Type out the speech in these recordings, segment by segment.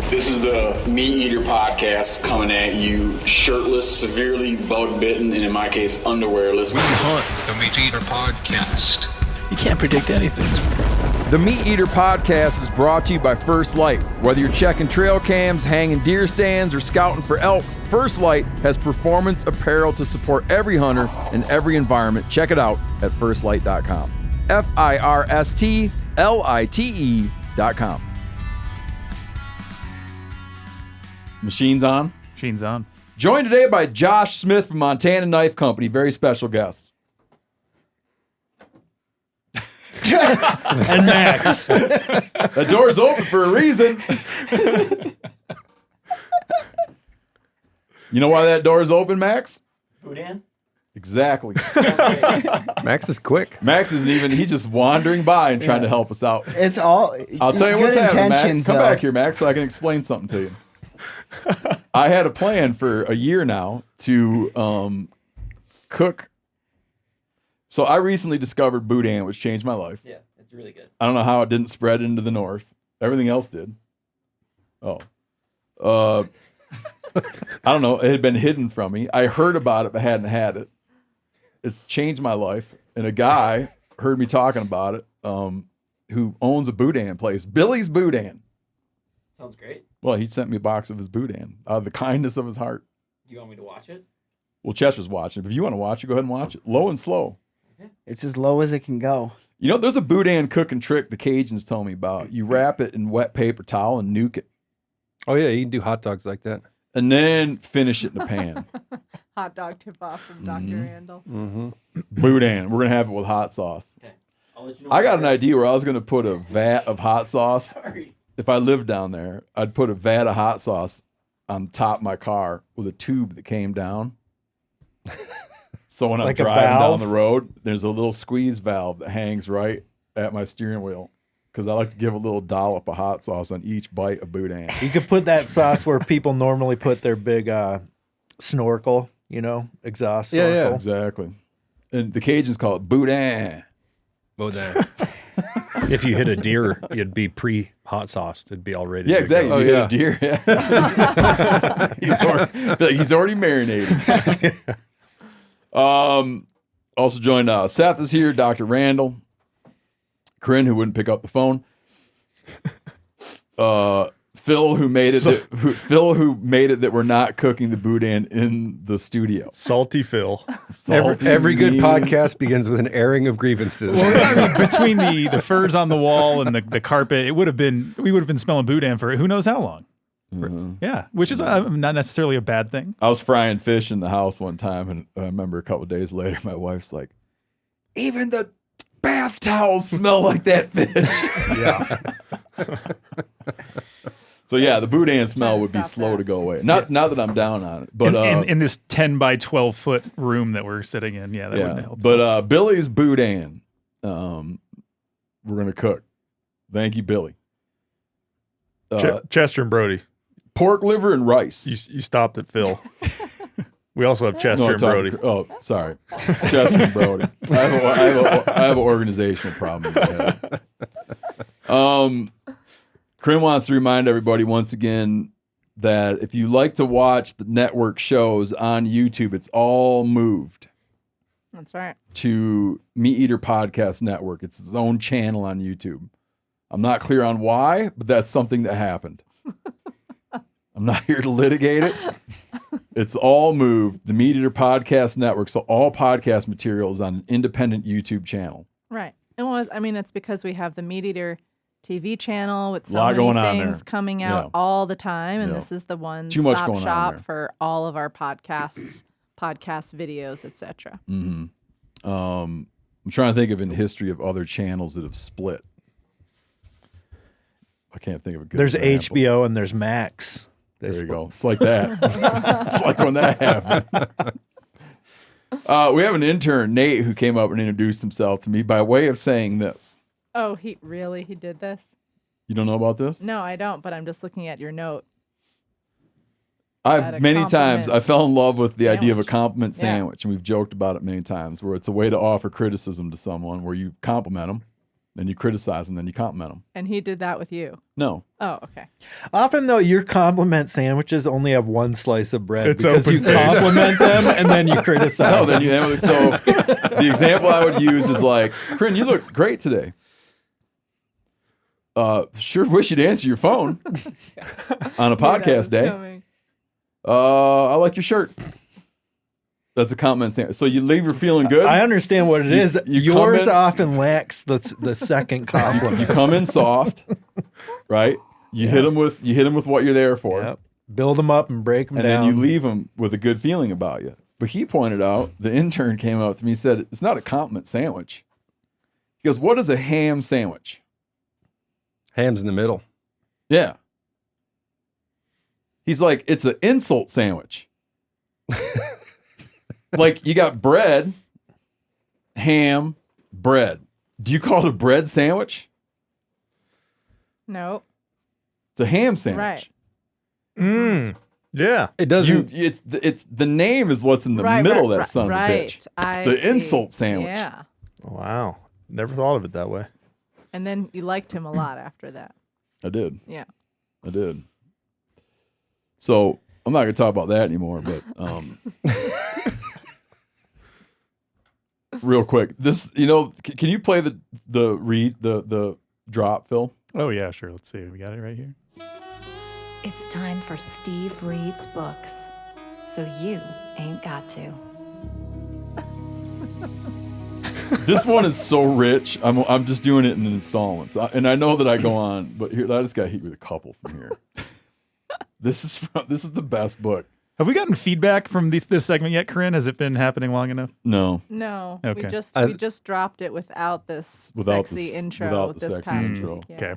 This is the MeatEater podcast coming at you shirtless, severely bug-bitten, and in my case, underwearless. We hunt the MeatEater podcast. You can't predict anything. The MeatEater podcast is brought to you by First Lite. Whether you're checking trail cams, hanging deer stands, or scouting for elk, First Lite has performance apparel to support every hunter in every environment. Check it out at firstlite.com. FIRSTLITE.com. Machines on. Machines on. Joined today by Josh Smith from Montana Knife Company. Very special guest. And Max. The door's open for a reason. You know why that door's open, Max? Boudin? Exactly. Max is quick. Max isn't even, he's just wandering by and trying to help us out. It's all. I'll tell you what's happening, Max. Come though. back here, Max, so I can explain something to you. I had a plan for a year now to cook. So I recently discovered Boudin, which changed my life. Yeah, it's really good. I don't know how it didn't spread into the north. Everything else did. Oh. I don't know. It had been hidden from me. I heard about it, but hadn't had it. It's changed my life. And a guy heard me talking about it who owns a Boudin place. Billy's Boudin. Sounds great. Well, he sent me a box of his Boudin out of the kindness of his heart. Do you want me to watch it? Well, Chester's watching. If you want to watch it, go ahead and watch it. Low and slow. It's as low as it can go. You know, there's a Boudin cooking trick the Cajuns told me about. You wrap it in wet paper towel and nuke it. Oh, yeah, you can do hot dogs like that. And then finish it in the pan. Hot dog tip off from Dr. Randall. Mm-hmm. Boudin. We're going to have it with hot sauce. Okay. I'll let you know. I got an idea where I was going to put a vat of hot sauce. Sorry. If I lived down there, I'd put a vat of hot sauce on top of my car with a tube that came down. So when I'm Like a driving down valve? the road, there's a little squeeze valve that hangs right at my steering wheel. Because I like to give a little dollop of hot sauce on each bite of Boudin. You could put that sauce where people normally put their big snorkel, exhaust Yeah, yeah. snorkel. Exactly. And the Cajuns call it Boudin. Boudin. If you hit a deer, it'd be pre-hot sauce. It'd be all ready. Yeah, to exactly. Go. You hit a deer. Yeah. he's already marinated. Also joined Seth is here, Dr. Randall, Corinne, who wouldn't pick up the phone, Phil, who made it. Who made it that we're not cooking the Boudin in the studio. Salty Phil. Every good podcast begins with an airing of grievances. Well, I mean, between the furs on the wall and the carpet, we would have been smelling Boudin for who knows how long. Yeah, which is not necessarily a bad thing. I was frying fish in the house one time, and I remember a couple of days later, my wife's like, "Even the bath towels smell like that fish." Yeah. So yeah, the Boudin smell would be stop slow that. to go away. Not that I'm down on it, but in this 10 by 12 foot room that we're sitting in, that wouldn't help. But Billy's Boudin, we're gonna cook. Thank you, Billy. Chester and Brody. Pork liver and rice. You stopped at Phil. We also have Chester and Brody. Oh, sorry, Chester and Brody. I have an organizational problem. Corinne wants to remind everybody once again that if you like to watch the network shows on YouTube, it's all moved That's right. to MeatEater Podcast Network. It's its own channel on YouTube. I'm not clear on why, but that's something that happened. I'm not here to litigate it. It's all moved. The MeatEater Podcast Network, so all podcast material is on an independent YouTube channel. Right. It's because we have the MeatEater TV channel with so Lot many going on things there. coming out Yeah. all the time, and Yeah. this is the one Too much stop going on shop there. for all of our podcasts, podcast videos, etc. Mm-hmm. I'm trying to think of in history of other channels that have split. I can't think of a good There's example. HBO and there's Max. There you go. It's like that. It's like when that happened. We have an intern, Nate, who came up and introduced himself to me by way of saying this. Oh, he did this? You don't know about this? No, I don't, but I'm just looking at your note. I've many times I fell in love with the idea of a sandwich. compliment Yeah. sandwich, and we've joked about it many times, where it's a way to offer criticism to someone where you compliment them, Then you criticize them, then you compliment them. And he did that with you. No. Oh, okay. Often though, your compliment sandwiches only have one slice of bread It's because you open. compliment them and then you criticize. No, them. then you so the example I would use is like, Corinne, you look great today. Sure wish you'd answer your phone on a podcast day. Coming. I like your shirt. That's a compliment sandwich. So you leave her feeling good. I understand what it is. you come Yours in- often lacks the second You compliment. come in soft, right? You hit them with what you're there for, Yep. Build them up and break them and down. then you leave them with a good feeling about you. But he pointed out, the intern came up to me and said, it's not a compliment sandwich. He goes, what is a ham sandwich? Ham's in the middle. Yeah. He's like, it's an insult sandwich. Like you got bread, ham, bread. Do you call it a bread sandwich? No. It's a ham sandwich. Right. Yeah. It doesn't. It's the name is what's in the Right, middle of right, that son of a right. bitch. I It's an see. insult sandwich. Yeah. Wow. Never thought of it that way. And then you liked him a lot after that. I did. Yeah. I did. So I'm not gonna talk about that anymore, but real quick, this can you play the drop, Phil? Oh yeah, sure. Let's see. We got it right here. It's time for Steve Reads Books, so you ain't got to. This one is so rich. I'm just doing it in installments, and I know that I go on, but here I just got hit with a couple from here. This is the best book. Have we gotten feedback from this segment yet, Corinne? Has it been happening long enough? No, No. Okay. We just dropped it without this sexy intro without the this sexy time. intro. Yeah. Okay.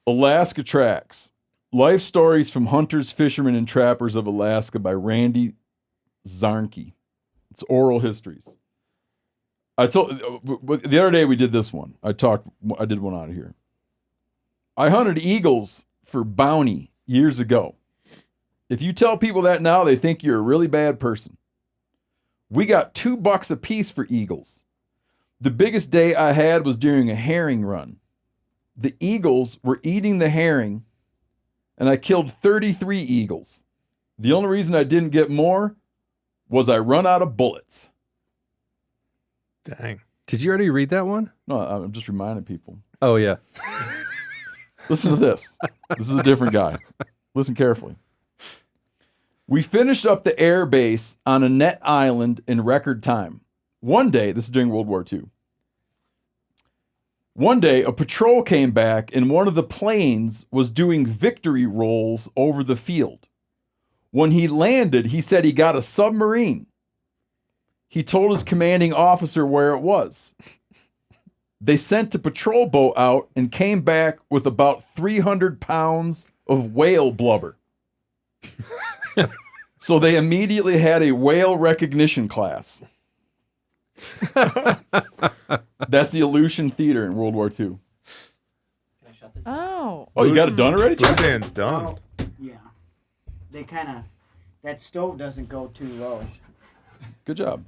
Alaska Tracks: Life Stories from Hunters, Fishermen, and Trappers of Alaska by Randy Zarnke. It's oral histories. I told the other day we did this one. I did one out of here. I hunted eagles for bounty years ago. If you tell people that now, they think you're a really bad person. We got $2 a piece for eagles. The biggest day I had was during a herring run. The eagles were eating the herring, and I killed 33 eagles. The only reason I didn't get more was I run out of bullets. Dang. Did you already read that one? No, I'm just reminding people. Oh yeah. Listen to this. This is a different guy. Listen carefully. We finished up the air base on a net island in record time. One day, this is during World War II. One day, a patrol came back and one of the planes was doing victory rolls over the field. When he landed, he said he got a submarine. He told his commanding officer where it was. They sent a patrol boat out and came back with about 300 pounds of whale blubber. So they immediately had a whale recognition class. That's the Aleutian Theater in World War II. Can I shut this? Oh. Oh, you got it done already? Jeff? Boudin's done. Yeah. They that stove doesn't go too low. Good job.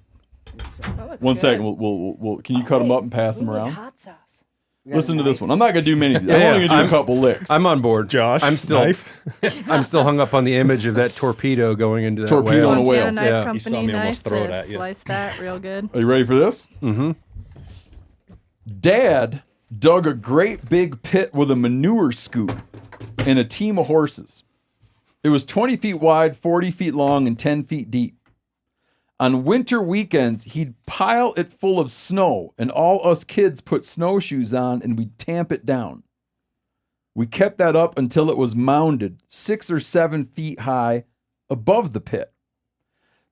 It's, That looks One good. second. We'll can you cut them up and pass them Ooh, around? hot sauce. we got Listen a to this knife. one. I'm not going to do many of these. Yeah, I'm only yeah. going to do I'm- a couple licks. I'm on board. Josh, I'm still knife. I'm still hung up on the image of that torpedo going into that Torpedo whale. on a whale. Montana Knife Yeah. You Company saw me knife almost throw it to at you. slice that real good. Are you ready for this? Mm-hmm. Dad dug a great big pit with a manure scoop and a team of horses. It was 20 feet wide, 40 feet long, and 10 feet deep. On winter weekends, he'd pile it full of snow, and all us kids put snowshoes on and we'd tamp it down. We kept that up until it was mounded 6 or 7 feet high above the pit.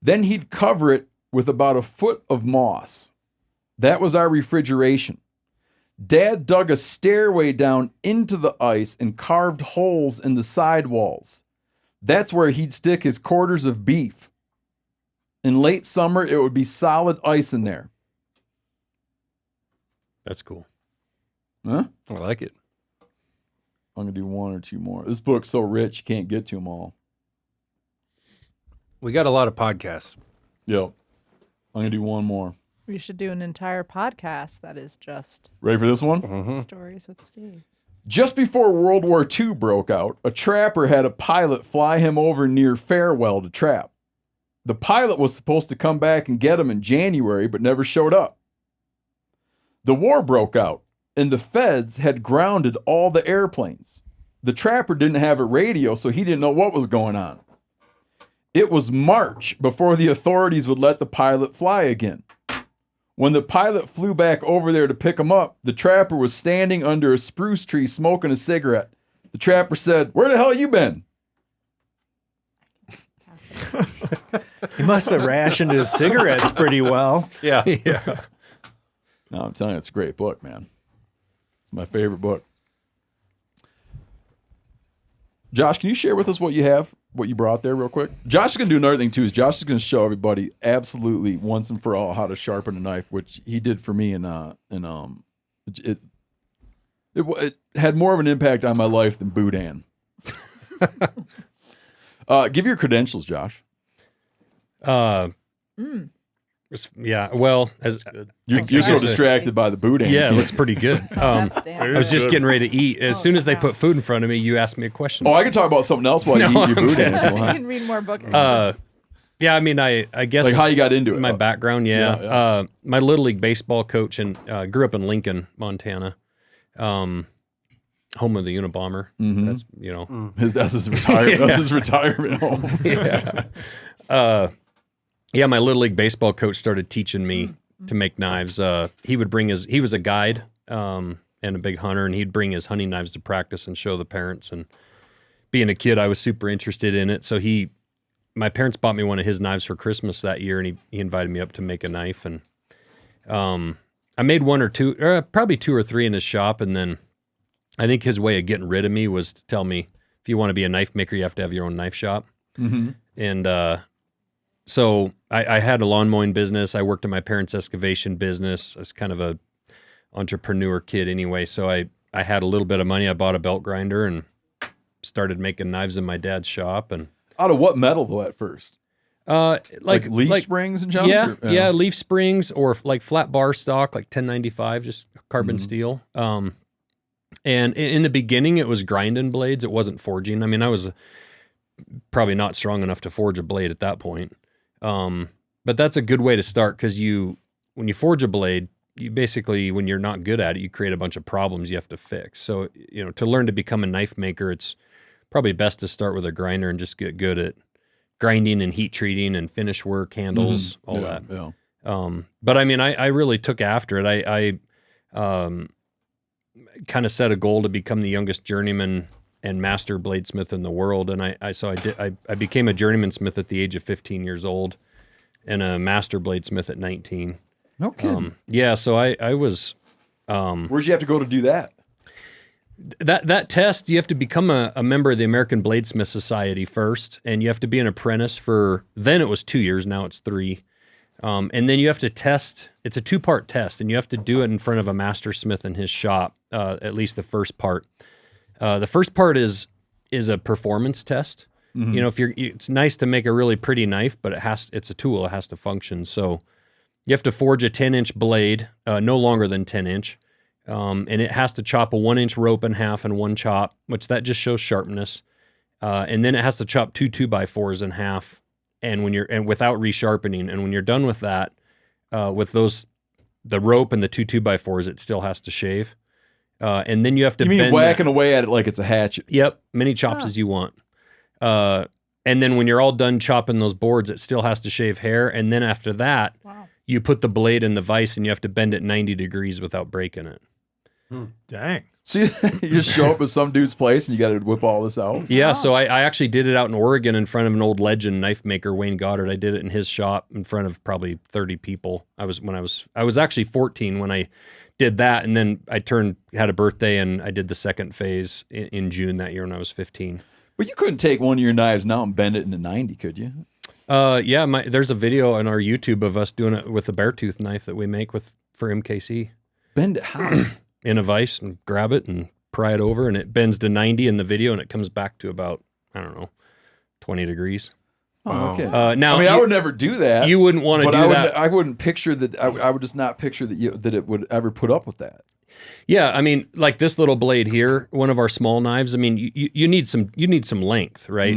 Then he'd cover it with about a foot of moss. That was our refrigeration. Dad dug a stairway down into the ice and carved holes in the side walls. That's where he'd stick his quarters of beef. In late summer, it would be solid ice in there. That's cool. Huh? I like it. I'm going to do one or two more. This book's so rich, you can't get to them all. We got a lot of podcasts. Yep. I'm going to do one more. We should do an entire podcast that is just Ready for this one? stories with Steve. Just before World War II broke out, a trapper had a pilot fly him over near Farewell to trap. The pilot was supposed to come back and get him in January, but never showed up. The war broke out, and the feds had grounded all the airplanes. The trapper didn't have a radio, so he didn't know what was going on. It was March before the authorities would let the pilot fly again. When the pilot flew back over there to pick him up, the trapper was standing under a spruce tree smoking a cigarette. The trapper said, "Where the hell you been?" He must have rationed his cigarettes pretty well. Yeah. No, I'm telling you, it's a great book, man. It's my favorite book. Josh, can you share with us what you have, what you brought there real quick? Josh is going to do another thing, too, is Josh is going to show everybody absolutely once and for all how to sharpen a knife, which he did for me, and it had more of an impact on my life than Boudin. Give your credentials, Josh. Yeah, well, You're so distracted by the Boudin. Yeah, it looks pretty good. I was just getting ready to eat. As soon as they put food in front of me, you asked me a question. Oh, I can talk about something else while you eat your Boudin. If you You want. can read more books. Yeah, I mean, I guess Like how you got into it. my background. Yeah, my little league baseball coach and grew up in Lincoln, Montana, home of the Unabomber. That's That's his retirement. That's his retirement home. Yeah, my little league baseball coach started teaching me to make knives. He was a guide and a big hunter, and he'd bring his hunting knives to practice and show the parents. And being a kid, I was super interested in it. So my parents bought me one of his knives for Christmas that year, and he invited me up to make a knife. And I made one or two, or probably two or three in his shop. And then I think his way of getting rid of me was to tell me, if you want to be a knife maker, you have to have your own knife shop. And so I had a lawn mowing business. I worked in my parents' excavation business. I was kind of a entrepreneur kid anyway. So I had a little bit of money. I bought a belt grinder and started making knives in my dad's shop. And Out of what metal though at first? Like leaf springs and junk? Yeah, leaf springs or like flat bar stock, like 1095, just carbon steel. And in the beginning, it was grinding blades. It wasn't forging. I mean, I was probably not strong enough to forge a blade at that point. But that's a good way to start because when you forge a blade, you basically, when you're not good at it, you create a bunch of problems you have to fix. So, to learn to become a knife maker, it's probably best to start with a grinder and just get good at grinding and heat treating and finish work, handles, all that. Yeah. But I mean, I really took after it. I kind of set a goal to become the youngest journeyman and master bladesmith in the world. And I became a journeyman smith at the age of 15 years old and a master bladesmith at 19. No kidding. Yeah. So I was, where'd you have to go to do that? That test, you have to become a member of the American Bladesmith Society first, and you have to be an apprentice then it was 2 years, now it's 3. And then you have to test, it's a 2-part test, and you have to do it in front of a master smith in his shop, at least the first part. The first part is a performance test. It's nice to make a really pretty knife, but it's a tool, it has to function. So you have to forge a 10-inch blade, no longer than 10-inch. And it has to chop a 1-inch rope in half in one chop, which that just shows sharpness. And then it has to chop 2 2x4s in half, and without resharpening. And when you're done with that, with the rope and the 2 2x4s, it still has to shave. And then you have to bend whacking away at it like it's a hatchet? Yep, many chops as you want. And then when you're all done chopping those boards, it still has to shave hair. And then after that, you put the blade in the vise and you have to bend it 90 degrees without breaking it. Dang. So you just show up at some dude's place and you got to whip all this out? Yeah, so I actually did it out in Oregon in front of an old legend knife maker, Wayne Goddard. I did it in his shop in front of probably 30 people. I was actually 14 when I did that, and then I had a birthday and I did the second phase in June that year when I was 15. But you couldn't take one of your knives now and bend it into 90, could you? Yeah, there's a video on our YouTube of us doing it with a bear tooth knife that we make for MKC. Bend it how? In a vise and grab it and pry it over, and it bends to 90 in the video, and it comes back to about, 20 degrees. Okay. Now, I mean, I would never do that. You wouldn't want to do that. I wouldn't picture that. I would just not picture that it would ever put up with that. Yeah, I mean, like this little blade here, one of our small knives. I mean, you need some length, right?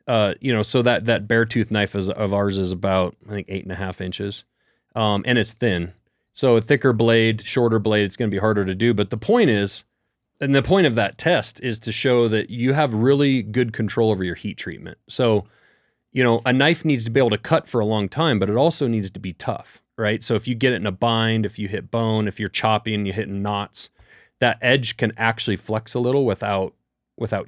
So that bear tooth knife of ours is about, I think, 8.5 inches, and it's thin. So a thicker blade, shorter blade, it's going to be harder to do. But the point is, and the point of that test is to show that you have really good control over your heat treatment. So, a knife needs to be able to cut for a long time, but it also needs to be tough, right? So if you get it in a bind, if you hit bone, if you're chopping, you hit knots, that edge can actually flex a little without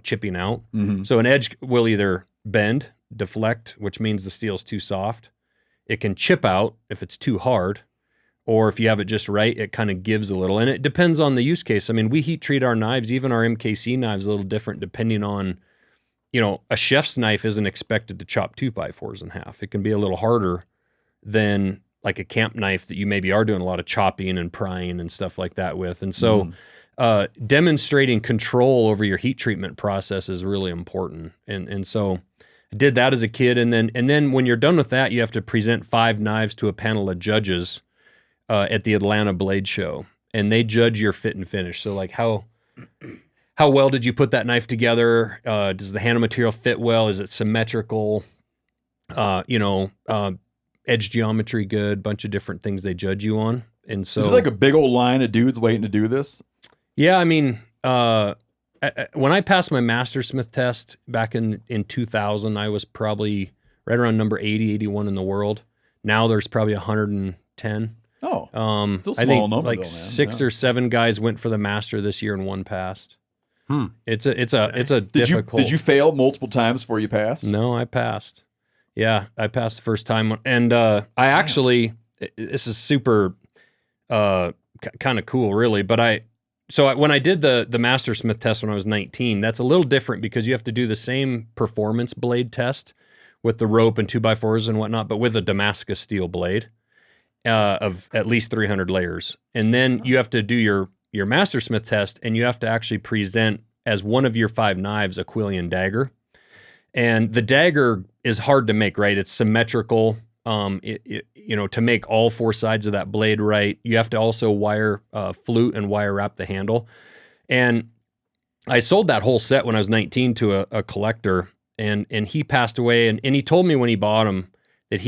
chipping out. So an edge will either bend, deflect, which means the steel's too soft. It can chip out if it's too hard, or if you have it just right, it kind of gives a little. And it depends on the use case. I mean, we heat treat our knives, even our MKC knives, a little different depending on, a chef's knife isn't expected to chop 2x4s in half. It can be a little harder than like a camp knife that you maybe are doing a lot of chopping and prying and stuff like that with. And so demonstrating control over your heat treatment process is really important. And so I did that as a kid. And then when you're done with that, you have to present 5 knives to a panel of judges at the Atlanta Blade Show. And they judge your fit and finish. So like how well did you put that knife together? Does the handle material fit well? Is it symmetrical? Edge geometry good, bunch of different things they judge you on. And so, is it like a big old line of dudes waiting to do this? Yeah, I mean, when I passed my mastersmith test back in 2000, I was probably right around number 80, 81 in the world. Now there's probably 110. Oh, still small I think number, like though, man. 6 or 7 guys went for the master this year and 1 passed. It's a difficult. Did you fail multiple times before you passed? No, I passed. Yeah, I passed the first time, and I actually, this is super kind of cool, really. But when I did the mastersmith test when I was 19, that's a little different because you have to do the same performance blade test with the rope and 2x4s and whatnot, but with a Damascus steel blade of at least 300 layers, and then you have to do your mastersmith test, and you have to actually present as one of your 5 knives a Quillian dagger. And the dagger is hard to make, right? It's symmetrical. To make all 4 sides of that blade right, you have to also wire flute and wire wrap the handle. And I sold that whole set when I was 19 to a collector, and he passed away. And he told me when he bought them that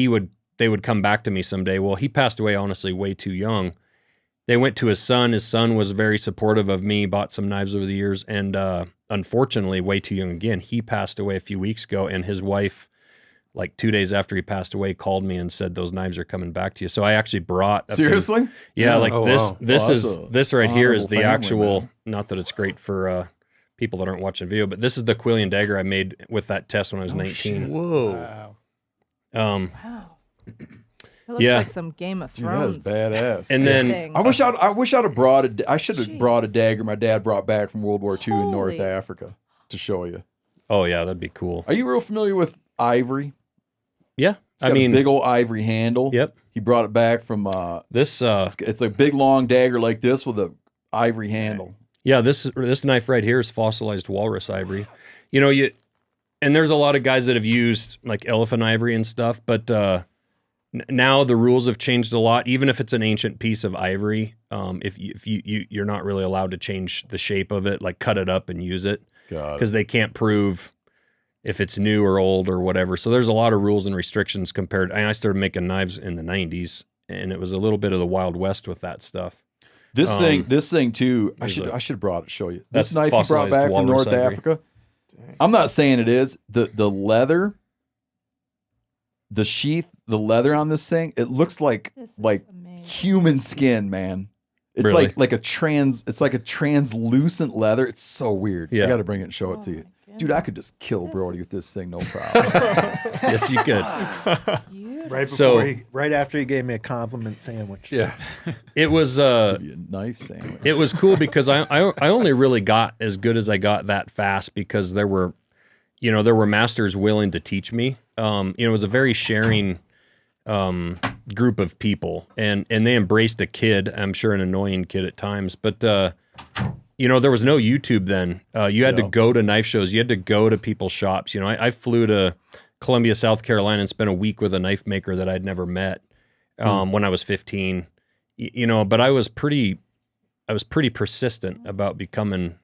they would come back to me someday. Well, he passed away, honestly, way too young. They went to his son. His son was very supportive of me, bought some knives over the years, and unfortunately, way too young again. He passed away a few weeks ago, and his wife, like 2 days after he passed away, called me and said, those knives are coming back to you. So I actually brought Seriously? This right here is the family, actual, man. not that it's great for people that aren't watching video, but this is the Quillian dagger I made with that test when I was 19. Shit. Whoa. Wow. It looks Yeah. like some Game of Dude, that is Thrones. badass. And then thing. I wish I'd have brought I should have brought a dagger my dad brought back from World War II in North Holy. Africa to show you. oh yeah, that'd be cool. Are you real familiar with ivory? Yeah, It's got a big old ivory handle. Yep. He brought it back from This it's a big long dagger like this with a ivory handle. Yeah, this knife right here is fossilized walrus ivory. And there's a lot of guys that have used like elephant ivory and stuff, but now the rules have changed a lot. Even if it's an ancient piece of ivory, if you're not really allowed to change the shape of it, like cut it up and use it, because they can't prove if it's new or old or whatever. So there's a lot of rules and restrictions compared. I started making knives in the 90s, and it was a little bit of the Wild West with that stuff. This thing too. I should have brought it to show you. This knife he brought back from North Africa. I'm not saying it is the leather, the sheath, the leather on this thing. It looks like amazing. human skin, man. It's Really? like a translucent leather. It's so weird. Yeah. I got to bring it and show it to you. Dude, I could just kill Brody with this thing, no problem. Yes, you could. Right after he gave me a compliment sandwich. Yeah. It was Give you a knife sandwich. it was cool because I only really got as good as I got that fast because there were masters willing to teach me. It was a very sharing group of people, and they embraced a kid. I'm sure an annoying kid at times, but there was no YouTube then. You had to go to knife shows. You had to go to people's shops. I flew to Columbia, South Carolina, and spent a week with a knife maker that I'd never met when I was 15. But I was pretty persistent about becoming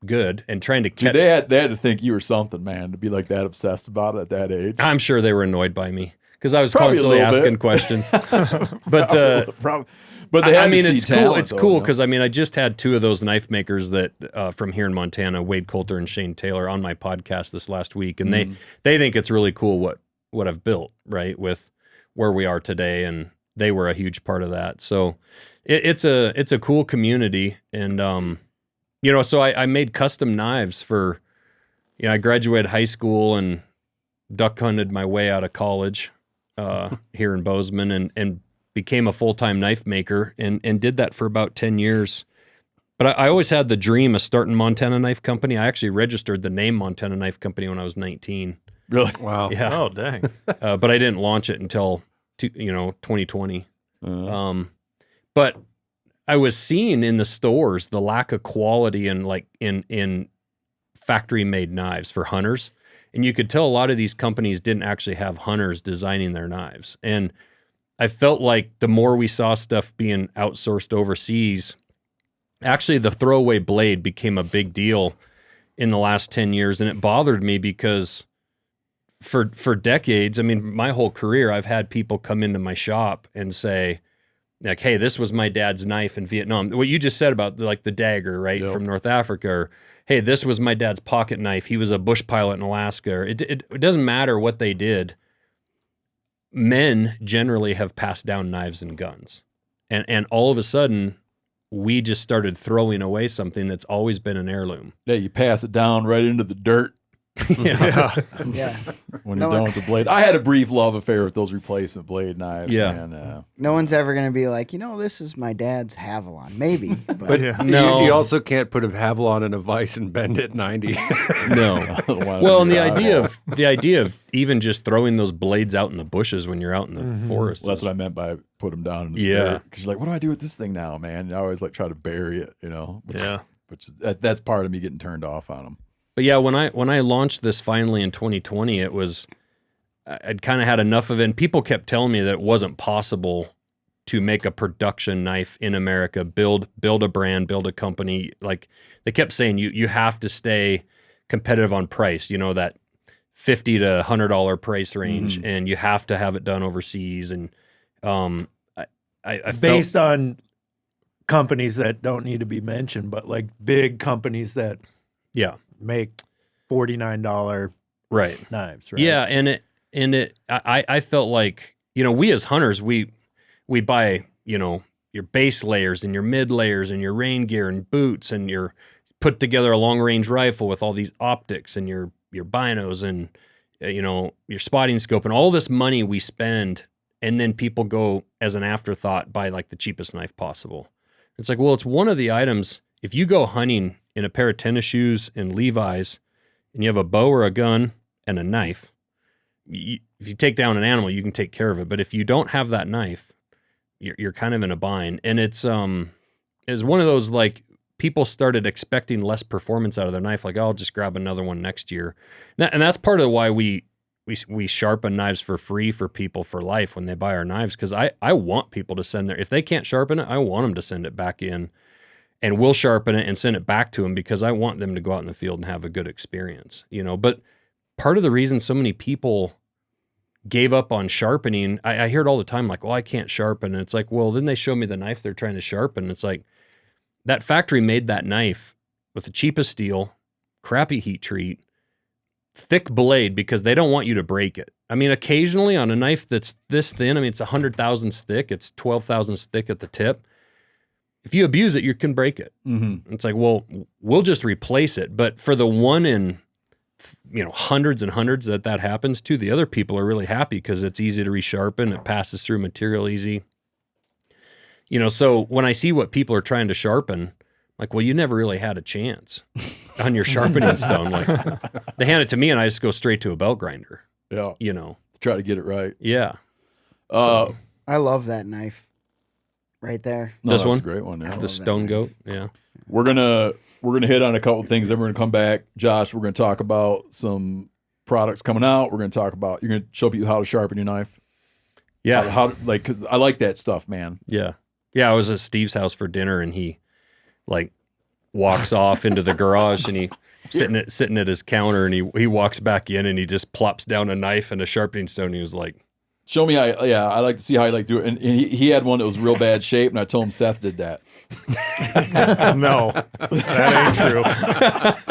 good and trying to catch. Dude, they had to think you were something, man, to be like that obsessed about it at that age. I'm sure they were annoyed by me because I was Probably constantly a little asking bit. questions. But they had to see it's talent, cool. It's though, cool you know? because I just had two of those knife makers that from here in Montana, Wade Coulter and Shane Taylor, on my podcast this last week, and they think it's really cool what I've built, right, with where we are today, and they were a huge part of that. So it's a cool community, and so I made custom knives for, I graduated high school and duck hunted my way out of college here in Bozeman, and became a full-time knife maker and did that for about 10 years. But I always had the dream of starting Montana Knife Company. I actually registered the name Montana Knife Company when I was 19. Really? Wow. Yeah. Oh, dang. But I didn't launch it until 2020. But I was seeing in the stores the lack of quality and like in factory-made knives for hunters. And you could tell a lot of these companies didn't actually have hunters designing their knives. And I felt like the more we saw stuff being outsourced overseas, actually the throwaway blade became a big deal in the last 10 years. And it bothered me because for decades, my whole career, I've had people come into my shop and say, like, hey, this was my dad's knife in Vietnam. What you just said about like the dagger, right, from North Africa, or hey, this was my dad's pocket knife. He was a bush pilot in Alaska. Or it doesn't matter what they did. Men generally have passed down knives and guns. And all of a sudden, we just started throwing away something that's always been an heirloom. Yeah, you pass it down right into the dirt. Yeah. When No you're done one- with the blade. I had a brief love affair with those replacement blade knives. Yeah. Man. No one's ever going to be like, this is my dad's Havilon. Maybe. But No. you also can't put a Havilon in a vise and bend it 90. No. Well, and the idea of even just throwing those blades out in the bushes when you're out in the forest. Well, that's what I meant by put them down in the Yeah. dirt. Because you're like, what do I do with this thing now, man? And I always like try to bury it, which is that's part of me getting turned off on them. But yeah, when I launched this finally in 2020, I'd kind of had enough of it. And people kept telling me that it wasn't possible to make a production knife in America, build a brand, build a company. Like they kept saying, you have to stay competitive on price, that $50 to $100 price range, and you have to have it done overseas. And I Based on companies that don't need to be mentioned, but like big companies that make $49 right knives, right? Yeah, I felt like, we as hunters, we buy, your base layers and your mid layers and your rain gear and boots, and your put together a long range rifle with all these optics and your binos and your spotting scope, and all this money we spend, and then people go as an afterthought buy like the cheapest knife possible. It's like, well, it's one of the items. If you go hunting in a pair of tennis shoes and Levi's, and you have a bow or a gun and a knife, if you take down an animal, you can take care of it. But if you don't have that knife, you're kind of in a bind. And it's one of those, like, people started expecting less performance out of their knife. Like, I'll just grab another one next year. And that's part of why we sharpen knives for free for people for life when they buy our knives. Because I want people to send if they can't sharpen it, I want them to send it back in. And we'll sharpen it and send it back to them because I want them to go out in the field and have a good experience, But part of the reason so many people gave up on sharpening, I hear it all the time, like, well, I can't sharpen. And it's like, well, then they show me the knife they're trying to sharpen. It's like, that factory made that knife with the cheapest steel, crappy heat treat, thick blade because they don't want you to break it. Occasionally on a knife that's this thin, it's 100 thousandths thick, it's 12 thousandths thick at the tip. If you abuse it, you can break it. It's like, well, we'll just replace it. But for the one in, hundreds and hundreds that happens to, the other people are really happy because it's easy to resharpen. It passes through material easy. So when I see what people are trying to sharpen, like, well, you never really had a chance on your sharpening stone. Like, they hand it to me and I just go straight to a belt grinder. Yeah. Try to get it right. Yeah. I love that knife right there. No, this that's one? a great one. Yeah. The stone goat. Yeah. We're gonna hit on a couple things. Then we're gonna come back, Josh. We're gonna talk about some products coming out. We're going to talk about, you're going to show people how to sharpen your knife. Yeah. Like, 'cause I like that stuff, man. Yeah. Yeah. I was at Steve's house for dinner and he like walks off into the garage and he sitting at his counter and he walks back in and he just plops down a knife and a sharpening stone. And he was like, show me how, I like to see how you like do it. And he had one that was real bad shape, and I told him Seth did that. No, that ain't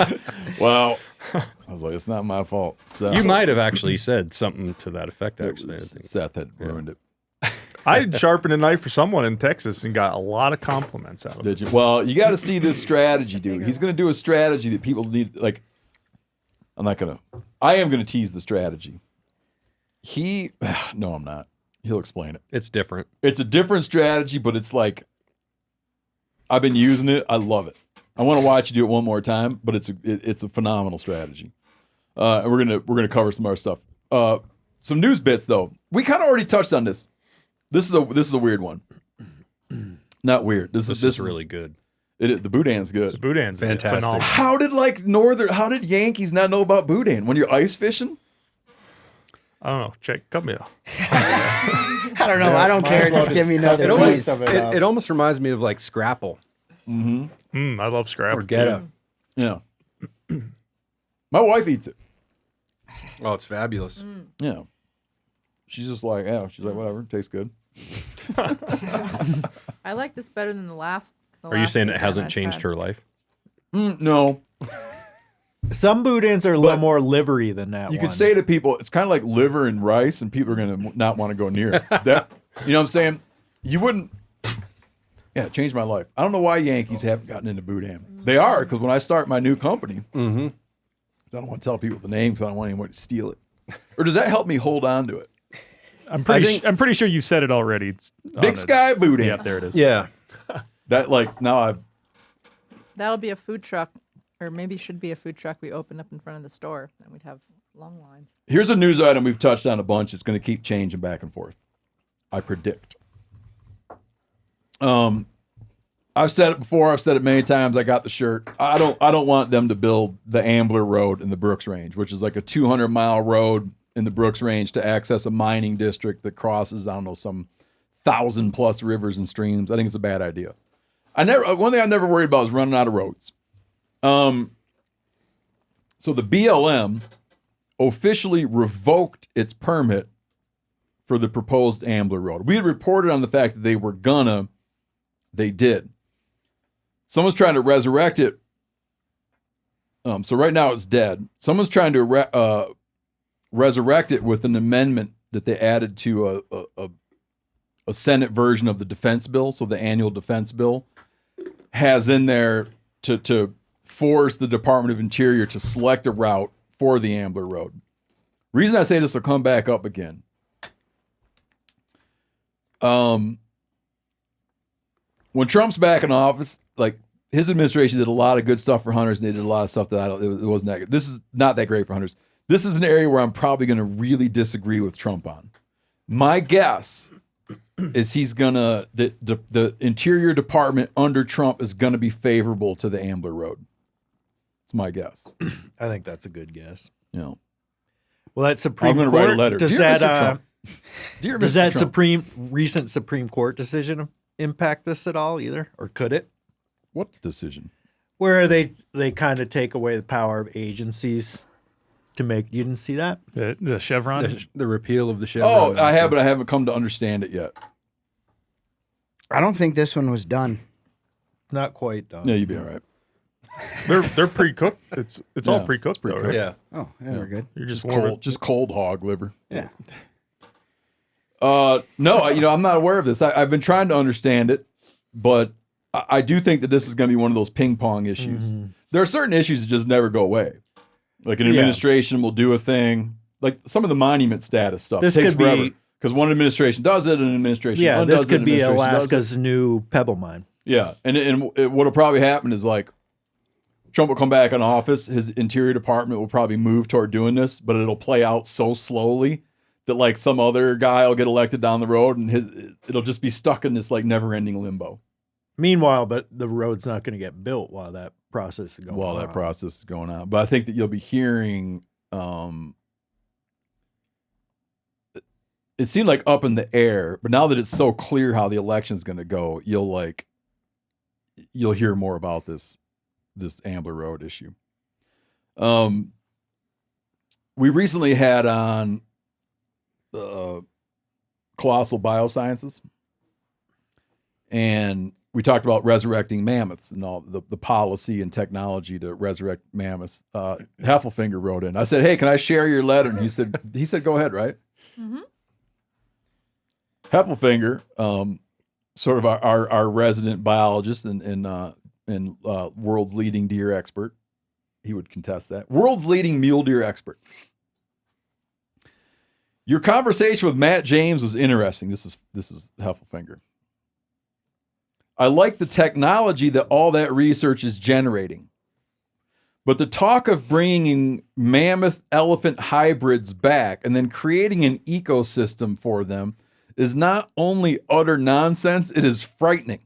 true. Well, I was like, it's not my fault. So, you might have actually said something to that effect, actually. I think. Seth had ruined it. I sharpened a knife for someone in Texas and got a lot of compliments out of it. Did you? Well, you got to see this strategy, dude. He's going to do a strategy that people need. Like, I am going to tease the strategy. No, I'm not. He'll explain it. It's different. It's a different strategy, but it's like, I've been using it. I love it. I want to watch you do it one more time, but it's a phenomenal strategy. And we're gonna cover some other stuff. Some news bits though. We kind of already touched on this. This is a weird one. Not weird. This is really good. The Boudin's good. The Boudin's Fantastic. phenomenal. How did Yankees not know about Boudin when you're ice fishing? I don't know. Come here. I don't know. I don't care. Just give me another piece. It almost reminds me of like Scrapple. I love scrap. Or Get Up. Yeah. My wife eats it. Oh, it's fabulous. Yeah. She's just like, whatever, tastes good. I like this better than the last. Are you saying it hasn't changed her life? No. Some Boudins are a little more livery than that. You could say to people, it's kind of like liver and rice, and people are going to not want to go near it. That, you know what I'm saying? You wouldn't. Yeah, it changed my life. I don't know why Yankees haven't gotten into Boudin. They are, because when I start my new company, I don't want to tell people the name because I don't want anyone to steal it. Or does that help me hold on to it? I'm pretty sure you said it already. It's Big Sky Boudin. Yeah, there it is. Yeah. That now I've. That'll be a food truck, or maybe should be a food truck we open up in front of the store, and we'd have long lines. Here's a news item we've touched on a bunch. It's going to keep changing back and forth. I predict. I've said it before. I've said it many times. I got the shirt. I don't want them to build the Ambler Road in the Brooks Range, which is like a 200-mile road in the Brooks Range to access a mining district that crosses, I don't know, some 1,000+ rivers and streams. I think it's a bad idea. One thing I never worried about is running out of roads. So the BLM officially revoked its permit for the proposed Ambler Road. We had reported on the fact that they did. Someone's trying to resurrect it. So right now it's dead. Someone's trying to resurrect it with an amendment that they added to a Senate version of the defense bill. So the annual defense bill has in there to force the Department of Interior to select a route for the Ambler Road. Reason I say this will come back up again. When Trump's back in office, like his administration did a lot of good stuff for hunters, and they did a lot of stuff that it wasn't that good. This is not that great for hunters. This is an area where I'm probably going to really disagree with Trump on. My guess is the Interior Department under Trump is going to be favorable to the Ambler Road. It's my guess. I think that's a good guess. Yeah. Well, that Supreme I'm going Court, to write a letter. does Dear that Mr. Trump. Dear does Mr. that Trump. recent Supreme Court decision impact this at all either, or could it? What decision? Where they kind of take away the power of agencies to make. You didn't see that? The Chevron? The repeal of the Chevron. Oh, I have, but I haven't come to understand it yet. I don't think this one was done. Not quite done. Yeah, you'd be all right. They're pre-cooked. It's all pre-cooked. Though, right? Yeah. Oh, yeah, we're good. You're just Cold hog liver. Yeah. No, I'm not aware of this. I've been trying to understand it, but I do think that this is going to be one of those ping pong issues. There are certain issues that just never go away. Like an administration will do a thing, like some of the monument status stuff. This takes could forever be because one administration does it, and an administration undoes this it, could an be administration does it. Alaska's new pebble mine. Yeah, and what'll probably happen is like Trump will come back in office. His Interior Department will probably move toward doing this, but it'll play out so slowly that like some other guy will get elected down the road, and it'll just be stuck in this like never-ending limbo. Meanwhile, but the road's not going to get built while that process is going on. While that process is going on, but I think that you'll be hearing it seemed like up in the air, but now that it's so clear how the election's going to go, you'll hear more about this Ambler Road issue. We recently had on Colossal Biosciences, and we talked about resurrecting mammoths and all the policy and technology to resurrect mammoths. Heffelfinger wrote in. I said, "Hey, can I share your letter?" And he said, "Go ahead, right?" Mm-hmm. Heffelfinger, sort of our resident biologist and world's leading deer expert. He would contest that. World's leading mule deer expert. Your conversation with Matt James was interesting. This is Heffelfinger. I like the technology that all that research is generating. But the talk of bringing mammoth elephant hybrids back and then creating an ecosystem for them is not only utter nonsense, it is frightening.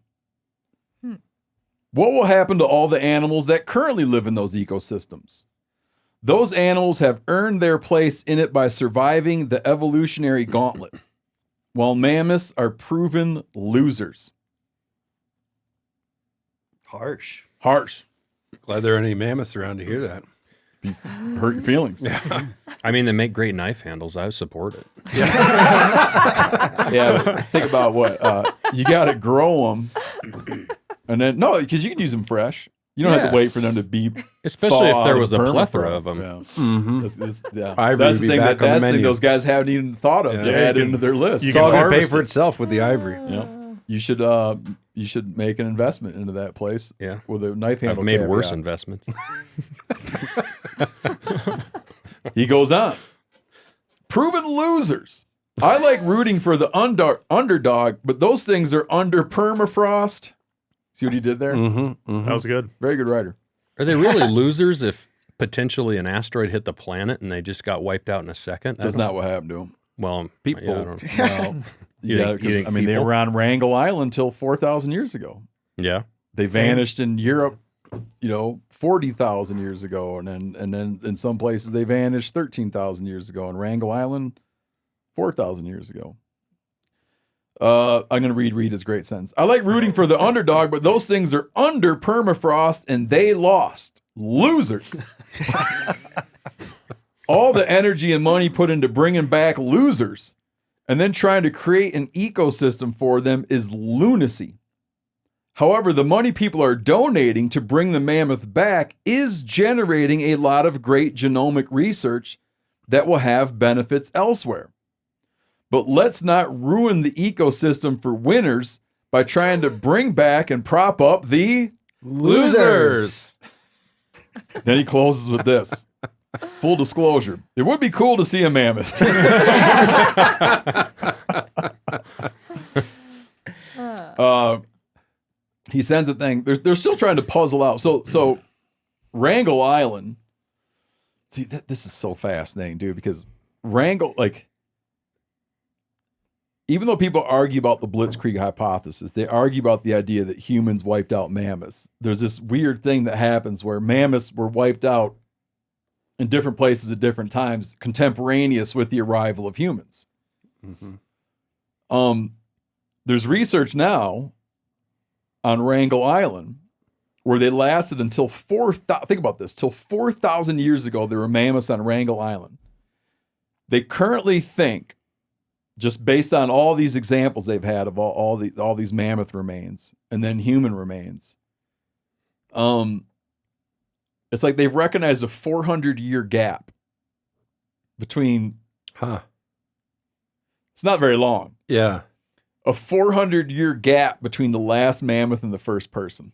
What will happen to all the animals that currently live in those ecosystems? Those animals have earned their place in it by surviving the evolutionary gauntlet, while mammoths are proven losers. Harsh. Glad there are any mammoths around to hear that. Hurt your feelings. Yeah. I mean, they make great knife handles. I support it. Yeah, but think about what you got to grow them, and then because you can use them fresh. You don't have to wait for them to be, especially if there was a plethora of them. Yeah. Mm-hmm. That's the thing those guys haven't even thought of to add into their list. It's all going to pay for itself with the ivory. Yeah. You should make an investment into that place. Yeah, with a knife handle. I've made worse investments. He goes on. Proven losers. I like rooting for the underdog, but those things are under permafrost. See what he did there? That was good. Very good writer. Are they really losers if potentially an asteroid hit the planet and they just got wiped out in a second? That's not what happened to them. Well, people. Yeah, I don't know. Well, they were on Randall Island until 4,000 years ago. Yeah, they vanished in Europe, 40,000 years ago, and then in some places they vanished 13,000 years ago. On Randall Island, 4,000 years ago. I'm going to read his great sentence. I like rooting for the underdog, but those things are under permafrost, and they lost. Losers. All the energy and money put into bringing back losers and then trying to create an ecosystem for them is lunacy. However, the money people are donating to bring the mammoth back is generating a lot of great genomic research that will have benefits elsewhere. But let's not ruin the ecosystem for winners by trying to bring back and prop up the losers. Then he closes with this. Full disclosure. It would be cool to see a mammoth. He sends a thing. They're still trying to puzzle out. So Wrangell Island. See, this is so fascinating, dude, because Wrangell, even though people argue about the Blitzkrieg hypothesis, they argue about the idea that humans wiped out mammoths. There's this weird thing that happens where mammoths were wiped out in different places at different times, contemporaneous with the arrival of humans. Mm-hmm. There's research now on Wrangell Island where they lasted until 4,000 years ago. There were mammoths on Wrangell Island. They currently think, just based on all these examples they've had of all these mammoth remains and then human remains, it's like they've recognized a 400-year gap between. It's not very long. Yeah. A 400-year gap between the last mammoth and the first person.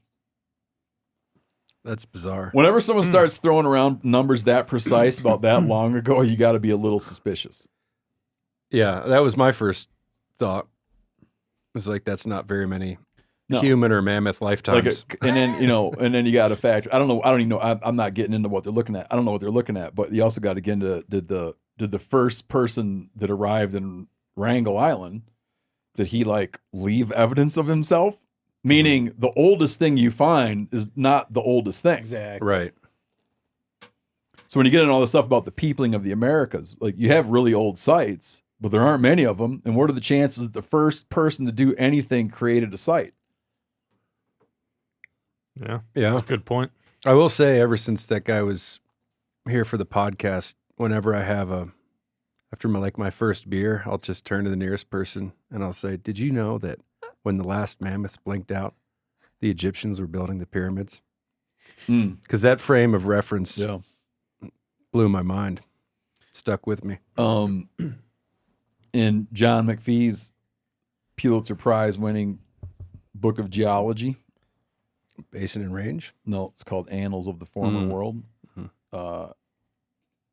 That's bizarre. Whenever someone starts throwing around numbers that precise about that long ago, you got to be a little suspicious. Yeah, that was my first thought. It was like, that's not very many human or mammoth lifetimes. And then you got to factor. I don't even know. I'm not getting into what they're looking at. I don't know what they're looking at, but you also got to get into did the first person that arrived in Wrangell Island, did he leave evidence of himself? Meaning the oldest thing you find is not the oldest thing. Exactly. Right. So when you get into all this stuff about the peopling of the Americas, you have really old sites, but there aren't many of them. And what are the chances that the first person to do anything created a site? Yeah. Yeah. That's a good point. I will say, ever since that guy was here for the podcast, whenever I have after my first beer, I'll just turn to the nearest person and I'll say, "Did you know that when the last mammoths blinked out, the Egyptians were building the pyramids?" Because that frame of reference blew my mind, stuck with me. In John McPhee's Pulitzer Prize winning book of geology, Basin and Range? No, it's called Annals of the Former World.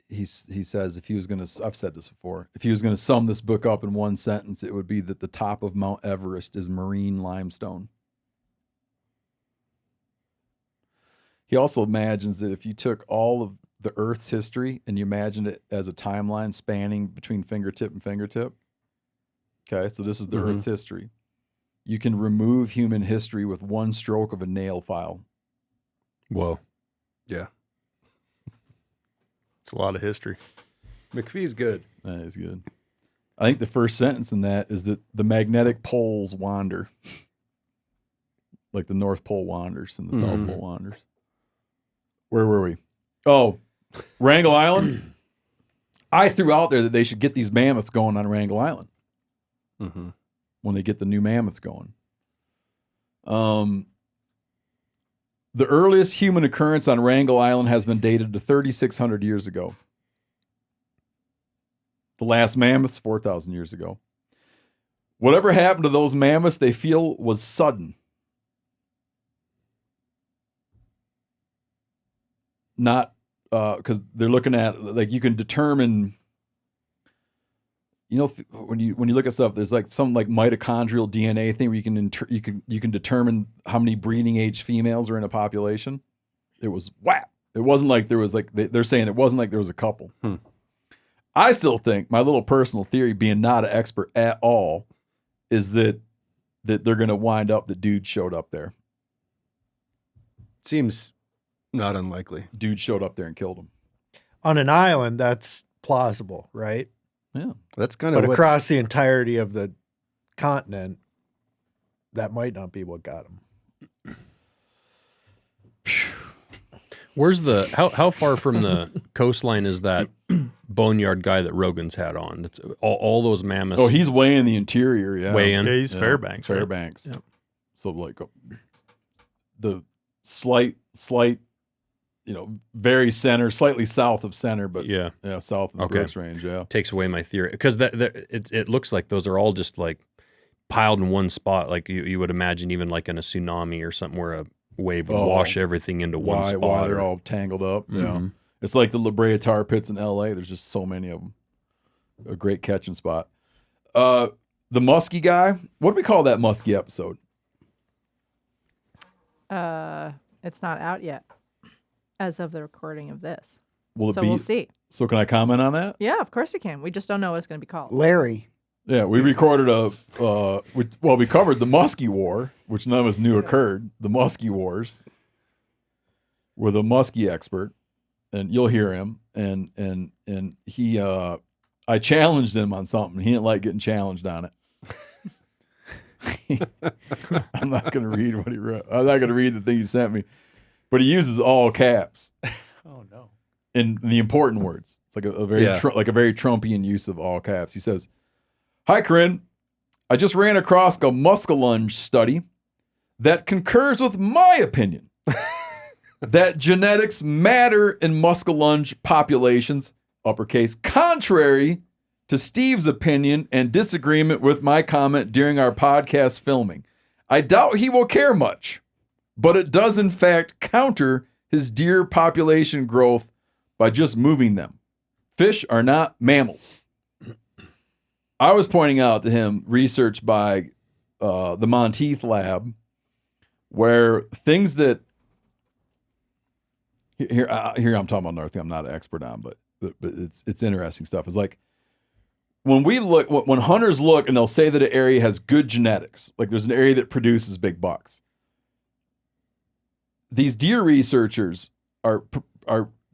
He says if he was going to, I've said this before, if he was going to sum this book up in one sentence, it would be that the top of Mount Everest is marine limestone. He also imagines that if you took all of the Earth's history and you imagined it as a timeline spanning between fingertip and fingertip, okay, so this is the Earth's history. You can remove human history with one stroke of a nail file. Whoa. Yeah. It's a lot of history. McPhee's good. That is good. I think the first sentence in that is that the magnetic poles wander. Like the North Pole wanders and the South Pole wanders. Where were we? Oh, Wrangell Island. I threw out there that they should get these mammoths going on Wrangell Island. When they get the new mammoths going. The earliest human occurrence on Wrangell Island has been dated to 3,600 years ago. The last mammoths, 4,000 years ago. Whatever happened to those mammoths, they feel was sudden. Not, because they're looking at, like, you can determine, you know, when you look at stuff, there's like some like mitochondrial DNA thing where you can determine how many breeding age females are in a population. It was whap. It wasn't like there was like they're saying it wasn't like there was a couple. I still think my little personal theory, being not an expert at all, is that they're going to wind up the dude showed up there. Seems not unlikely. Dude showed up there and killed him On an island, that's plausible, right? Yeah, that's kind of. But across the entirety of the continent, that might not be what got him. Where's the how far from the coastline is that boneyard guy that Rogan's had on? It's all those mammoths. Oh, he's way in the interior. Yeah, way in. Yeah, he's Fairbanks. Right? Fairbanks. Yep. So like the slight, very center, slightly south of center, but yeah, south of the Brooks Range. Yeah, takes away my theory because it looks like those are all just like piled in one spot. Like you would imagine, even like in a tsunami or something, where a wave would wash everything into one spot. Why they're all tangled up. Yeah, it's like the La Brea tar pits in L.A. There's just so many of them. A great catching spot. The muskie guy. What do we call that muskie episode? It's not out yet, as of the recording of this. We'll see. So can I comment on that? Yeah, of course you can. We just don't know what it's going to be called. Larry. Yeah, we recorded we covered the Muskie War, which none of us knew occurred. The Muskie Wars. With a muskie expert, and you'll hear him. And he, I challenged him on something. He didn't like getting challenged on it. I'm not going to read what he wrote. I'm not going to read the thing he sent me, but he uses all caps. Oh no! In the important words, it's like a very very Trumpian use of all caps. He says, "Hi, Corinne. I just ran across a muskellunge study that concurs with my opinion that genetics matter in muskellunge populations, uppercase, contrary to Steve's opinion and disagreement with my comment during our podcast filming. I doubt he will care much, but it does in fact counter his deer population growth by just moving them. Fish are not mammals." I was pointing out to him research by the Monteith lab where things that here I'm talking about another thing I'm not an expert on, but it's interesting stuff. It's like when hunters look and they'll say that an area has good genetics, like there's an area that produces big bucks. These deer researchers are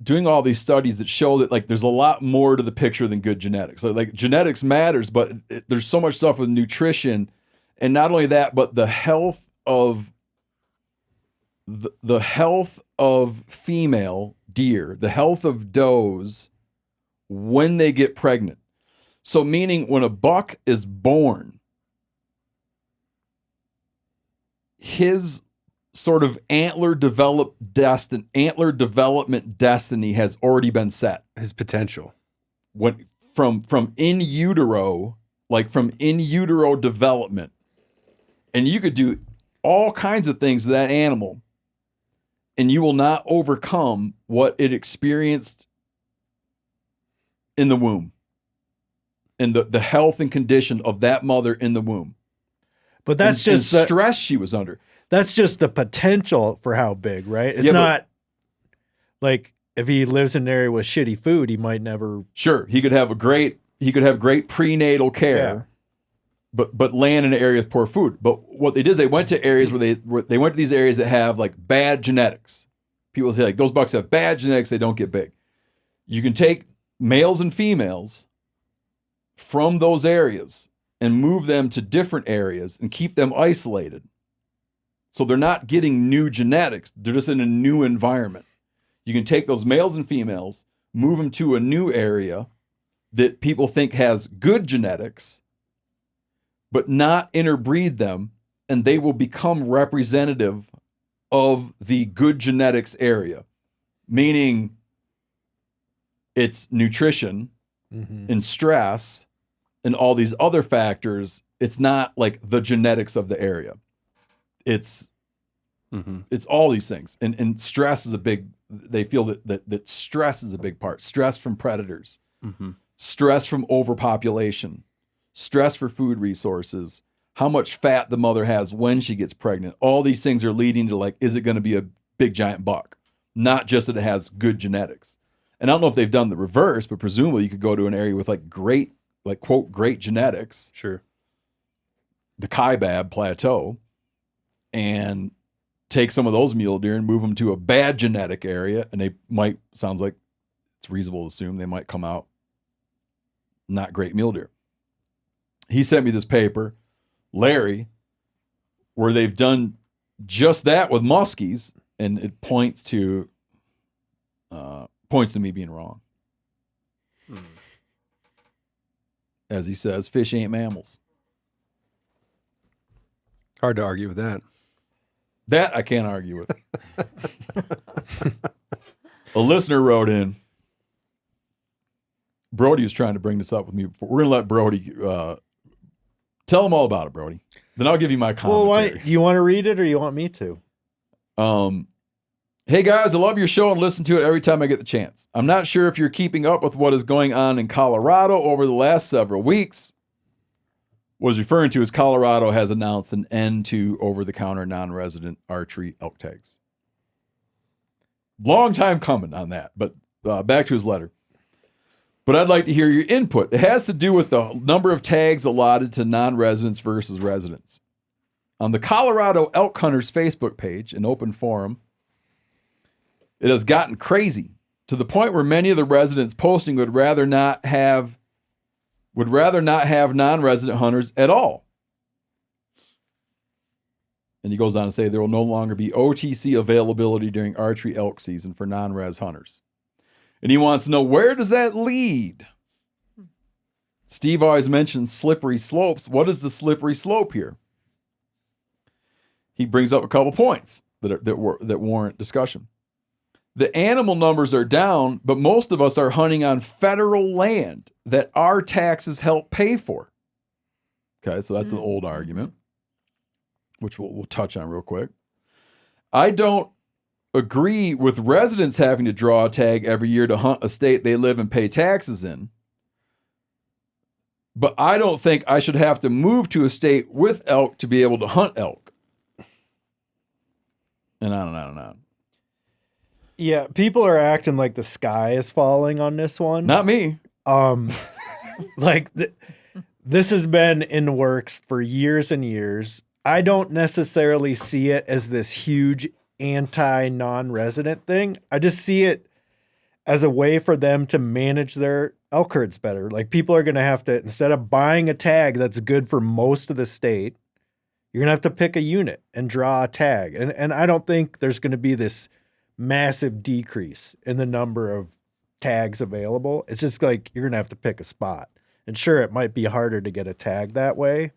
doing all these studies that show that like there's a lot more to the picture than good genetics. Like genetics matters, but there's so much stuff with nutrition, and not only that, but the health of the health of female deer, the health of does when they get pregnant. So meaning when a buck is born, his sort of antler development destiny has already been set. His potential. When from in utero, like from in utero development. And you could do all kinds of things to that animal, and you will not overcome what it experienced in the womb, and the health and condition of that mother in the womb. But that's and just the stress she was under. That's just the potential for how big, right? It's not like if he lives in an area with shitty food, he might never. Sure, he could have great prenatal care, but land in an area with poor food. But what they did is they went to areas where they went to these areas that have like bad genetics. People say like those bucks have bad genetics, they don't get big. You can take males and females from those areas and move them to different areas and keep them isolated. So they're not getting new genetics. They're just in a new environment. You can take those males and females, move them to a new area that people think has good genetics, but not interbreed them, and they will become representative of the good genetics area. Meaning it's nutrition and stress and all these other factors. It's not like the genetics of the area. It's all these things, and stress is a big. They feel that stress is a big part. Stress from predators, stress from overpopulation, stress for food resources, how much fat the mother has when she gets pregnant. All these things are leading to like, is it going to be a big giant buck? Not just that it has good genetics. And I don't know if they've done the reverse, but presumably you could go to an area with like great, like quote, great genetics. Sure. The Kaibab Plateau. And take some of those mule deer and move them to a bad genetic area, and they might, sounds like it's reasonable to assume they might come out not great mule deer. He sent me this paper, Larry, where they've done just that with muskies, and it points to me being wrong. As he says, fish ain't mammals. Hard to argue with that. That I can't argue with. A listener wrote in. Brody was trying to bring this up with me before. We're going to let Brody tell him all about it, Brody. Then I'll give you my commentary. Well, you want to read it or you want me to? Hey guys, I love your show and listen to it every time I get the chance. I'm not sure if you're keeping up with what is going on in Colorado over the last several weeks. What is referring to as Colorado has announced an end to over-the-counter non-resident archery elk tags. Long time coming on that, but back to his letter. But I'd like to hear your input. It has to do with the number of tags allotted to non-residents versus residents. On the Colorado Elk Hunters Facebook page, an open forum, it has gotten crazy to the point where many of the residents posting would rather not have non-resident hunters at all. And he goes on to say there will no longer be OTC availability during archery elk season for non-res hunters. And he wants to know, where does that lead? Steve always mentions slippery slopes. What is the slippery slope here? He brings up a couple points that warrant discussion. The animal numbers are down, but most of us are hunting on federal land that our taxes help pay for. Okay, so that's an old argument, which we'll touch on real quick. I don't agree with residents having to draw a tag every year to hunt a state they live and pay taxes in. But I don't think I should have to move to a state with elk to be able to hunt elk. And on and on and on. Yeah, people are acting like the sky is falling on this one. Not me. Like this has been in the works for years and years. I don't necessarily see it as this huge anti-non-resident thing. I just see it as a way for them to manage their elk herds better. Like people are going to have to, instead of buying a tag that's good for most of the state, you're going to have to pick a unit and draw a tag. And I don't think there's going to be this massive decrease in the number of tags available. It's just like you're going to have to pick a spot. And sure, it might be harder to get a tag that way.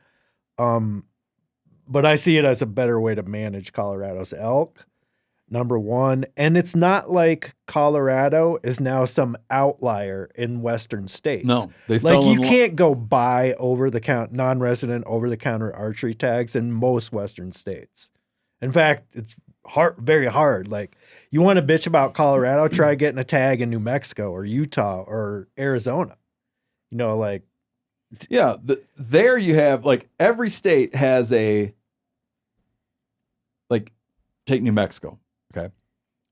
But I see it as a better way to manage Colorado's elk, number one. And it's not like Colorado is now some outlier in Western states. No, they like you can't go buy non-resident over-the-counter archery tags in most Western states. In fact, it's very hard. Like you want to bitch about Colorado, try getting a tag in New Mexico or Utah or Arizona. You know, like yeah, there you have like every state has a like take New Mexico. Okay.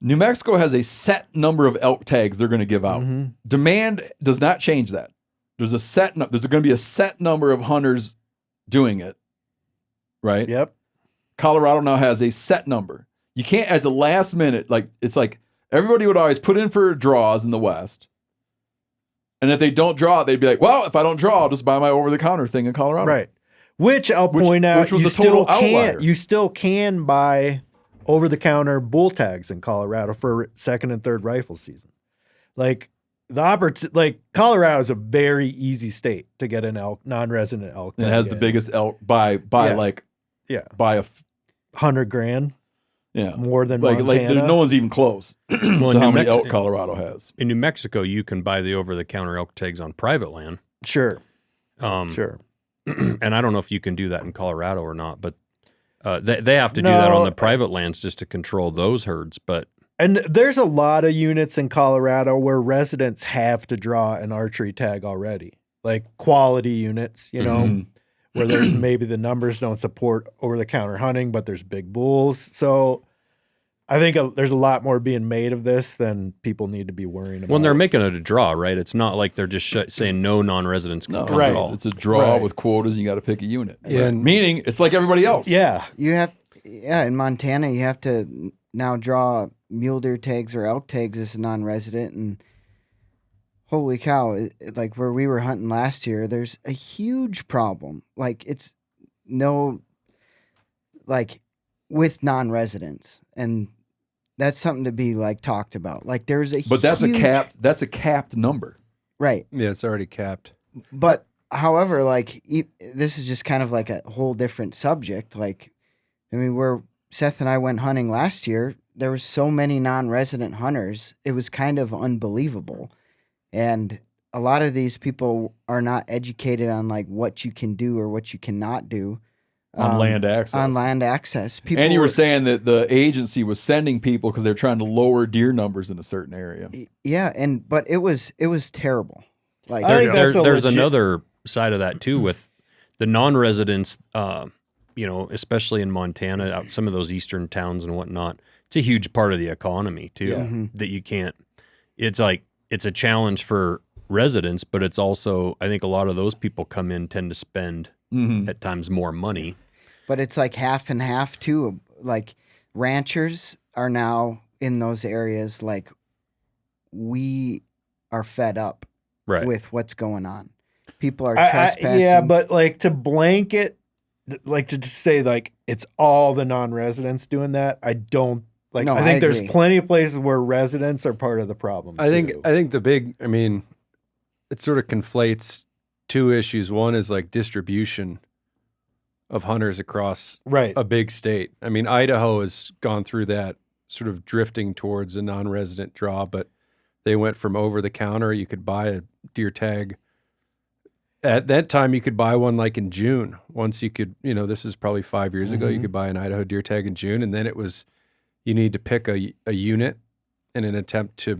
New Mexico has a set number of elk tags they're going to give out. Mhm. Demand does not change that. There's there's going to be a set number of hunters doing it. Right? Yep. Colorado now has a set number. You can't at the last minute, like it's like everybody would always put in for draws in the West. And if they don't draw, they'd be like, well, if I don't draw, I'll just buy my over-the-counter thing in Colorado. Right. Which I'll point out, which was the total outlier. You still can buy over-the-counter bull tags in Colorado for second and third rifle season. Like Colorado is a very easy state to get an elk, non-resident elk. And it has the biggest elk by yeah. by $100,000. Yeah. More than like Montana. no one's even close Well, to how many elk Colorado has. In New Mexico, you can buy the over-the-counter elk tags on private land. Sure. Sure. And I don't know if you can do that in Colorado or not, but they have to do that on the private lands just to control those herds. And there's a lot of units in Colorado where residents have to draw an archery tag already, like quality units, you know, where there's maybe the numbers don't support over-the-counter hunting, but there's big bulls. So I think there's a lot more being made of this than people need to be worrying about. When they're making it a draw, right? It's not like they're just saying no non-residents can come at all. It's a draw with quotas, and you got to pick a unit. Yeah, and meaning it's like everybody else. Yeah. In Montana, you have to now draw mule deer tags or elk tags as a non-resident, and holy cow, like where we were hunting last year, there's a huge problem. Like it's with non-residents, and that's something to be like talked about. Like there's a that's a capped number. Right. Yeah, it's already capped. But however, like this is just kind of like a whole different subject. Like, I mean, where Seth and I went hunting last year, there were so many non-resident hunters. It was kind of unbelievable. And a lot of these people are not educated on like what you can do or what you cannot do. On land access. People and you were saying that the agency was sending people because they're trying to lower deer numbers in a certain area. Yeah, but it was terrible. Like there's another side of that too with the non-residents. Especially in Montana, out some of those eastern towns and whatnot. It's a huge part of the economy too. Yeah. That you can't. It's a challenge for residents, but it's also I think a lot of those people tend to spend at times more money. But it's like half and half too. Like ranchers are now in those areas. Like we are fed up with what's going on. People are trespassing. Yeah, but like to blanket, like to just say like it's all the non-residents doing that. I don't like. No, I think agree. there's plenty of places where residents are part of the problem. I think it sort of conflates two issues. One is like distribution of hunters across a big state. I mean, Idaho has gone through that sort of drifting towards a non-resident draw, but they went from over the counter. You could buy a deer tag. At that time, you could buy one like in June. Once you could, this is probably 5 years ago, you could buy an Idaho deer tag in June. And then it was, you need to pick a unit in an attempt to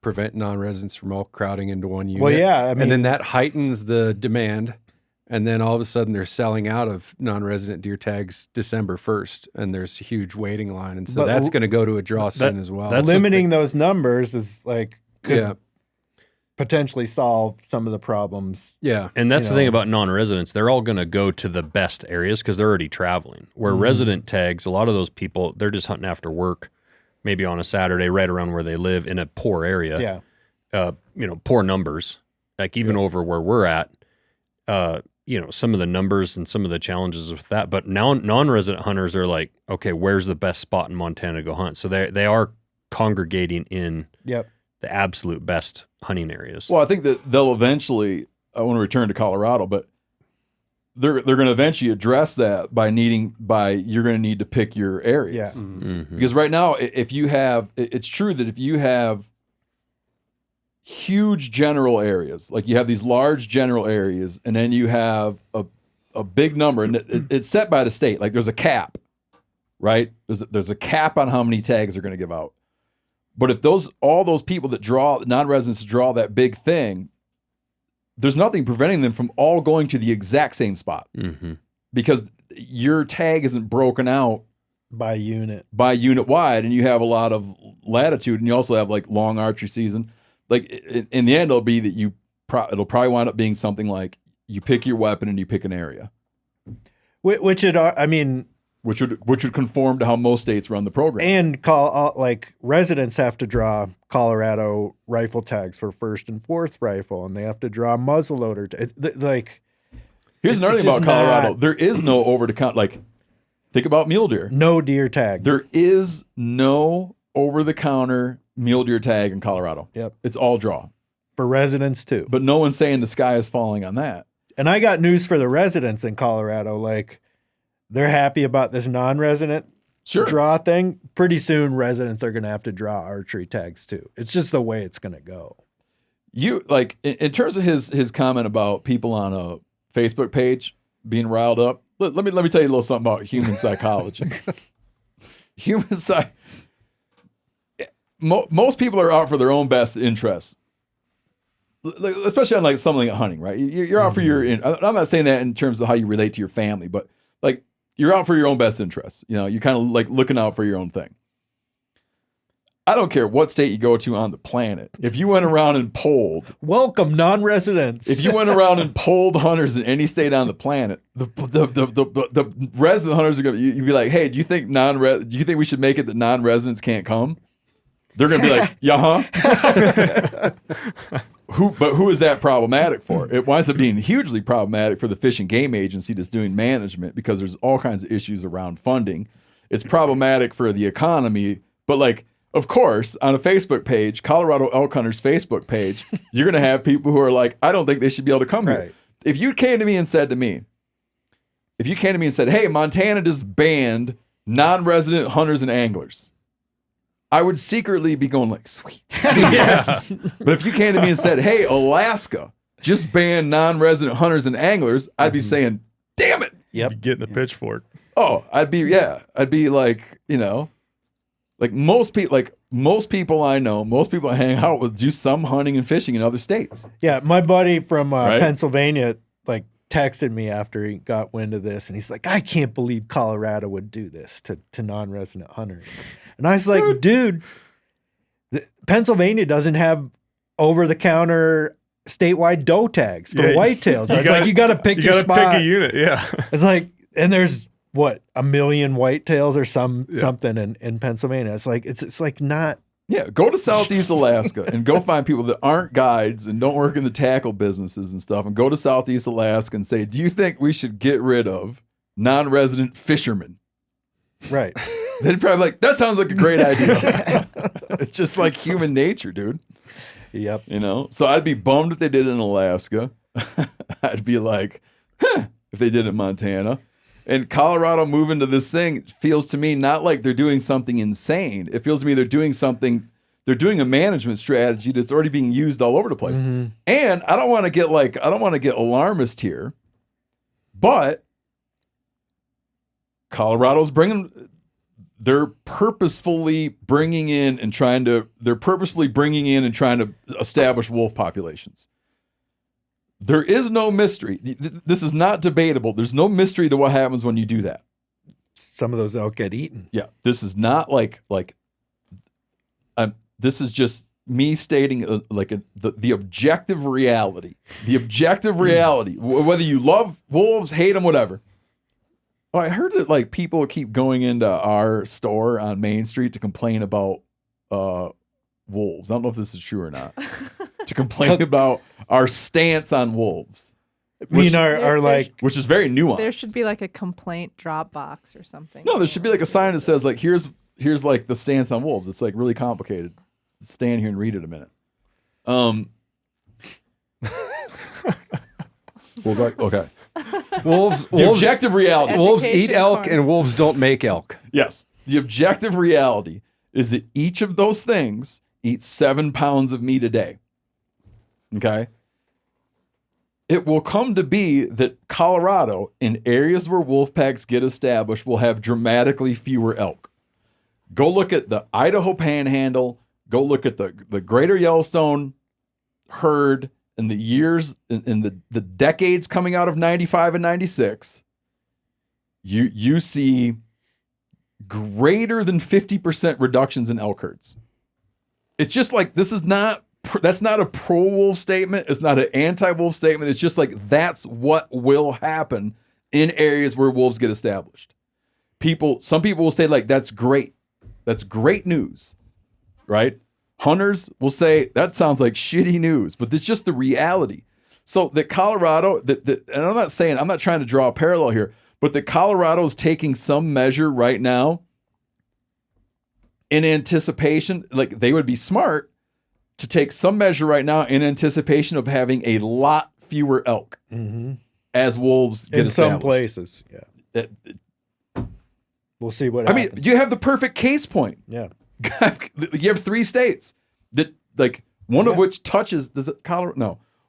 prevent non-residents from all crowding into one unit. Well, yeah. And then that heightens the demand. And then all of a sudden they're selling out of non-resident deer tags December 1st. And there's a huge waiting line. And so that's going to go to a draw soon as well. Limiting those numbers is like, could potentially solve some of the problems. Yeah. And that's the thing about non-residents. They're all going to go to the best areas because they're already traveling. Where resident tags, a lot of those people, they're just hunting after work, maybe on a Saturday right around where they live in a poor area. Yeah. poor numbers, like even over where we're at, some of the numbers and some of the challenges with that. But now non-resident hunters are like, okay, where's the best spot in Montana to go hunt? So they are congregating in the absolute best hunting areas. Well, I think that they'll eventually, I want to return to Colorado, but they're going to eventually address that you're going to need to pick your areas. Yeah. Because right now, it's true that if you have huge general areas, like you have these large general areas, and then you have a big number, and it's set by the state. Like there's a cap, right? There's a cap on how many tags they're going to give out. But if all those people that non-residents draw that big thing, there's nothing preventing them from all going to the exact same spot because your tag isn't broken out by unit wide, and you have a lot of latitude, and you also have like long archery season. Like in the end, it'll be that it'll probably wind up being something like you pick your weapon and you pick an area, which would conform to how most states run the program. And residents have to draw Colorado rifle tags for 1st and 4th rifle, and they have to draw muzzleloader. Here's another thing about Colorado: there is no over-the-counter. Like, think about mule deer. No deer tag. There is no over-the-counter mule deer tag in Colorado. Yep, it's all draw for residents too. But no one's saying the sky is falling on that. And I got news for the residents in Colorado. Like, they're happy about this non-resident draw thing. Pretty soon, residents are going to have to draw archery tags too. It's just the way it's going to go. You like in terms of his comment about people on a Facebook page being riled up. Let me tell you a little something about human psychology. Most people are out for their own best interests. Especially on like something like hunting, right? You're out for I'm not saying that in terms of how you relate to your family, but like you're out for your own best interests. You're kind of like looking out for your own thing. I don't care what state you go to on the planet. If you went around and polled, welcome non-residents. If you went around and polled hunters in any state on the planet, the resident hunters are going to you'd be like, hey, do you think we should make it that non-residents can't come? They're going to be like, yeah, huh? Who is that problematic for? It winds up being hugely problematic for the Fish and Game Agency that's doing management because there's all kinds of issues around funding. It's problematic for the economy, but like, of course, on a Facebook page, Colorado Elk Hunters Facebook page, you're going to have people who are like, I don't think they should be able to come here. If you came to me and said, hey, Montana just banned non-resident hunters and anglers, I would secretly be going like, sweet. Yeah. But if you came to me and said, hey, Alaska just banned non-resident hunters and anglers, I'd be saying, damn it. Yep. Be getting the pitchfork. Oh, I'd be like, like most people I know, most people I hang out with do some hunting and fishing in other states. Yeah. My buddy from Pennsylvania, like, texted me after he got wind of this, and he's like, I can't believe Colorado would do this to non-resident hunters. And I was like, dude, Pennsylvania doesn't have over-the-counter statewide doe tags for whitetails. I was like, you got to pick your spot. Pick a unit, yeah. It's like, and there's what, 1 million whitetails or something in Pennsylvania. It's like not. Yeah, go to Southeast Alaska and go find people that aren't guides and don't work in the tackle businesses and stuff, and go to Southeast Alaska and say, do you think we should get rid of non-resident fishermen? Right. They'd probably like, that sounds like a great idea. It's just like human nature, dude. Yep. So I'd be bummed if they did it in Alaska. I'd be like, if they did it in Montana. And Colorado moving to this thing feels to me not like they're doing something insane. It feels to me they're doing a management strategy that's already being used all over the place. Mm-hmm. And I don't want to get alarmist here, but Colorado's they're purposefully bringing in and trying to establish wolf populations. There is no mystery. This is not debatable. There's no mystery to what happens when you do that. Some of those elk get eaten. Yeah, this is not this is just me stating the objective reality. The objective reality, whether you love wolves, hate them, whatever. Oh, I heard that like people keep going into our store on Main Street to complain about wolves. I don't know if this is true or not. To complain about our stance on wolves. Which is very nuanced. There should be like a complaint drop box or something. No, there should be like a sign that says like here's like the stance on wolves. It's like really complicated. Stand here and read it a minute. Wolves are, okay. Wolves. The objective reality. Wolves eat elk and wolves don't make elk. Yes. The objective reality is that each of those things eats 7 pounds of meat a day. Okay. It will come to be that Colorado, in areas where wolf packs get established, will have dramatically fewer elk. Go look at the Idaho Panhandle. Go look at the Greater Yellowstone herd in the years, in the decades coming out of 95 and 96. You see greater than 50% reductions in elk herds. It's just like, that's not a pro-wolf statement. It's not an anti-wolf statement. It's just like, that's what will happen in areas where wolves get established. Some people will say like, that's great. That's great news, right? Hunters will say, that sounds like shitty news, but it's just the reality. So that Colorado, and I'm not trying to draw a parallel here, but that Colorado is taking some measure right now in anticipation, like they would be smart to take some measure right now in anticipation of having a lot fewer elk as wolves get established. In some places, yeah. We'll see what happens. I mean, you have the perfect case point. Yeah. You have 3 states that, like, one of which touches,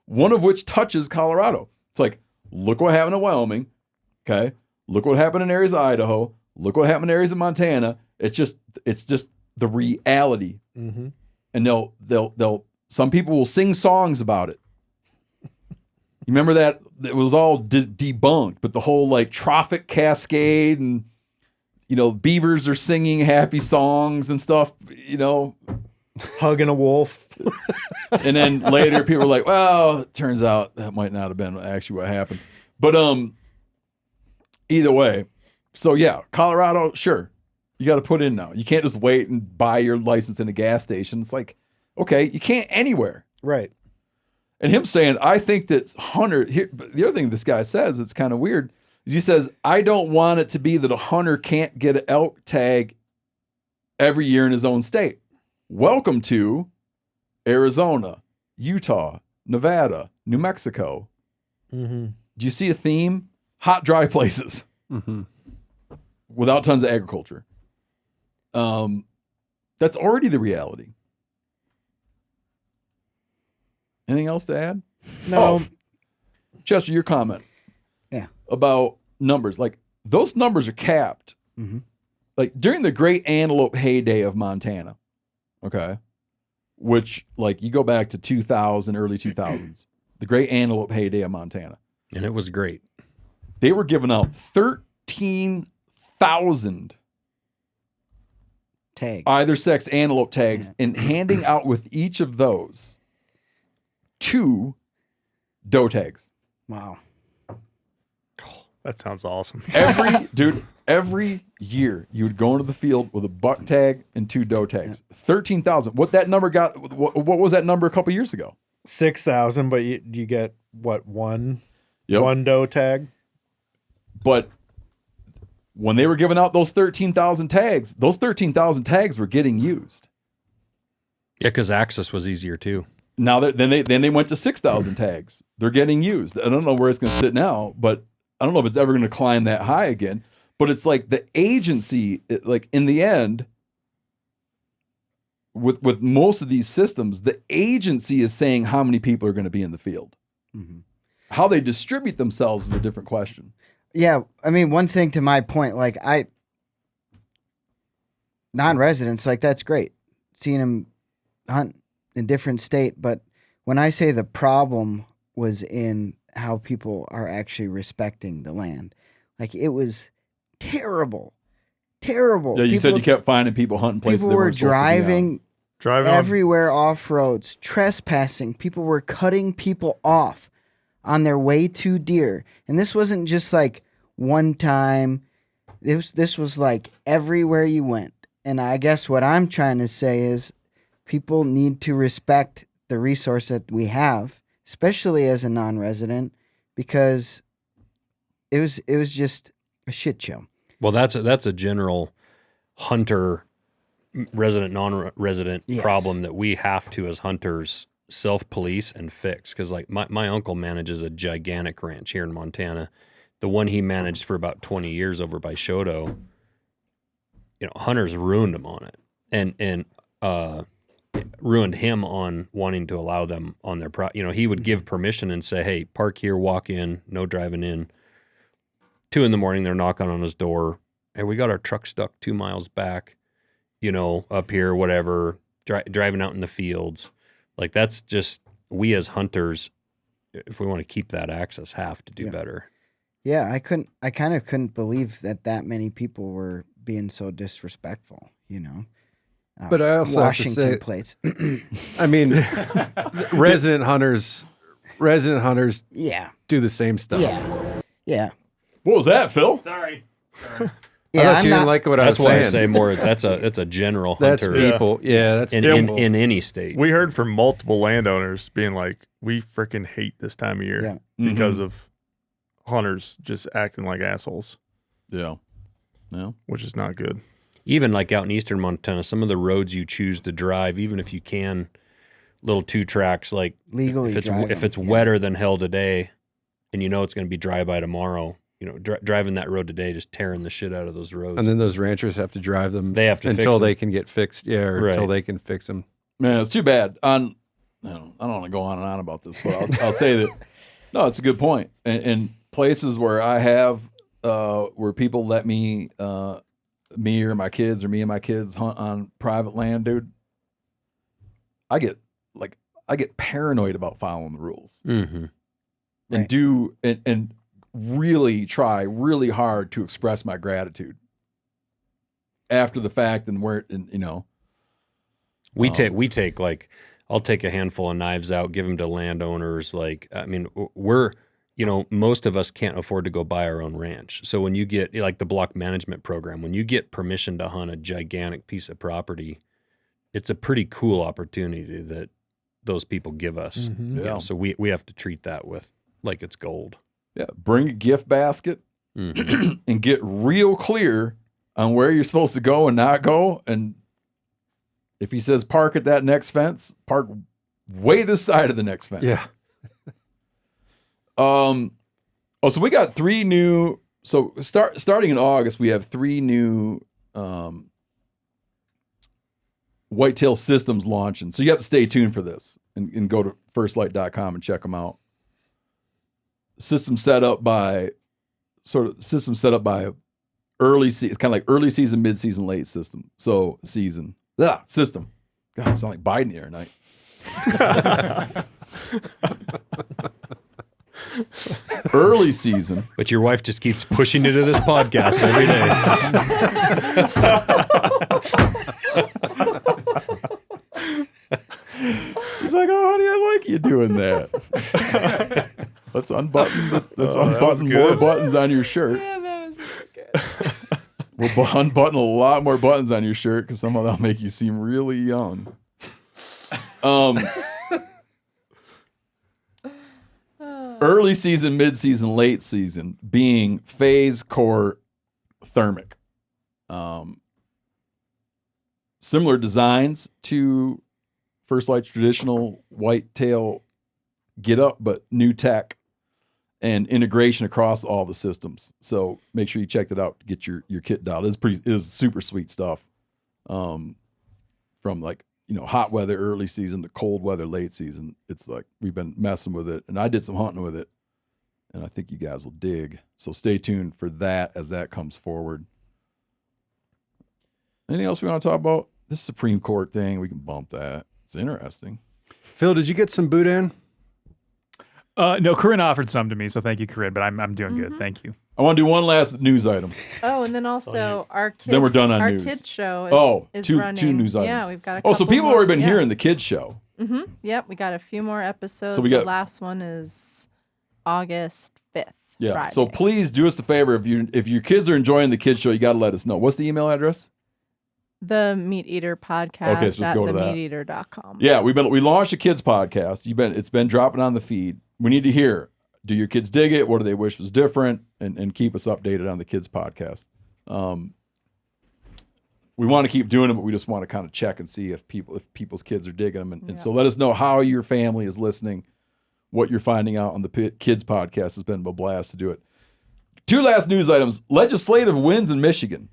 one of which touches Colorado. It's like, look what happened in Wyoming. Okay. Look what happened in areas of Idaho. Look what happened in areas of Montana. It's just the reality. Mm-hmm. And they'll some people will sing songs about it. You remember that? It was all debunked, but the whole like trophic cascade and, beavers are singing happy songs and stuff, hugging a wolf. And then later people are like, well, it turns out that might not have been actually what happened. But either way. So yeah, Colorado, sure. You got to put in now. You can't just wait and buy your license in a gas station. It's like, okay, you can't anywhere. Right. And him saying, I think that hunter, here, the other thing this guy says, it's kind of weird, is he says, I don't want it to be that a hunter can't get an elk tag every year in his own state. Welcome to Arizona, Utah, Nevada, New Mexico. Mm-hmm. Do you see a theme? Hot, dry places. Mm-hmm. Without tons of agriculture. That's already the reality. Anything else to add? No. Chester, your comment. Yeah. About numbers. Like, those numbers are capped. Mm-hmm. Like, during the great antelope heyday of Montana, okay, which, like, you go back to 2000, early 2000s, the great antelope heyday of Montana. And it was great. They were giving out 13,000 tags, either sex antelope tags, and handing out with each of those 2 doe tags. Wow. That sounds awesome. Every year you would go into the field with a buck tag and 2 doe tags. 13,000. What that number got? What was that number a couple years ago? 6,000, but you get what, one doe tag? But when they were giving out those 13,000 tags, those 13,000 tags were getting used. Yeah, because access was easier too. Now then they went to 6,000 tags. They're getting used. I don't know where it's going to sit now, but I don't know if it's ever going to climb that high again. But it's like the agency, like in the end, with most of these systems, the agency is saying how many people are going to be in the field. Mm-hmm. How they distribute themselves is a different question. Yeah, I mean, one thing to my point, like non-residents, like that's great, seeing them hunt in different state. But when I say the problem was in how people are actually respecting the land, like it was terrible. Yeah, you said you kept finding people hunting places. People were driving everywhere off roads, trespassing. People were cutting people off on their way to deer, and this wasn't just like one time. This was like everywhere you went. And I guess what I'm trying to say is people need to respect the resource that we have, especially as a non-resident, because it was just a shit show. Well, that's a general hunter resident non-resident problem that we have to as hunters self-police and fix, because like my uncle manages a gigantic ranch here in Montana. The one he managed for about 20 years over by Shoto, hunters ruined him on it and ruined him on wanting to allow them on their he would give permission and say, hey, park here, walk in, no driving in. 2 a.m, they're knocking on his door. Hey, we got our truck stuck 2 miles back, up here, whatever, driving out in the fields. Like, that's just, we as hunters, if we want to keep that access, have to do better. Yeah, I kind of couldn't believe that many people were being so disrespectful, But I also Washington have to say, plates. I mean, resident hunters do the same stuff. Yeah. What was that, Phil? Sorry. I thought you didn't like what I was saying. That's why I say more. That's a general hunter. That's people. Yeah, that's people. In any state. We heard from multiple landowners being like, we freaking hate this time of year because of hunters just acting like assholes. Yeah. Which is not good. Even like out in eastern Montana, some of the roads you choose to drive, even if you can, little 2 tracks, like legally if it's wetter than hell today, and it's going to be dry by tomorrow, driving that road today, just tearing the shit out of those roads. And then those ranchers have to drive them. They have to until fix they them. can get fixed. Yeah, or until they can fix them. Man, it's too bad. I don't want to go on and on about this, but I'll say that. No, it's a good point. And places where I have, where people let me or my kids or me and my kids hunt on private land, dude, I get paranoid about following the rules. Mm-hmm. And really try really hard to express my gratitude after the fact we take like, I'll take a handful of knives out, give them to landowners. Like, I mean, we're, most of us can't afford to go buy our own ranch. So when you get like the block management program, when you get permission to hunt a gigantic piece of property, it's a pretty cool opportunity that those people give us. Mm-hmm. So we have to treat that with like it's gold. Yeah, bring a gift basket and get real clear on where you're supposed to go and not go. And if he says park at that next fence, park way this side of the next fence. Yeah. So we got 3 new. So starting in August, we have 3 new whitetail systems launching. So you have to stay tuned for this and go to firstlite.com and check them out. System set up by early season. It's kind of like early season, mid season, late system. So system. God, I sound like Biden here tonight. Early season. But your wife just keeps pushing you to this podcast every day. She's like, "Oh, honey, I like you doing that." Let's unbutton more buttons on your shirt. Yeah, that was good. We'll unbutton a lot more buttons on your shirt because some of them make you seem really young. Early season, mid season, late season being phase core thermic. Similar designs to First Lite's traditional whitetail get up, but new tech and integration across all the systems. So make sure you check that out to get your kit dialed. It is super sweet stuff. From like, hot weather early season to cold weather late season. It's like we've been messing with it, and I did some hunting with it, and I think you guys will dig. So stay tuned for that as that comes forward. Anything else we want to talk about? This Supreme Court thing, we can bump that. It's interesting. Phil, did you get some Boudin? No, Corinne offered some to me, so thank you, Corinne. But I'm doing good, thank you. I want to do one last news item. Oh, and then also our kids. Then we're done on our news. kids show is running. Two news items. Yeah, we've got a couple so people more, have already been hearing the kids show. Mm-hmm. Yep, we got a few more episodes. So we got, the last one is August 5th. Yeah. Friday. So please do us the favor, if your kids are enjoying the kids show, you got to let us know. What's the email address? The MeatEater podcast Okay, so just at go to that. themeateater.com. Yeah, we launched a kids podcast. It's been dropping on the feed. We need to hear. Do your kids dig it? What do they wish was different? And keep us updated on the kids podcast. We want to keep doing it, but we just want to kind of check and see if people's kids are digging them. And so let us know how your family is listening, what you're finding out on the kids podcast. Has been a blast to do it. 2 last news items. Legislative wins in Michigan.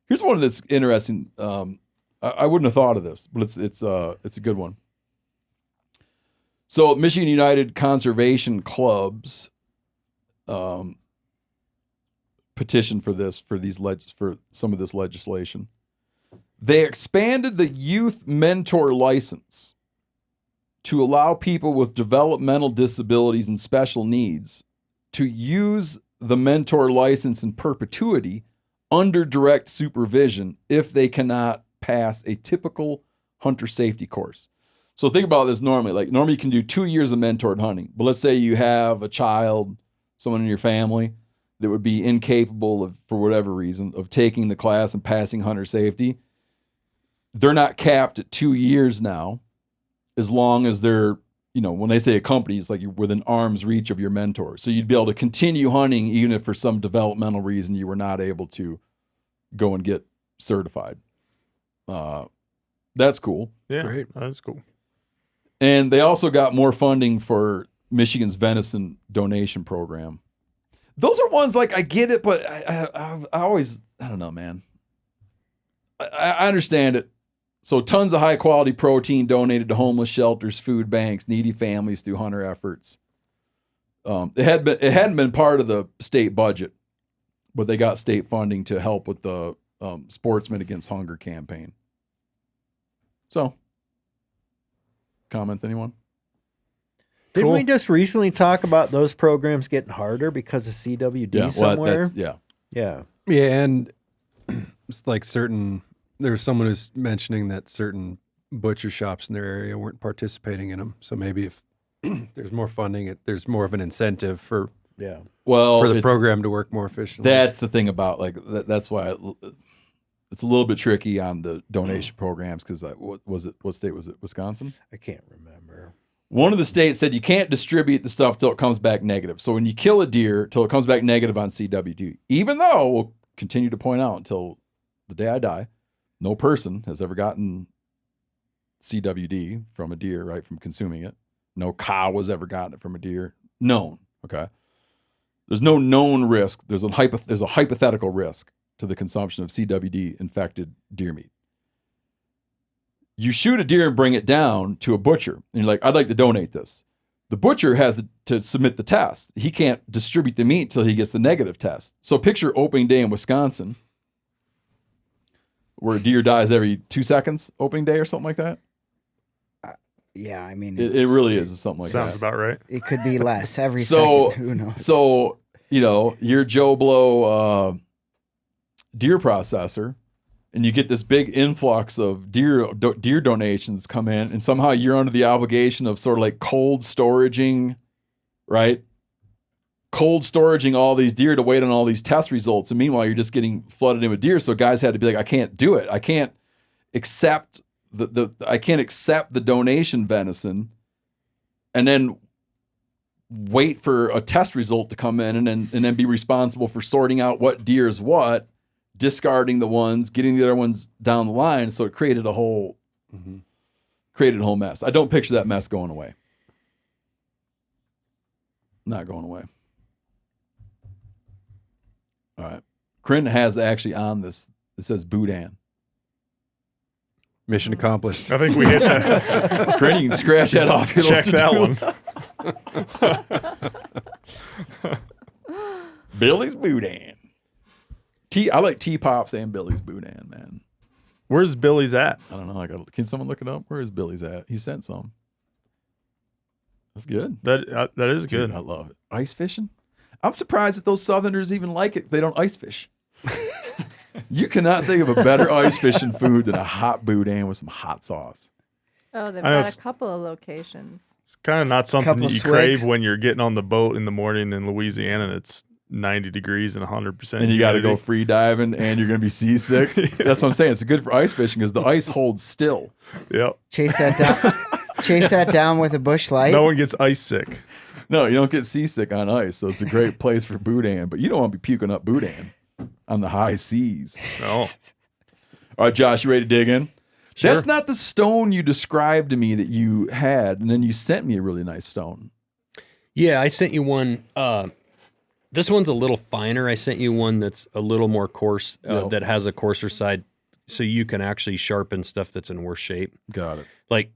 Here's one that's interesting. I wouldn't have thought of this, but it's a good one. So Michigan United Conservation Clubs petitioned for some of this legislation. They expanded the youth mentor license to allow people with developmental disabilities and special needs to use the mentor license in perpetuity under direct supervision if they cannot pass a typical hunter safety course. So think about this normally. Like normally you can do 2 years of mentored hunting, but let's say you have a child, someone in your family that would be incapable of, for whatever reason, of taking the class and passing hunter safety. They're not capped at 2 years now, as long as they're, when they say a company, it's like you're within arm's reach of your mentor. So you'd be able to continue hunting even if for some developmental reason you were not able to go and get certified. That's cool. Yeah, Great. that's cool. And they also got more funding for Michigan's venison donation program. Those are ones like I get it, but I always, I don't know, man. I understand it. So tons of high quality protein donated to homeless shelters, food banks, needy families through hunter efforts. It hadn't been part of the state budget, but they got state funding to help with the Sportsmen Against Hunger campaign. So, comments, anyone? Didn't Cool. we just recently talk about those programs getting harder because of CWD somewhere? Yeah. Yeah, and it's like there's someone who's mentioning that certain butcher shops in their area weren't participating in them. So maybe if there's more funding, there's more of an incentive for the program to work more efficiently. That's the thing about that's why it's a little bit tricky on the donation programs because what state was it? Wisconsin? I can't remember. One of the states said you can't distribute the stuff till it comes back negative. So when you kill a deer, till it comes back negative on CWD, even though we'll continue to point out until the day I die, no person has ever gotten CWD from a deer, right, from consuming it. No cow has ever gotten it from a deer. Known, okay? There's no known risk. There's a hypothetical risk to the consumption of CWD-infected deer meat. You shoot a deer and bring it down to a butcher, and you're like, I'd like to donate this. The butcher has to submit the test. He can't distribute the meat till he gets the negative test. So picture opening day in Wisconsin, where a deer dies every 2 seconds, opening day or something like that. Yeah, I mean, it really is something like that. Sounds about right. It could be less every second. Who knows? So, you're Joe Blow deer processor, and you get this big influx of deer donations come in, and somehow you're under the obligation of sort of like cold storaging, right? Cold storaging all these deer to wait on all these test results. And meanwhile, you're just getting flooded in with deer. So guys had to be like, I can't do it. I can't accept the donation venison and then wait for a test result to come in and then be responsible for sorting out what deer is what, discarding the ones, getting the other ones down the line. So it created a whole mess. I don't picture that mess going away. Not going away. All right. Corinne has actually on this, it says Boudin. Mission accomplished. I think we hit that. Corinne, you can scratch that off your Check that one. Billy's Boudin. I like T-Pops and Billy's Boudin, man. Where's Billy's at? I don't know. Can someone look it up? Where is Billy's at? He sent some. That's good. That is good. Dude, I love it. Ice fishing? I'm surprised that those Southerners even like it. They don't ice fish. You cannot think of a better ice fishing food than a hot boudin with some hot sauce. Oh, they've got a couple of locations. It's kind of not something Couple that you swigs. crave when you're getting on the boat in the morning in Louisiana and it's 90 degrees and 100%. And you got to go free diving, and you're going to be seasick. That's what I'm saying. It's good for ice fishing because the ice holds still. Yep. Chase that down. Chase that down with a bush light. No one gets ice sick. No, you don't get seasick on ice, so it's a great place for Boudin. But you don't want to be puking up Boudin on the high seas. No. All right, Josh, you ready to dig in? Sure. That's not the stone you described to me that you had, and then you sent me a really nice stone. Yeah, I sent you one. This one's a little finer. I sent you one that's a little more coarse, that has a coarser side, so you can actually sharpen stuff that's in worse shape. Got it. Like,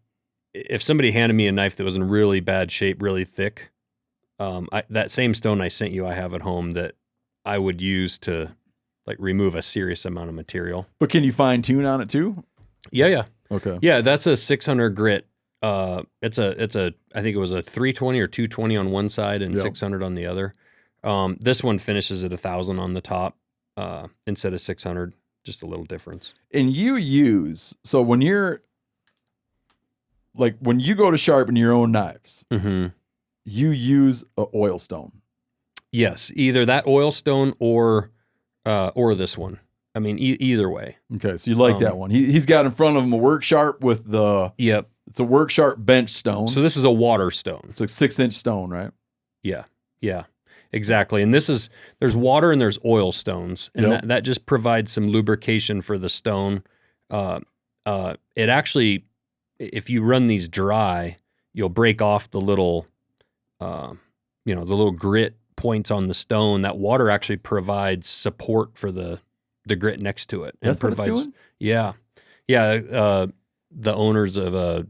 if somebody handed me a knife that was in really bad shape, really thick, that same stone I sent you, I have at home that I would use to like remove a serious amount of material. But can you fine tune on it too? Yeah. Okay. Yeah, that's a 600 grit. It's a I think it was a 320 or 220 on one side and 600 on the other. This one finishes at 1,000 on the top instead of 600. Just a little difference. And so when you're when you go to sharpen your own knives, you use an oil stone. Yes, either that oil stone or this one. I mean, either way. Okay, so you like that one. He's got in front of him a work sharp with the... Yep. It's a work sharp bench stone. So this is a water stone. It's like 6-inch stone, right? Yeah, exactly. And there's water and there's oil stones. And that just provides some lubrication for the stone. It actually, if you run these dry, you'll break off the little, the little grit points on the stone. That water actually provides support for the grit next to it. And That's provides, what it's doing? Yeah. The owners of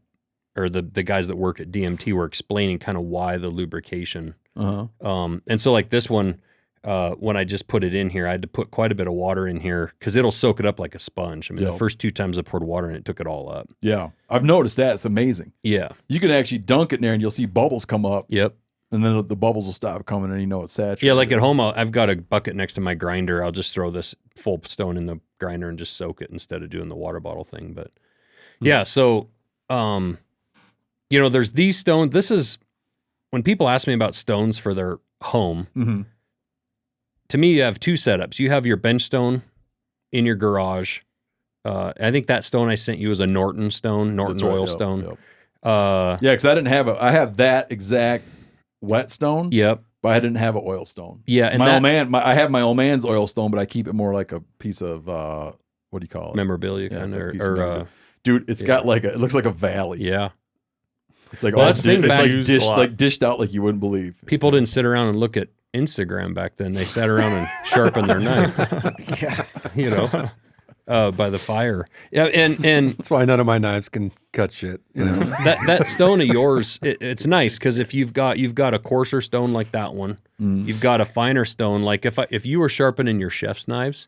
or the guys that work at DMT were explaining kind of why the lubrication. And so like this one, when I just put it in here, I had to put quite a bit of water in here because it'll soak it up like a sponge. I mean, the first 2 times I poured water in, it took it all up. Yeah. I've noticed that. It's amazing. Yeah. You can actually dunk it in there and you'll see bubbles come up. Yep. And then the bubbles will stop coming and it's saturated. Yeah, like at home, I've got a bucket next to my grinder. I'll just throw this full stone in the grinder and just soak it instead of doing the water bottle thing. But yeah, so, there's these stones. This is, when people ask me about stones for their home, to me, you have 2 setups. You have your bench stone in your garage. I think that stone I sent you is a Norton stone, Norton oil stone. Yep. Yeah, because I have that exact wet stone. Yep. But I didn't have an oil stone. Yeah, and I have my old man's oil stone, but I keep it more like a piece of what do you call it? Memorabilia kind of, dude, it's got it looks like a valley. Yeah. It's like that's dished out like you wouldn't believe. People didn't sit around and look at Instagram back then. They sat around and sharpened their knife. By the fire. Yeah, and that's why none of my knives can cut shit. That stone of yours, it's nice because if you've got a coarser stone like that one, you've got a finer stone. Like if you were sharpening your chef's knives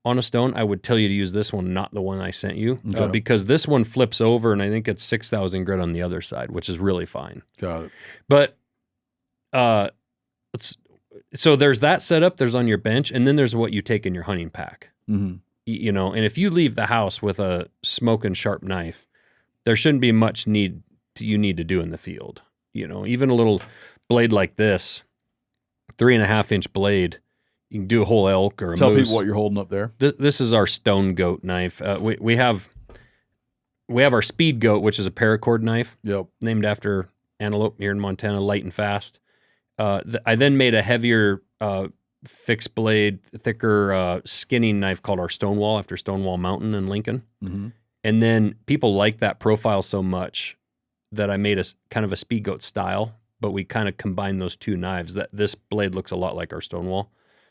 on a stone, I would tell you to use this one, not the one I sent you, because this one flips over, and I think it's 6,000 grit on the other side, which is really fine. Got it. But so there's that setup. There's on your bench, and then there's what you take in your hunting pack. And if you leave the house with a smoking sharp knife, there shouldn't be much you need to do in the field. Even a little blade like this, 3.5-inch blade, you can do a whole elk or a Tell moose. people what you're holding up there. This is our stone goat knife. We have our speed goat, which is a paracord knife. Yep. Named after antelope here in Montana, light and fast. I then made a heavier fixed blade, thicker skinning knife called our Stonewall after Stonewall Mountain in Lincoln. And then people like that profile so much that I made a kind of a speed goat style, but we kind of combined those 2 knives. That this blade looks a lot like our Stonewall.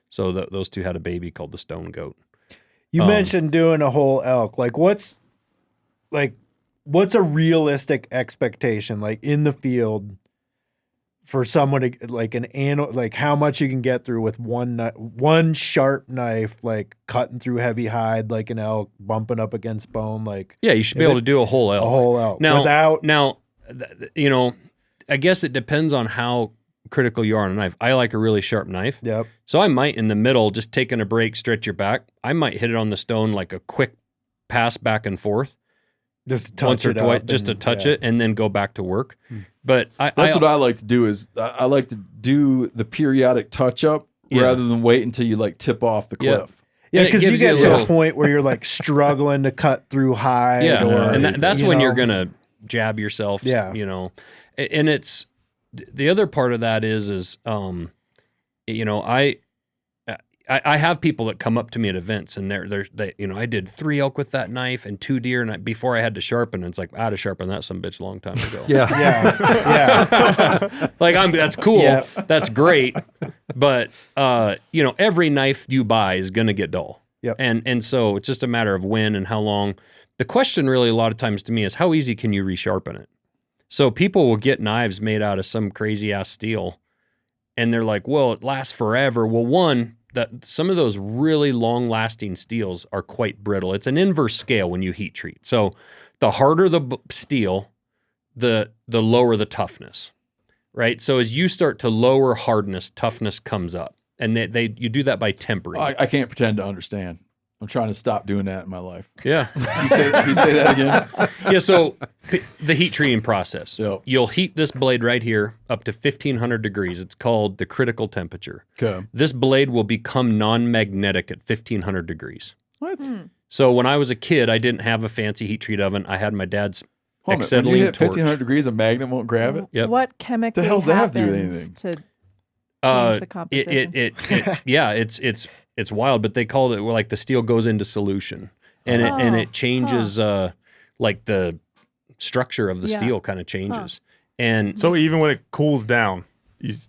So those 2 had a baby called the Stone Goat. You mentioned doing a whole elk. What's a realistic expectation in the field for someone to how much you can get through with one sharp knife, cutting through heavy hide like an elk, bumping up against bone, yeah, you should be able to do a whole elk. A whole elk. Now, I guess it depends on how critical you are on a knife. I like a really sharp knife. Yep. So I might in the middle, just taking a break, stretch your back. I might hit it on the stone like a quick pass back and forth. Just touch once or it twice, up just to touch it and then go back to work. But that's what I like to do is I like to do the periodic touch up rather than wait until you like tip off the cliff. Yeah, And it because you gives get you a to little- a point where you're like struggling to cut through hide. Yeah, or, and that's you when know. you're gonna jab yourself. Yeah. You know, and it's the other part of that is you know, I have people that come up to me at events and they you know, I did 3 elk with that knife and 2 deer and before I had to sharpen, and it's like I had to sharpen that some bitch a long time ago. Yeah. Like that's cool. Yeah. That's great. But you know, every knife you buy is gonna get dull. Yep. And so it's just a matter of when and how long. The question really a lot of times to me is how easy can you resharpen it? So people will get knives made out of some crazy ass steel and they're like, well, it lasts forever. Well, one, that some of those really long lasting steels are quite brittle. It's an inverse scale when you heat treat. So the harder the steel, the lower the toughness, right? So as you start to lower hardness, toughness comes up. And you do that by tempering. I can't pretend to understand. I'm trying to stop doing that in my life. Yeah. You say that again? Yeah, so the heat treating process. Yep. You'll heat this blade right here up to 1500 degrees. It's called the critical temperature. Okay. This blade will become non-magnetic at 1500 degrees. What? So when I was a kid, I didn't have a fancy heat treat oven. I had my dad's Hold on, when acetylene you hit torch. 1500 degrees, a magnet won't grab it? Yep. What chemically The hell's that have to do with happens anything? to change the composition? Yeah, it's wild, but they called it like the steel goes into solution, and it changes like the structure of the steel kind of changes. And So even when it cools down,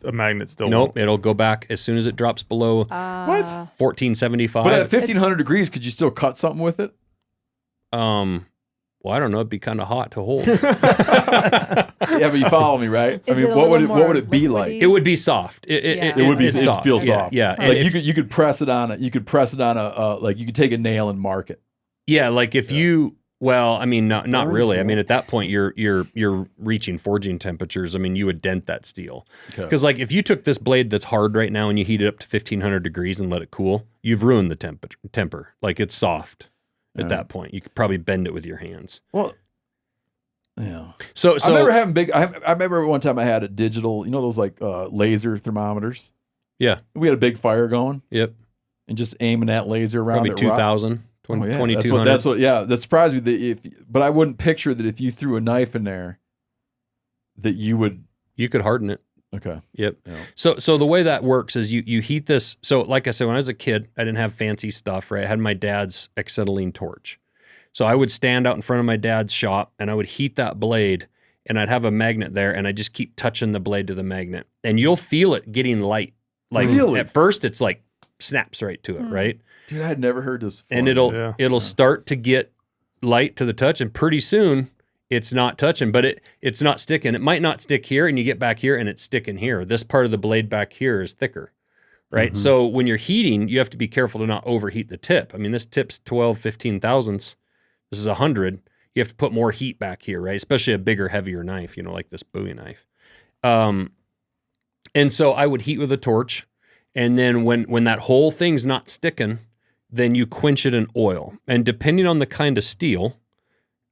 a magnet still nope, won't. it'll go back as soon as it drops below What? 1475. But at 1500 degrees, could you still cut something with it? Well, I don't know. It'd be kind of hot to hold. Yeah, but you follow me, right? I Is mean, it a what little would it be more like? liquidy? It would be soft. Yeah. It would be. It's It'd soft. feel Yeah, soft. Yeah. And Like if- you could press it on it. You could press it on a like you could take a nail and mark it. Yeah, like if you, well, I mean, not really. I mean, at that point, you're reaching forging temperatures. I mean, you would dent that steel. Okay. Because like if you took this blade that's hard right now and you heat it up to 1500 degrees and let it cool, you've ruined the temper. Like it's soft at that point. You could probably bend it with your hands. Well, yeah. So I remember having big. I remember one time I had a digital. You know those like laser thermometers. Yeah. We had a big fire going. Yep. And just aiming that laser around. Probably at 2000. Oh, yeah. 2200. That's what. Yeah, that surprised me. But I wouldn't picture that if you threw a knife in there, that you would. You could harden it. Okay. Yep. Yeah. So the way that works is you heat this. So like I said, when I was a kid, I didn't have fancy stuff, right? I had my dad's acetylene torch. So I would stand out in front of my dad's shop and I would heat that blade and I'd have a magnet there and I just keep touching the blade to the magnet. And you'll feel it getting light. Like Really? at first it's like snaps right to it, right? Dude, I had never heard this before. And it'll start to get light to the touch and pretty soon it's not touching, but it's not sticking. It might not stick here and you get back here and it's sticking here. This part of the blade back here is thicker, right? Mm-hmm. So when you're heating, you have to be careful to not overheat the tip. I mean, this tip's 12, 15 thousandths. This is 100. You have to put more heat back here, right? Especially a bigger, heavier knife, like this Bowie knife. And so I would heat with a torch. And then when that whole thing's not sticking, then you quench it in oil. And depending on the kind of steel,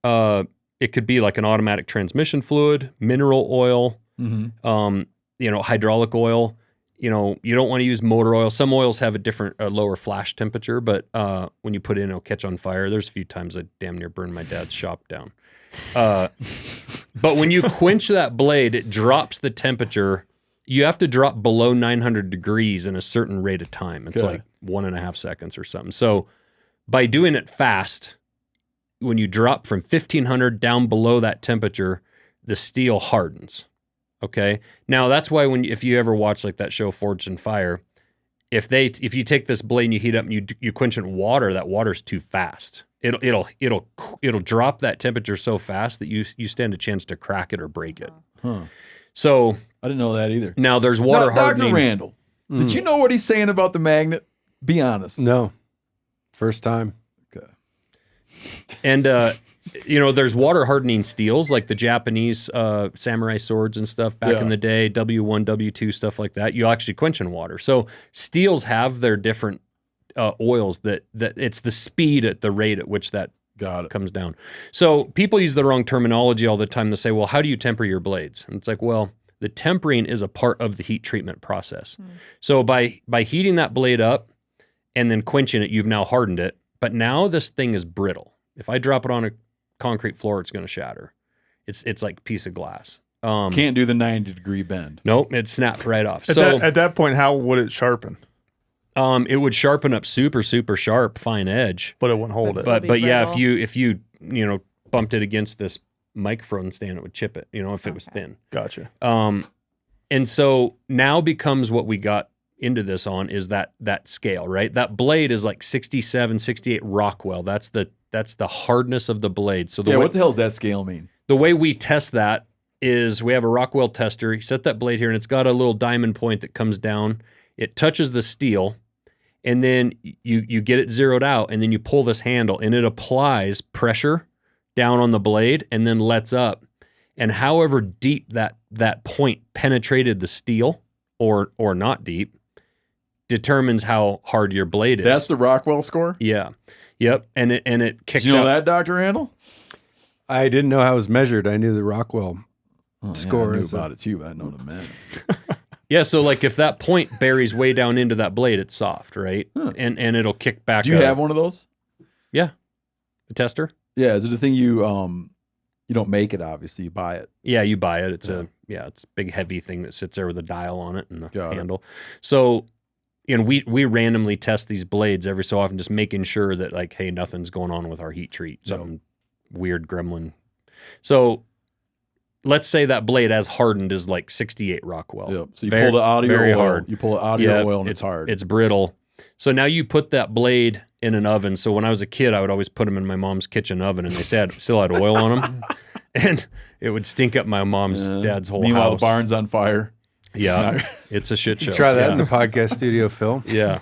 it could be like an automatic transmission fluid, mineral oil, hydraulic oil. You don't want to use motor oil. Some oils have a different, lower flash temperature, but when you put it in, it'll catch on fire. There's a few times I damn near burned my dad's shop down. But when you quench that blade, it drops the temperature. You have to drop below 900 degrees in a certain rate of time. It's like 1.5 seconds or something. So by doing it fast, when you drop from 1500 down below that temperature, the steel hardens. Okay. Now that's why if you ever watch like that show Forged in Fire, if you take this blade and you heat up and you quench it in water, that water's too fast. It'll drop that temperature so fast that you stand a chance to crack it or break it. Huh. So I didn't know that either. Now there's water hardening. Dr. Randall, did you know what he's saying about the magnet? Be honest. No. First time. Okay. And there's water hardening steels like the Japanese samurai swords and stuff back in the day, W1, W2, stuff like that. You actually quench in water. So steels have their different oils that it's the speed at the rate at which that comes down. So people use the wrong terminology all the time. They say, well, how do you temper your blades? And it's like, well, The tempering is a part of the heat treatment process. So by heating that blade up and then quenching it, you've now hardened it. But now this thing is brittle. If I drop it on a concrete floor, it's going to shatter. It's like a piece of glass. Can't do the 90-degree bend. Nope, it snapped right off. At that point, how would it sharpen? It would sharpen up super sharp, fine edge. But it wouldn't hold it. But yeah, if you bumped it against this microphone stand, it would chip it, if it was thin. Gotcha. And so now becomes what we got into this on is that scale, right? That blade is like 67, 68 Rockwell. That's the hardness of the blade. So what the hell does that scale mean? The way we test that is we have a Rockwell tester. You set that blade here, and it's got a little diamond point that comes down. It touches the steel, and then you get it zeroed out, and then you pull this handle, and it applies pressure down on the blade and then lets up. And however deep that point penetrated the steel or not deep determines how hard your blade is. That's the Rockwell score? Yeah. Yep. And it kicks Did you know out. that, Dr. Randall? I didn't know how it was measured. I knew the Rockwell score. I knew about it too, but I know the men. Yeah, so like if that point buries way down into that blade, it's soft, right? And it'll kick back. Do you have one of those? Yeah. A tester? Yeah, is it a thing you don't make it, obviously, you buy it. Yeah, you buy it. It's it's a big heavy thing that sits there with a dial on it and a handle. So, we randomly test these blades every so often, just making sure that like, hey, nothing's going on with our heat treat, something weird gremlin. So let's say that blade as hardened is like 68 Rockwell. Yep. So you pull it out of your oil. Hard. You pull it out of your oil and it's hard. It's brittle. So now you put that blade in an oven. So when I was a kid, I would always put them in my mom's kitchen oven, and they still had oil on them, and it would stink up my mom's dad's whole Meanwhile, house. the barn's on fire. Yeah, it's a shit show. Try that in the podcast studio, Phil. Yeah.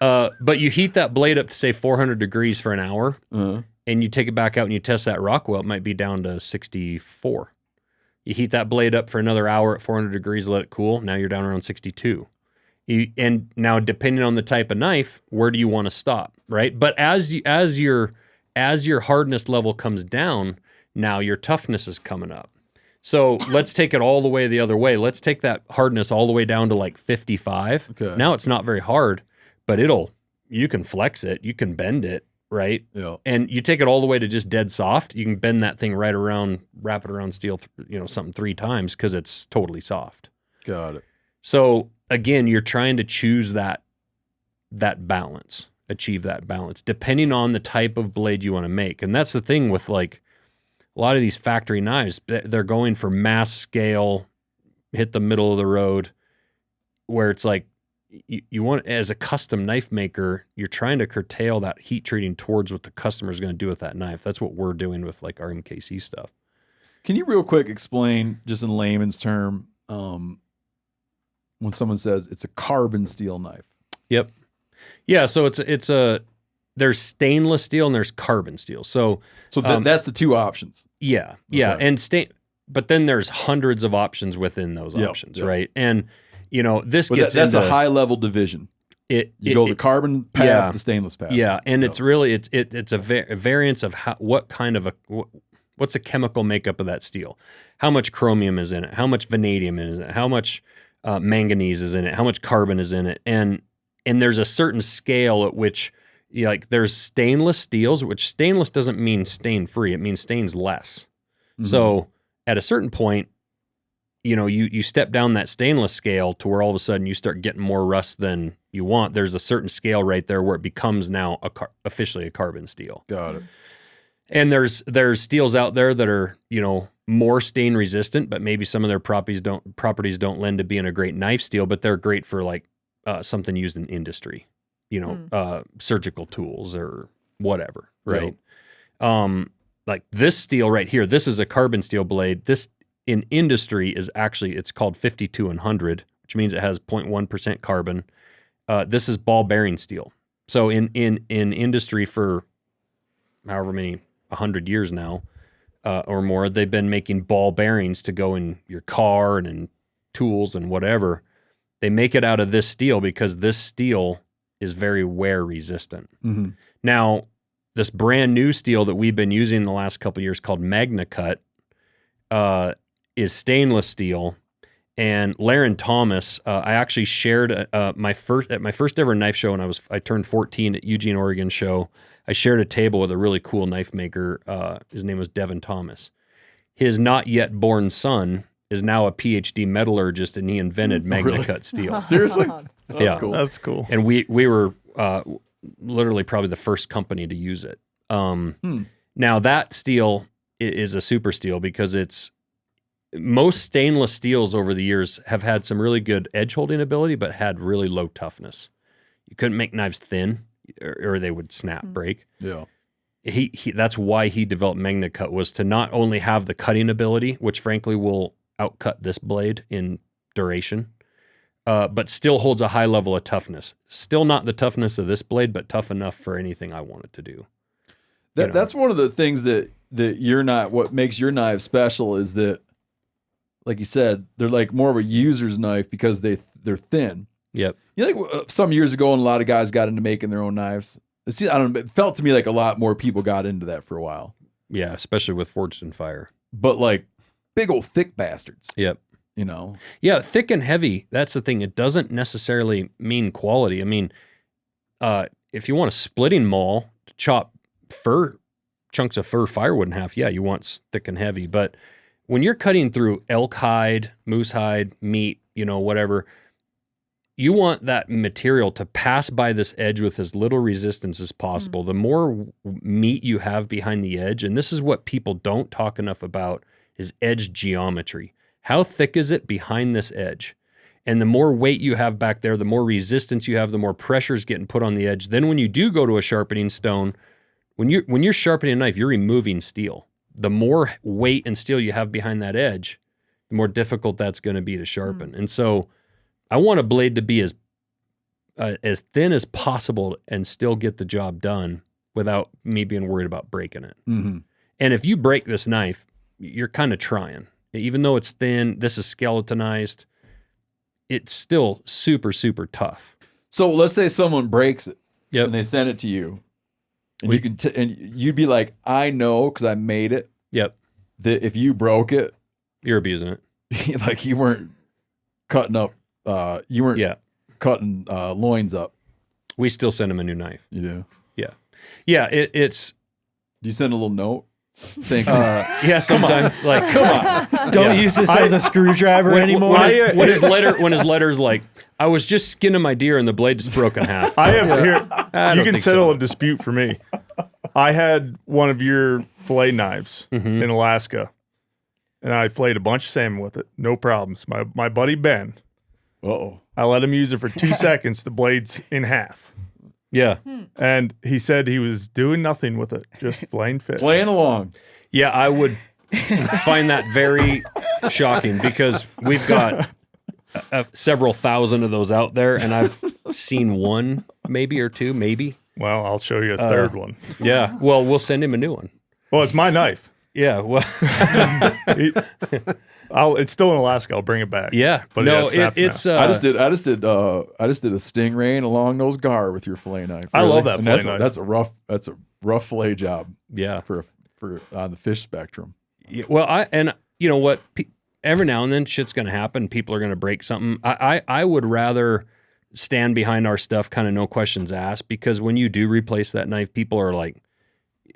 But you heat that blade up to say 400 degrees for an hour, and you take it back out and you test that Rockwell. It might be down to 64. You heat that blade up for another hour at 400 degrees, let it cool. Now you're down around 62. And now, depending on the type of knife, where do you want to stop, right? But as your hardness level comes down, now your toughness is coming up. So let's take it all the way the other way. Let's take that hardness all the way down to like 55. Okay. Now it's not very hard, but you can flex it, you can bend it, right? Yeah. And you take it all the way to just dead soft. You can bend that thing right around, wrap it around steel, something 3 times because it's totally soft. Got it. So again, you're trying to choose that balance, achieve that balance, depending on the type of blade you want to make. And that's the thing with like a lot of these factory knives, they're going for mass scale, hit the middle of the road, where it's like you want, as a custom knife maker, you're trying to curtail that heat treating towards what the customer is going to do with that knife. That's what we're doing with like our MKC stuff. Can you real quick explain, just in layman's term, when someone says it's a carbon steel knife? Yep. Yeah. So there's stainless steel and there's carbon steel. So that's the 2 options. Yeah. Yeah. Okay. And but then there's hundreds of options within those options, right? And this gets that's into a high level division. You go the carbon path, the stainless path. Yeah. And it's really, it's a variance of what's the chemical makeup of that steel? How much chromium is in it? How much vanadium is in it? How much manganese is in it? How much carbon is in it? And there's a certain scale at which, like, there's stainless steels, which stainless doesn't mean stain free. It means stains less. Mm-hmm. So at a certain point, you step down that stainless scale to where all of a sudden you start getting more rust than you want. There's a certain scale right there where it becomes now officially a carbon steel. Got it. And there's steels out there that are, more stain resistant, but maybe some of their properties don't lend to being a great knife steel, but they're great for like something used in industry, surgical tools or whatever, right? Like this steel right here, this is a carbon steel blade. This in industry is actually, it's called 52-100, which means it has 0.1% carbon. This is ball bearing steel. So in industry for however many 100 years now or more, they've been making ball bearings to go in your car and in tools and whatever. They make it out of this steel because this steel is very wear resistant. Mm-hmm. Now, this brand new steel that we've been using the last couple of years called MagnaCut is stainless steel, And Laren Thomas, I actually shared my first ever knife show when I turned 14 at Eugene, Oregon show. I shared a table with a really cool knife maker. His name was Devin Thomas. His not yet born son is now a PhD metallurgist, and he invented MagnaCut steel. Seriously? That's cool. That's cool. And we were literally probably the first company to use it. Now that steel is a super steel because most stainless steels over the years have had some really good edge holding ability, but had really low toughness. You couldn't make knives thin, or they would snap, break. Yeah. He that's why he developed MagnaCut, was to not only have the cutting ability, which frankly will outcut this blade in duration, but still holds a high level of toughness. Still not the toughness of this blade, but tough enough for anything I want it to do. That's one of the things that what makes your knife special is that, like you said, they're like more of a user's knife because they're thin. Yep. You know, like some years ago, and a lot of guys got into making their own knives. See, I don't know, it felt to me like a lot more people got into that for a while. Yeah, especially with Forged in Fire. But like big old thick bastards. Yep. You know? Yeah, thick and heavy, that's the thing. It doesn't necessarily mean quality. I mean, if you want a splitting maul to chop chunks of fur firewood in half, yeah, you want thick and heavy. But when you're cutting through elk hide, moose hide, meat, whatever, you want that material to pass by this edge with as little resistance as possible. The more meat you have behind the edge, and this is what people don't talk enough about, is edge geometry. How thick is it behind this edge? And the more weight you have back there, the more resistance you have, the more pressure is getting put on the edge. Then when you do go to a sharpening stone, when you're sharpening a knife, you're removing steel. The more weight and steel you have behind that edge, the more difficult that's going to be to sharpen. And so I want a blade to be as thin as possible and still get the job done without me being worried about breaking it. Mm-hmm. And if you break this knife, you're kind of trying. Even though it's thin, this is skeletonized, it's still super, super tough. So let's say someone breaks it, yep, and they send it to you, and you can and you'd be like, I know because I made it. Yep. That if you broke it, you're abusing it. Like you weren't cutting up. You weren't cutting loins up. We still send them a new knife. You do? Yeah. Yeah, it's... Do you send a little note saying, yeah, sometimes. Like, come on. Don't use this as a screwdriver anymore. When his letter's like, I was just skinning my deer and the blade just broke in half. I have here. You can settle a dispute for me. I had one of your fillet knives in Alaska, and I filleted a bunch of salmon with it. No problems. My buddy Ben. I let him use it for 2 seconds. The blade's in half. Yeah. And he said he was doing nothing with it, just plain fish. Playing along. Yeah, I would find that very shocking because we've got several thousand of those out there, and I've seen one, maybe, or two, maybe. Well, I'll show you a third one. Yeah. Well, we'll send him a new one. Well, it's my knife. Yeah. Well, it's still in Alaska. I'll bring it back. Yeah. But no, it's. I just did a stingray and a long nose gar with your fillet knife. I love that and fillet knife. That's a rough fillet job. Yeah. For on the fish spectrum. Yeah, well, you know what? Every now and then, shit's going to happen. People are going to break something. I would rather stand behind our stuff, kind of no questions asked, because when you do replace that knife, people are like,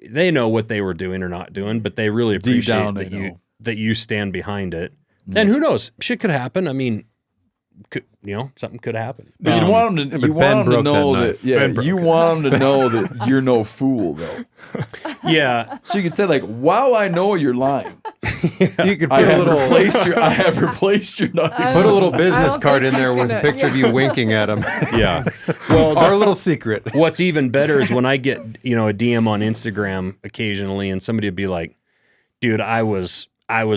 they know what they were doing or not doing, but they really appreciate that you stand behind it. And who knows? Shit could happen. I mean, something could happen. But you want them to. You want them to know that. Yeah, you want them to know that you're no fool, though. Yeah. So you could say like, "While I know you're lying, you could put I have replaced your knife." Put a little business card in there with a picture of you winking at him. Yeah. Well, our little secret. What's even better is when I get a DM on Instagram occasionally, and somebody would be like, "Dude, I was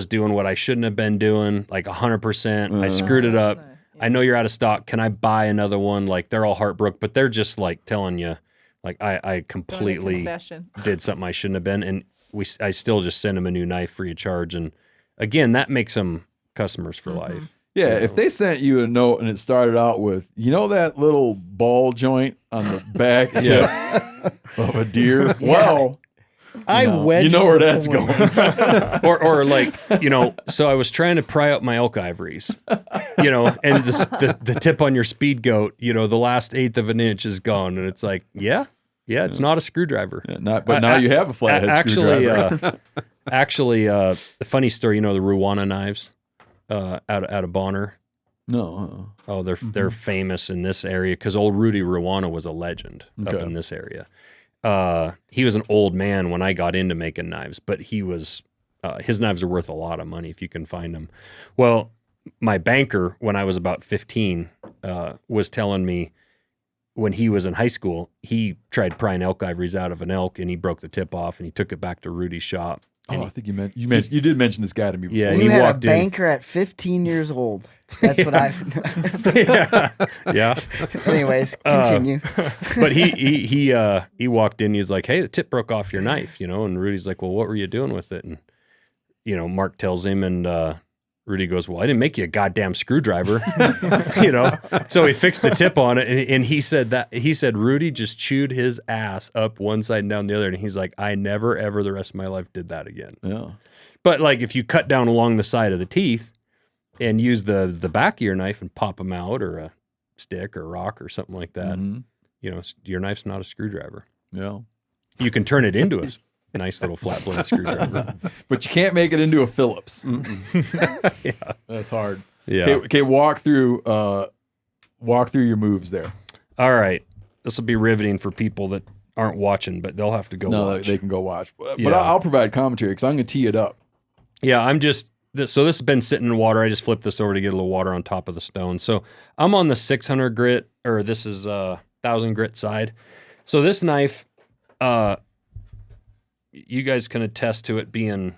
doing what I shouldn't have been doing, like 100%. I screwed it up. I know you're out of stock. Can I buy another one?" Like, they're all heartbroken, but they're just like telling you, like, I completely did something I shouldn't have been. And I still just send them a new knife free of charge. And again, that makes them customers for life. Yeah, if they sent you a note and it started out with, that little ball joint on the back of a deer? Well, I wedged. You know where the that's point. going. or like, so I was trying to pry up my elk ivories, and the tip on your speed goat, the last eighth of an inch is gone. And it's like, yeah, it's not a screwdriver. Yeah, but now you have a flathead screwdriver. Actually, the funny story, the Rwanda knives out of Bonner. No. Oh, they're famous in this area because old Rudy Rwanda was a legend up in this area. He was an old man when I got into making knives, but he was his knives are worth a lot of money if you can find them. Well, my banker, when I was about 15, was telling me when he was in high school, he tried prying elk ivories out of an elk and he broke the tip off and he took it back to Rudy's shop. Oh, I think you did mention this guy to me before. Yeah, And and you he had a walked in. banker at 15 years old. That's what I. Yeah. Anyways, continue. But he walked in. He's like, "Hey, the tip broke off your knife," And Rudy's like, "Well, what were you doing with it?" And Mark tells him, and Rudy goes, "Well, I didn't make you a goddamn screwdriver," So he fixed the tip on it, and he said Rudy just chewed his ass up one side and down the other, and he's like, "I never ever the rest of my life did that again." Yeah. But like if you cut down along the side of the teeth and use the back of your knife and pop them out, or a stick or rock or something like that, your knife's not a screwdriver. Yeah. You can turn it into a nice little flat blade screwdriver, but you can't make it into a Phillips. Yeah, that's hard. Yeah. Okay, walk through your moves there. All right, this will be riveting for people that aren't watching, but they'll have to go watch. They can go watch. But Yeah. I'll provide commentary because I'm going to tee it up. Yeah, so this has been sitting in water. I just flipped this over to get a little water on top of the stone. So I'm on the 600 grit, or this is 1,000 grit side. So this knife, you guys can attest to it being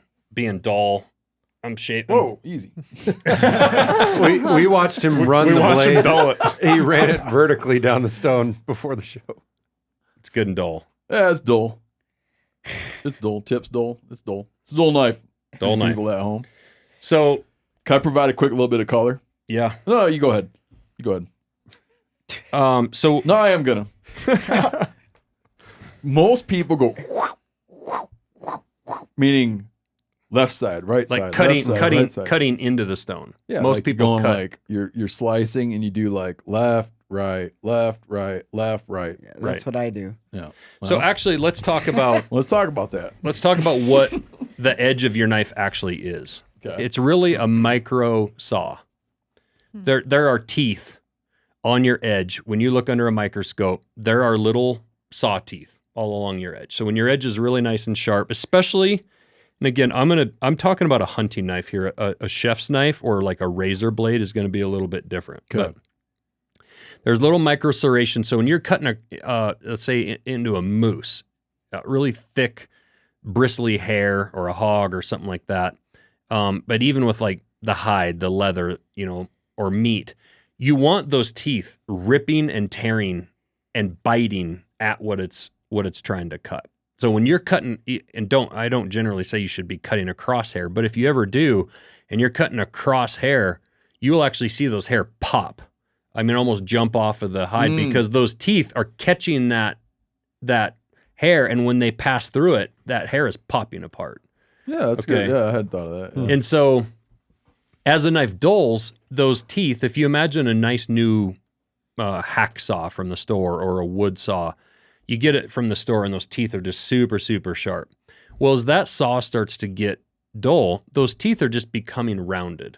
dull. I'm shaping. Whoa, easy. we watched him run the watched him blade. dull it. He ran it vertically down the stone before the show. It's good and dull. Yeah, it's dull. It's dull. Tip's dull. It's dull. It's a dull knife. Dull knife. People at home. So can I provide a quick little bit of color? Yeah. No, you go ahead. You go ahead. So no, I am gonna. Most people go, meaning left side, right like side, cutting, left side, cutting, right side. cutting into the stone. Yeah, most like people going cut. like you're slicing and you do like left, right, left, right, left, right. Yeah, that's what I do. Yeah. So actually, let's talk about that. Let's talk about what the edge of your knife actually is. Okay. It's really a micro saw. There are teeth on your edge. When you look under a microscope, there are little saw teeth all along your edge. So when your edge is really nice and sharp, especially, and again, I'm talking about a hunting knife here. A chef's knife or like a razor blade is going to be a little bit different. Okay. But there's little micro serration. So when you're cutting let's say into a moose, really thick, bristly hair, or a hog or something like that. But even with like the hide, the leather, or meat, you want those teeth ripping and tearing and biting at what it's trying to cut. So when you're cutting, and I don't generally say you should be cutting a crosshair, but if you ever do, and you're cutting a crosshair, you will actually see those hair pop. I mean, almost jump off of the hide because those teeth are catching that hair, and when they pass through it, that hair is popping apart. Yeah, that's good. Yeah, I hadn't thought of that. Yeah. And so as a knife dulls, those teeth, if you imagine a nice new hacksaw from the store or a wood saw, you get it from the store and those teeth are just super, super sharp. Well, as that saw starts to get dull, those teeth are just becoming rounded,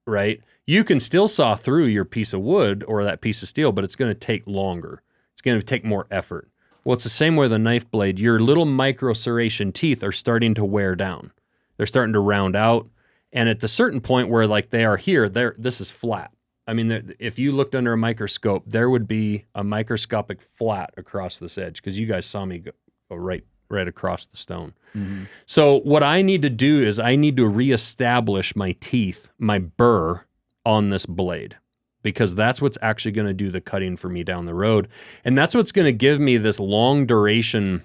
right? You can still saw through your piece of wood or that piece of steel, but it's going to take longer. It's going to take more effort. Well, it's the same with a knife blade. Your little micro serration teeth are starting to wear down. They're starting to round out. And at the certain point where like they are here, this is flat. I mean, if you looked under a microscope, there would be a microscopic flat across this edge because you guys saw me go right across the stone. Mm-hmm. So what I need to do is I need to reestablish my teeth, my burr on this blade, because that's what's actually going to do the cutting for me down the road. And that's what's going to give me this long duration,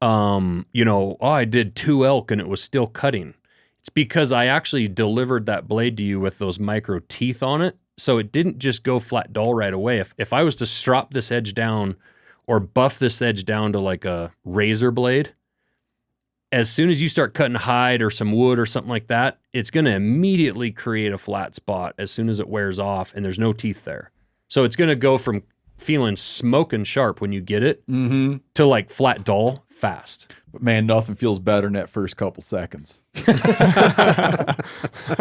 I did 2 elk and it was still cutting. It's because I actually delivered that blade to you with those micro teeth on it. So it didn't just go flat dull right away. If I was to strop this edge down or buff this edge down to like a razor blade, as soon as you start cutting hide or some wood or something like that, it's going to immediately create a flat spot as soon as it wears off and there's no teeth there. So it's going to go from feeling smoking sharp when you get it to like flat dull fast. But man, nothing feels better in that first couple seconds. Do you know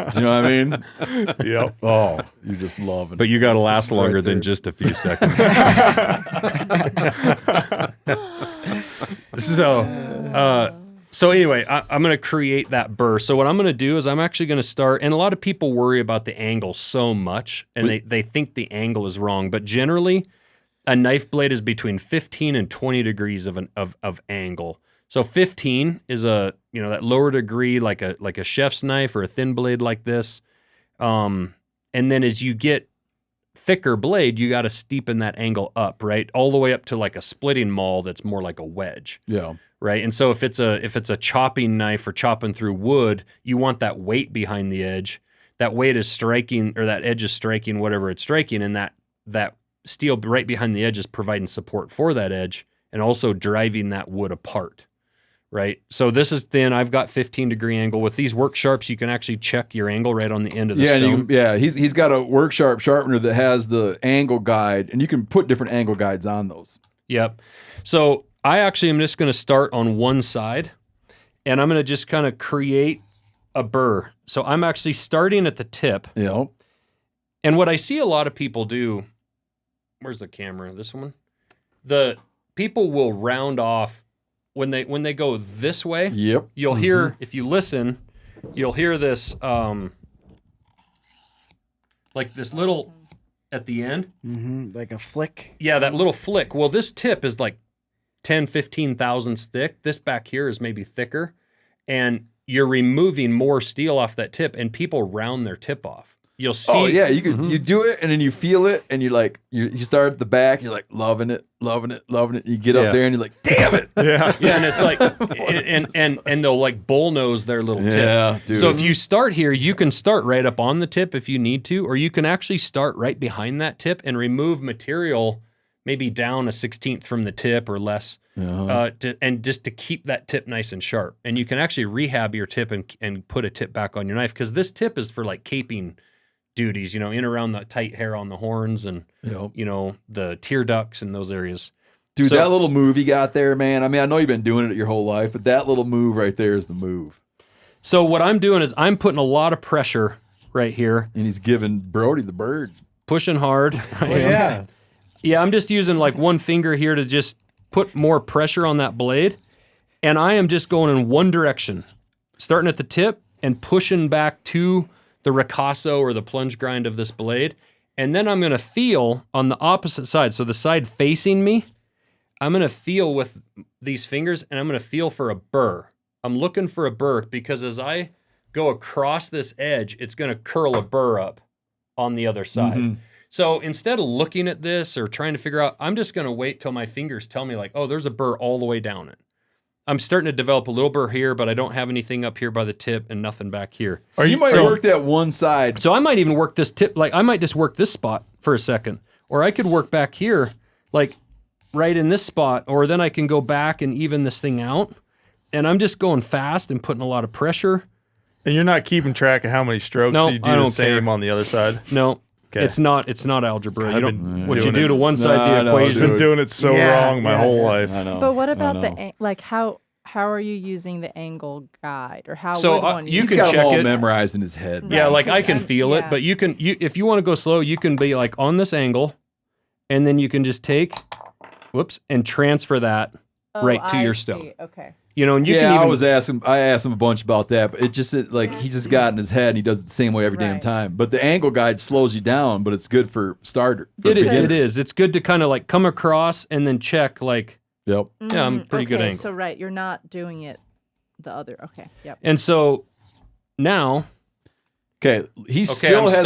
what I mean? Yep. Oh, you just love it. But you got to last longer than just a few seconds. So anyway, I'm going to create that burr. So what I'm going to do is I'm actually going to start, and a lot of people worry about the angle so much, and they think the angle is wrong, but generally a knife blade is between 15 and 20 degrees of angle. So 15 is that lower degree, like a chef's knife or a thin blade like this. And then as you get thicker blade, you got to steepen that angle up, right? All the way up to like a splitting maul that's more like a wedge. Yeah. Right. And so if it's a chopping knife or chopping through wood, you want that weight behind the edge. That weight is striking, or that edge is striking whatever it's striking, and that steel right behind the edge is providing support for that edge and also driving that wood apart. Right. So this is thin. I've got 15-degree angle. With these work sharps, you can actually check your angle right on the end of the stone. He's got a work sharp sharpener that has the angle guide, and you can put different angle guides on those. Yep. So I actually am just going to start on one side, and I'm going to just kind of create a burr. So I'm actually starting at the tip. Yeah. And what I see a lot of people do, where's the camera? This one? The people will round off when they go this way. Yep. You'll hear, if you listen, you'll hear this like this little at the end. Like a flick. Yeah, that little flick. Well, this tip is like 10, 15 thousandths thick. This back here is maybe thicker. And you're removing more steel off that tip, and people round their tip off. You'll see. Oh yeah, you can you do it, and then you feel it, and you're like, you start at the back, you're like loving it. You get up there, and you're like, damn it. Yeah. And it's like, and they'll like bullnose their little tip. Yeah, dude. So if you start here, you can start right up on the tip if you need to, or you can actually start right behind that tip and remove material, maybe down a 16th from the tip or less, and just to keep that tip nice and sharp. And you can actually rehab your tip and put a tip back on your knife, because this tip is for like caping duties, in around the tight hair on the horns and, the tear ducts and those areas. Dude, that little move you got there, man. I mean, I know you've been doing it your whole life, but that little move right there is the move. So what I'm doing is I'm putting a lot of pressure right here. And he's giving Brody the bird. Pushing hard. Oh, yeah. Yeah, I'm just using like one finger here to just put more pressure on that blade. And I am just going in one direction, starting at the tip and pushing back to the ricasso or the plunge grind of this blade. And then I'm going to feel on the opposite side. So the side facing me, I'm going to feel with these fingers, and I'm going to feel for a burr. I'm looking for a burr, because as I go across this edge, it's going to curl a burr up on the other side. So instead of looking at this or trying to figure out, I'm just going to wait till my fingers tell me like, oh, there's a burr all the way down it. I'm starting to develop a little burr here, but I don't have anything up here by the tip and nothing back here. Or you might work that one side. So I might even work this tip, like I might just work this spot for a second. Or I could work back here, like right in this spot, or then I can go back and even this thing out. And I'm just going fast and putting a lot of pressure. And you're not keeping track of how many strokes you do the same on the other side? No. Okay. It's not algebra. You don't, what you do to one side of the equation. I've been doing it so wrong my whole life. I know. But what about how are you using the angle guide, or how so would one you use can got check them all it memorized in his head. Yeah, like I can feel it, but you if you want to go slow, you can be like on this angle, and then you can just take, and transfer that right to your stone. Okay. And you can even, I asked him a bunch about that, but it just like he just got in his head and he does it the same way every damn time. But the angle guide slows you down, but it's good for starter. It is. It's good to kind of like come across and then check like, yep. Yeah, I'm pretty good angle. So you're not doing it the other. Okay. Yep. And so now, he still has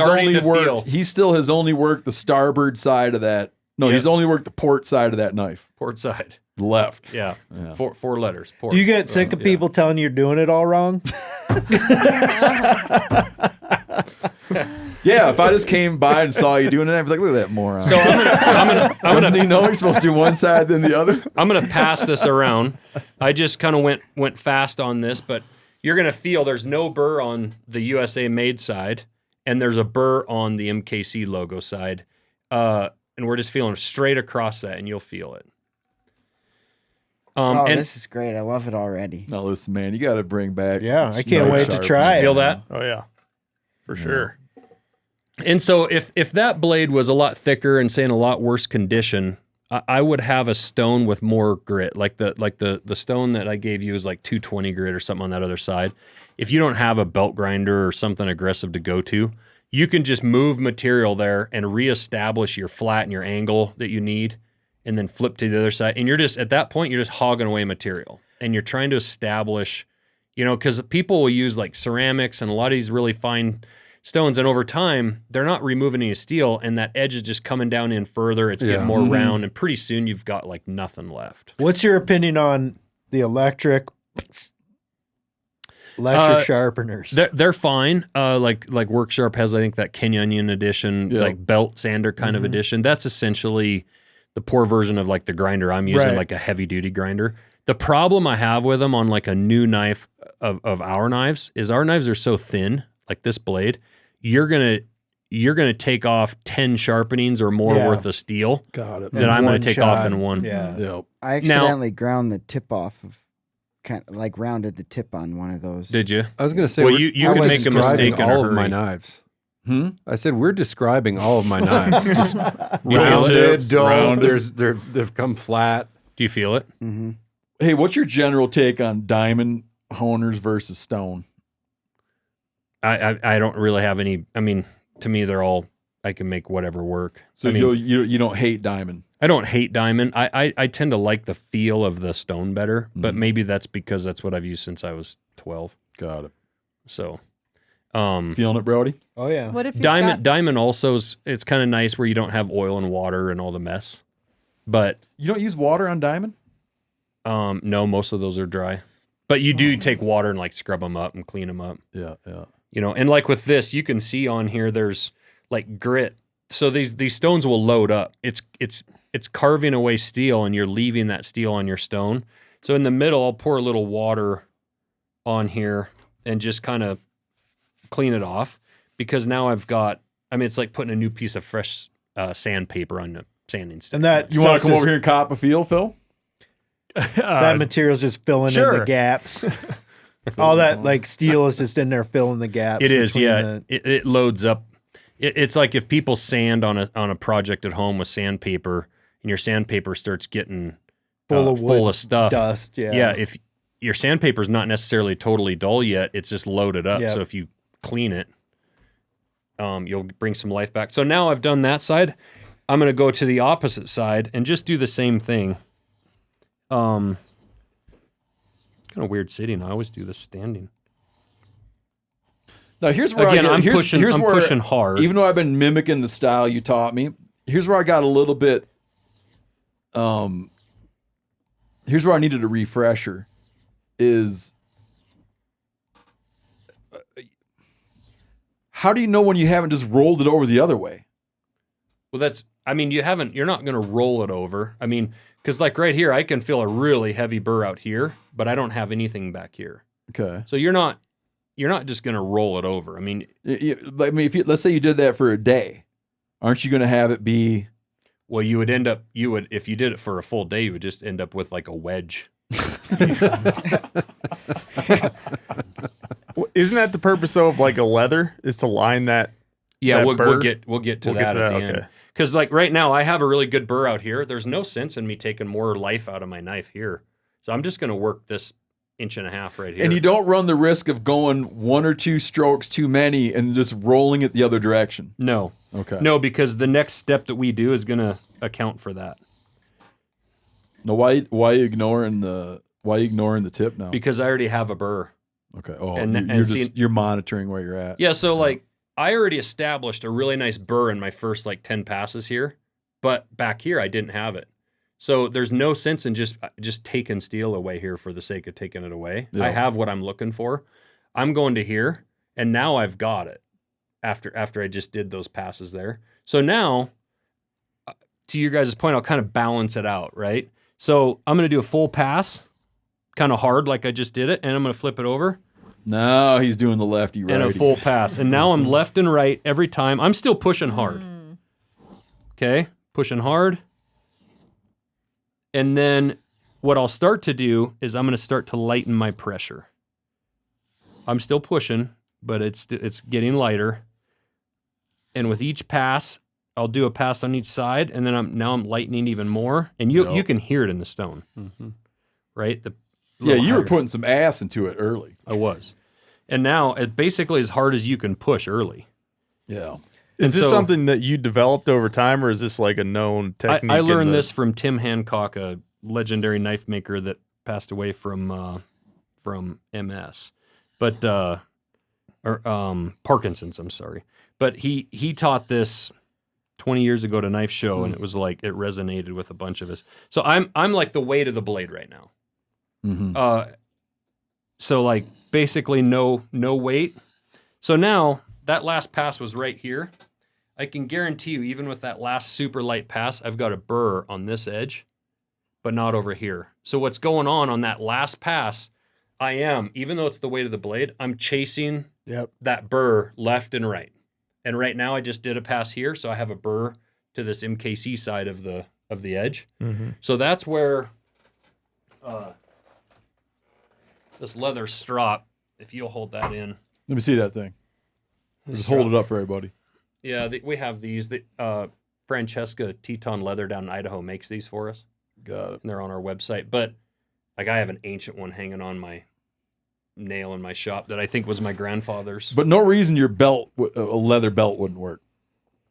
only worked the starboard side of that. No, he's only worked the port side of that knife. Port side. Left. Yeah. Four letters. Port. Do you get sick of people telling you you're doing it all wrong? Yeah, if I just came by and saw you doing it, I'd be like, look at that moron. So Doesn't he know he's supposed to do one side then the other? I'm gonna pass this around. I just kind of went fast on this, but you're gonna feel there's no burr on the USA Made side, and there's a burr on the MKC logo side, and we're just feeling straight across that, and you'll feel it. Oh, And this is great. I love it already. No, listen, man, you got to bring back. Yeah, I can't wait to Sharpen. try it. feel that. Oh yeah, for sure. And so if that blade was a lot thicker and say in a lot worse condition, I would have a stone with more grit. Like the stone that I gave you is like 220 grit or something on that other side. If you don't have a belt grinder or something aggressive to go to, you can just move material there and reestablish your flat and your angle that you need, and then flip to the other side. And you're just, at that point, you're just hogging away material. And you're trying to establish, because people will use like ceramics and a lot of these really fine stones, and over time, they're not removing any steel, and that edge is just coming down in further. It's getting more round, and pretty soon you've got like nothing left. What's your opinion on the electric sharpeners? They're fine. Like Work Sharp has, I think, that Kenyan edition, like belt sander kind of edition. That's essentially the poor version of like the grinder I'm using, like a heavy duty grinder. The problem I have with them on like a new knife of our knives is our knives are so thin, like this blade, you're gonna take off 10 sharpenings or more worth of steel. Got it. That I'm gonna take off in one. Yeah. Yep. I accidentally ground the tip off of, kind of like rounded the tip on one of those. Did you? I was going to say, Well, we're- you can make a mistake in a all of my hurry. knives. I said we're describing all of my knives. Just You feel it? rounded, dull. They've come flat. Do you feel it? Mm-hmm. Hey, what's your general take on diamond honers versus stone? I don't really have any. I mean, to me, they're all. I can make whatever work. So I mean, you don't hate diamond. I don't hate diamond. I tend to like the feel of the stone better, but maybe that's because that's what I've used since I was 12. Got it. So, Feeling it, Brody? Oh yeah. What if you diamond also it's kind of nice where you don't have oil and water and all the mess. But You don't use water on diamond? no, most of those are dry. But you do take water and like scrub them up and clean them up. Yeah, yeah. And like with this, you can see on here there's like grit. So these stones will load up. It's carving away steel, and you're leaving that steel on your stone. So in the middle, I'll pour a little water on here and just kind of clean it off, because now I've got. I mean, it's like putting a new piece of fresh sandpaper on the sanding stick. And that You want to come over here and cop a feel, Phil? that material's just filling in the gaps. All that like steel is just in there filling the gaps. It is, between yeah. It loads up. It's like if people sand on a project at home with sandpaper, and your sandpaper starts getting full of stuff, dust. Yeah, yeah. If your sandpaper is not necessarily totally dull yet, it's just loaded up. Yep. So if you clean it, you'll bring some life back. So now I've done that side. I'm going to go to the opposite side and just do the same thing. Kind of weird sitting. I always do this standing. Now here's where Again, I'm here's pushing hard. Even though I've been mimicking the style you taught me, here's where I got a little bit. Here's where I needed a refresher. Is how do you know when you haven't just rolled it over the other way? Well, you're not going to roll it over. I mean, because like right here, I can feel a really heavy burr out here, but I don't have anything back here. Okay. So you're not just going to roll it over. I mean, let's say you did that for a day, aren't you going to have it be? Well, if you did it for a full day, you would just end up with like a wedge. Isn't that the purpose of like a leather? Is to line that? Yeah, that we'll burr? get to that at the end. Because like right now, I have a really good burr out here. There's no sense in me taking more life out of my knife here. So I'm just going to work this 1.5 inches right here. And you don't run the risk of going one or two strokes too many and just rolling it the other direction. No. Okay. No, because the next step that we do is going to account for that. No, why are you ignoring the tip now? Because I already have a burr. Okay. Oh, And you're monitoring where you're at. Yeah, so like I already established a really nice burr in my first like 10 passes here, but back here I didn't have it. So there's no sense in just taking steel away here for the sake of taking it away. Yeah. I have what I'm looking for. I'm going to here, and now I've got it. after I just did those passes there. So now, to your guys' point, I'll kind of balance it out, right? So I'm going to do a full pass, kind of hard like I just did it, and I'm going to flip it over. No, he's doing the lefty righty. And a full pass. And now I'm left and right every time. I'm still pushing hard. Okay, pushing hard. And then what I'll start to do is I'm going to start to lighten my pressure. I'm still pushing, but it's getting lighter. And with each pass, I'll do a pass on each side, and then I'm lightening even more. And you can hear it in the stone, right? You were putting some ass into it early. I was. And now it's basically as hard as you can push early. Yeah. Is this something that you developed over time, or is this like a known technique? I learned this from Tim Hancock, a legendary knife maker that passed away from MS, but Parkinson's. I'm sorry, but he taught this 20 years ago at a knife show, and it was like it resonated with a bunch of us. So I'm like the weight of the blade right now. So like basically no weight. So now that last pass was right here. I can guarantee you, even with that last super light pass, I've got a burr on this edge, but not over here. So what's going on that last pass, even though it's the weight of the blade, I'm chasing that burr left and right. And right now I just did a pass here, so I have a burr to this MKC side of the edge. So that's where this leather strop, if you'll hold that in. Let me see that thing. Just hold it up for everybody. Yeah, we have these. Francesca Teton Leather down in Idaho makes these for us. Got it. And they're on our website. But like I have an ancient one hanging on my nail in my shop that I think was my grandfather's. But no reason your belt, a leather belt, wouldn't work.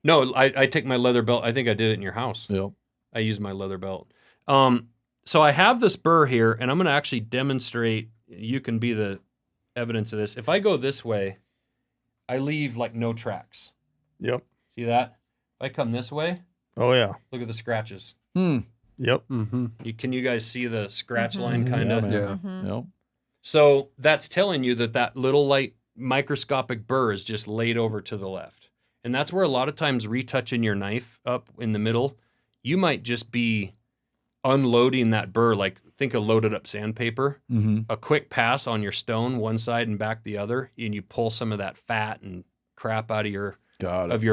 No, I take my leather belt. I think I did it in your house. Yep. I use my leather belt. So I have this burr here, and I'm going to actually demonstrate. You can be the evidence of this. If I go this way, I leave like no tracks. Yep. See that? If I come this way, oh yeah, look at the scratches. Yep. Can you guys see the scratch line kind of? Yep. So that's telling you that little light microscopic burr is just laid over to the left. And that's where a lot of times retouching your knife up in the middle, you might just be unloading that burr, like think of loaded up sandpaper, a quick pass on your stone, one side and back the other, and you pull some of that fat and crap out of your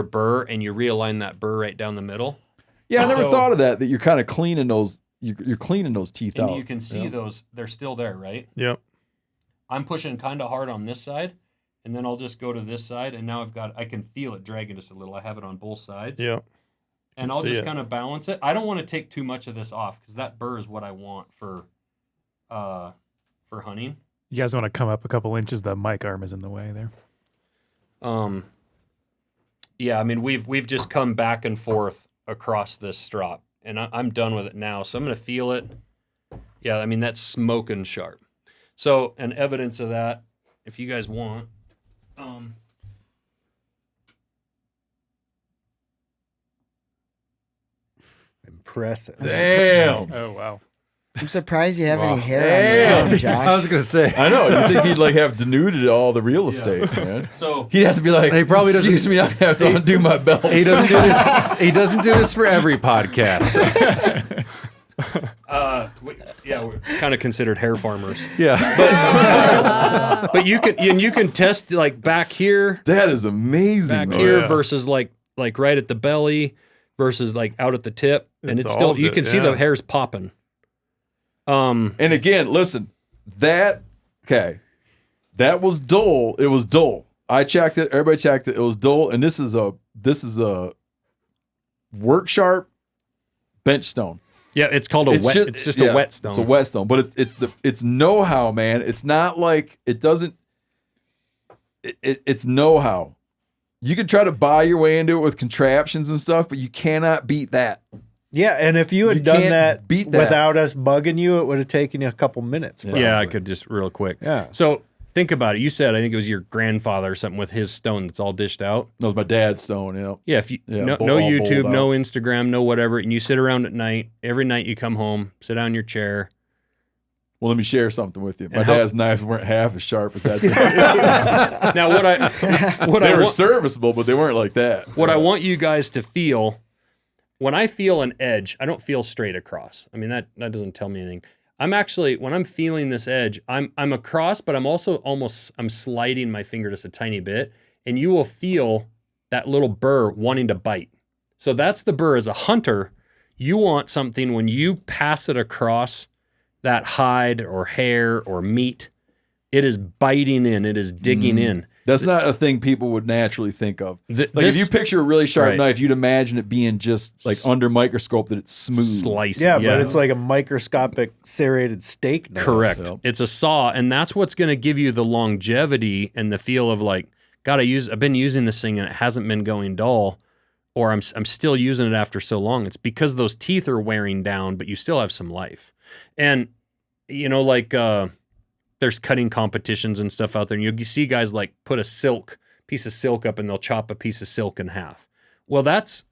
burr, and you realign that burr right down the middle. Yeah, I never thought of that you're kind of cleaning those, you're cleaning those teeth out. And you can see those, they're still there, right? Yep. I'm pushing kind of hard on this side, and then I'll just go to this side, and now I can feel it dragging just a little. I have it on both sides. Yep. And I'll just kind of balance it. I don't want to take too much of this off because that burr is what I want for hunting. You guys want to come up a couple inches? The mic arm is in the way there. Yeah, I mean we've just come back and forth across this strop, and I'm done with it now. So I'm gonna feel it. Yeah, I mean that's smoking sharp. So an evidence of that, if you guys want. Impressive. Damn. Oh wow. I'm surprised you have any hair on your arm, Josh. I was gonna say. I know. You think he'd like have denuded all the real estate, man? So he'd have to be like, he probably doesn't. Excuse me, I have to undo my belt. He doesn't do this. He doesn't do this for every podcast. We're kind of considered hair farmers. Yeah, but you can test like back here. That is amazing. Back here versus like right at the belly versus like out at the tip, and it's still you can see the hairs popping. And again, listen, that was dull. It was dull. I checked it. Everybody checked it. It was dull. And this is a work sharp bench stone. Yeah, it's called a wet. It's just a wet stone. It's a wet stone, but it's know-how, man. It's not like it doesn't. It's know-how. You can try to buy your way into it with contraptions and stuff, but you cannot beat that. Yeah, and if you had done that without us bugging you, it would have taken you a couple minutes. Yeah, I could just real quick. Yeah. So think about it. You said I think it was your grandfather or something with his stone that's all dished out. No, it was my dad's stone. Yeah. Yeah. If you no YouTube, no Instagram, no whatever, and you sit around at night. Every night you come home, sit down in your chair, Well, let me share something with you. My dad's knives weren't half as sharp as that. Now, they were serviceable, but they weren't like that. What I want you guys to feel, when I feel an edge, I don't feel straight across. I mean, that doesn't tell me anything. I'm actually, when I'm feeling this edge, I'm across, but I'm also I'm sliding my finger just a tiny bit, and you will feel that little burr wanting to bite. So that's the burr. As a hunter, you want something when you pass it across that hide or hair or meat, it is biting in, it is digging in. That's not a thing people would naturally think of. If you picture a really sharp knife, you'd imagine it being just like under microscope that it's smooth. Slicing. Yeah, but it's like a microscopic serrated steak knife. Correct. It's a saw, and that's what's going to give you the longevity and the feel of like, God, I've been using this thing and it hasn't been going dull, or I'm still using it after so long. It's because those teeth are wearing down, but you still have some life. And, you know, like there's cutting competitions and stuff out there, and you see guys like put a piece of silk up and they'll chop a piece of silk in half. Well, that's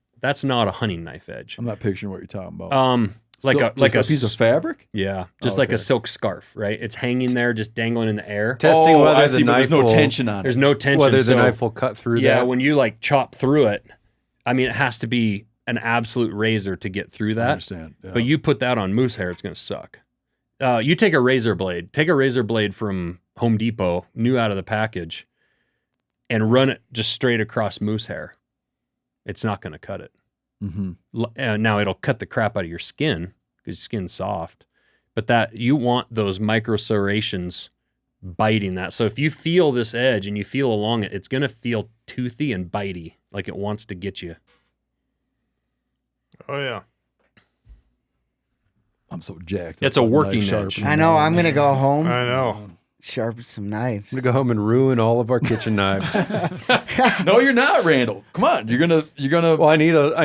not a hunting knife edge. I'm not picturing what you're talking about. Like a piece of fabric? Yeah, just like a silk scarf, right? It's hanging there, just dangling in the air. Testing whether the knife there's no tension on it. There's no tension. Whether the knife will cut through that. Yeah, when you like chop through it, I mean, it has to be an absolute razor to get through that. I understand. Yeah. But you put that on moose hair, it's going to suck. You take a razor blade from Home Depot, new out of the package, and run it just straight across moose hair. It's not going to cut it. Mm-hmm. Now it'll cut the crap out of your skin because your skin's soft, but that you want those micro serrations biting that. So if you feel this edge and you feel along it, it's going to feel toothy and bitey, like it wants to get you. Oh yeah. I'm so jacked. It's a working edge. I know. I'm gonna go home. I know. Sharpen some knives. I'm gonna go home and ruin all of our kitchen knives. No, you're not, Randall. Come on, you're gonna. Well, I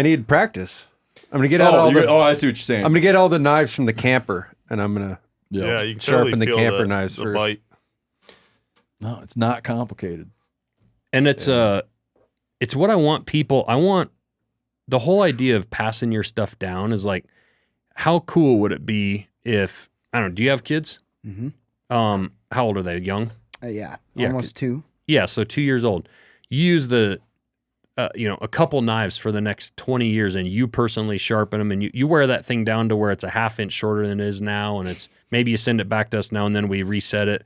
need practice. I'm gonna get out all the. Oh, I see what you're saying. I'm gonna get all the knives from the camper, and I'm gonna Yeah, you can sharpen the totally feel camper knives first. bite. No, it's not complicated. And it's what I want people. I want the whole idea of passing your stuff down is like, how cool would it be if, I don't know, do you have kids? Mm-hmm. How old are they? Young? Yeah, Yeah, almost 2. Yeah, so 2 years old. You use a couple knives for the next 20 years, and you personally sharpen them, and you wear that thing down to where it's a ½ inch shorter than it is now, and it's maybe you send it back to us now, and then we reset it.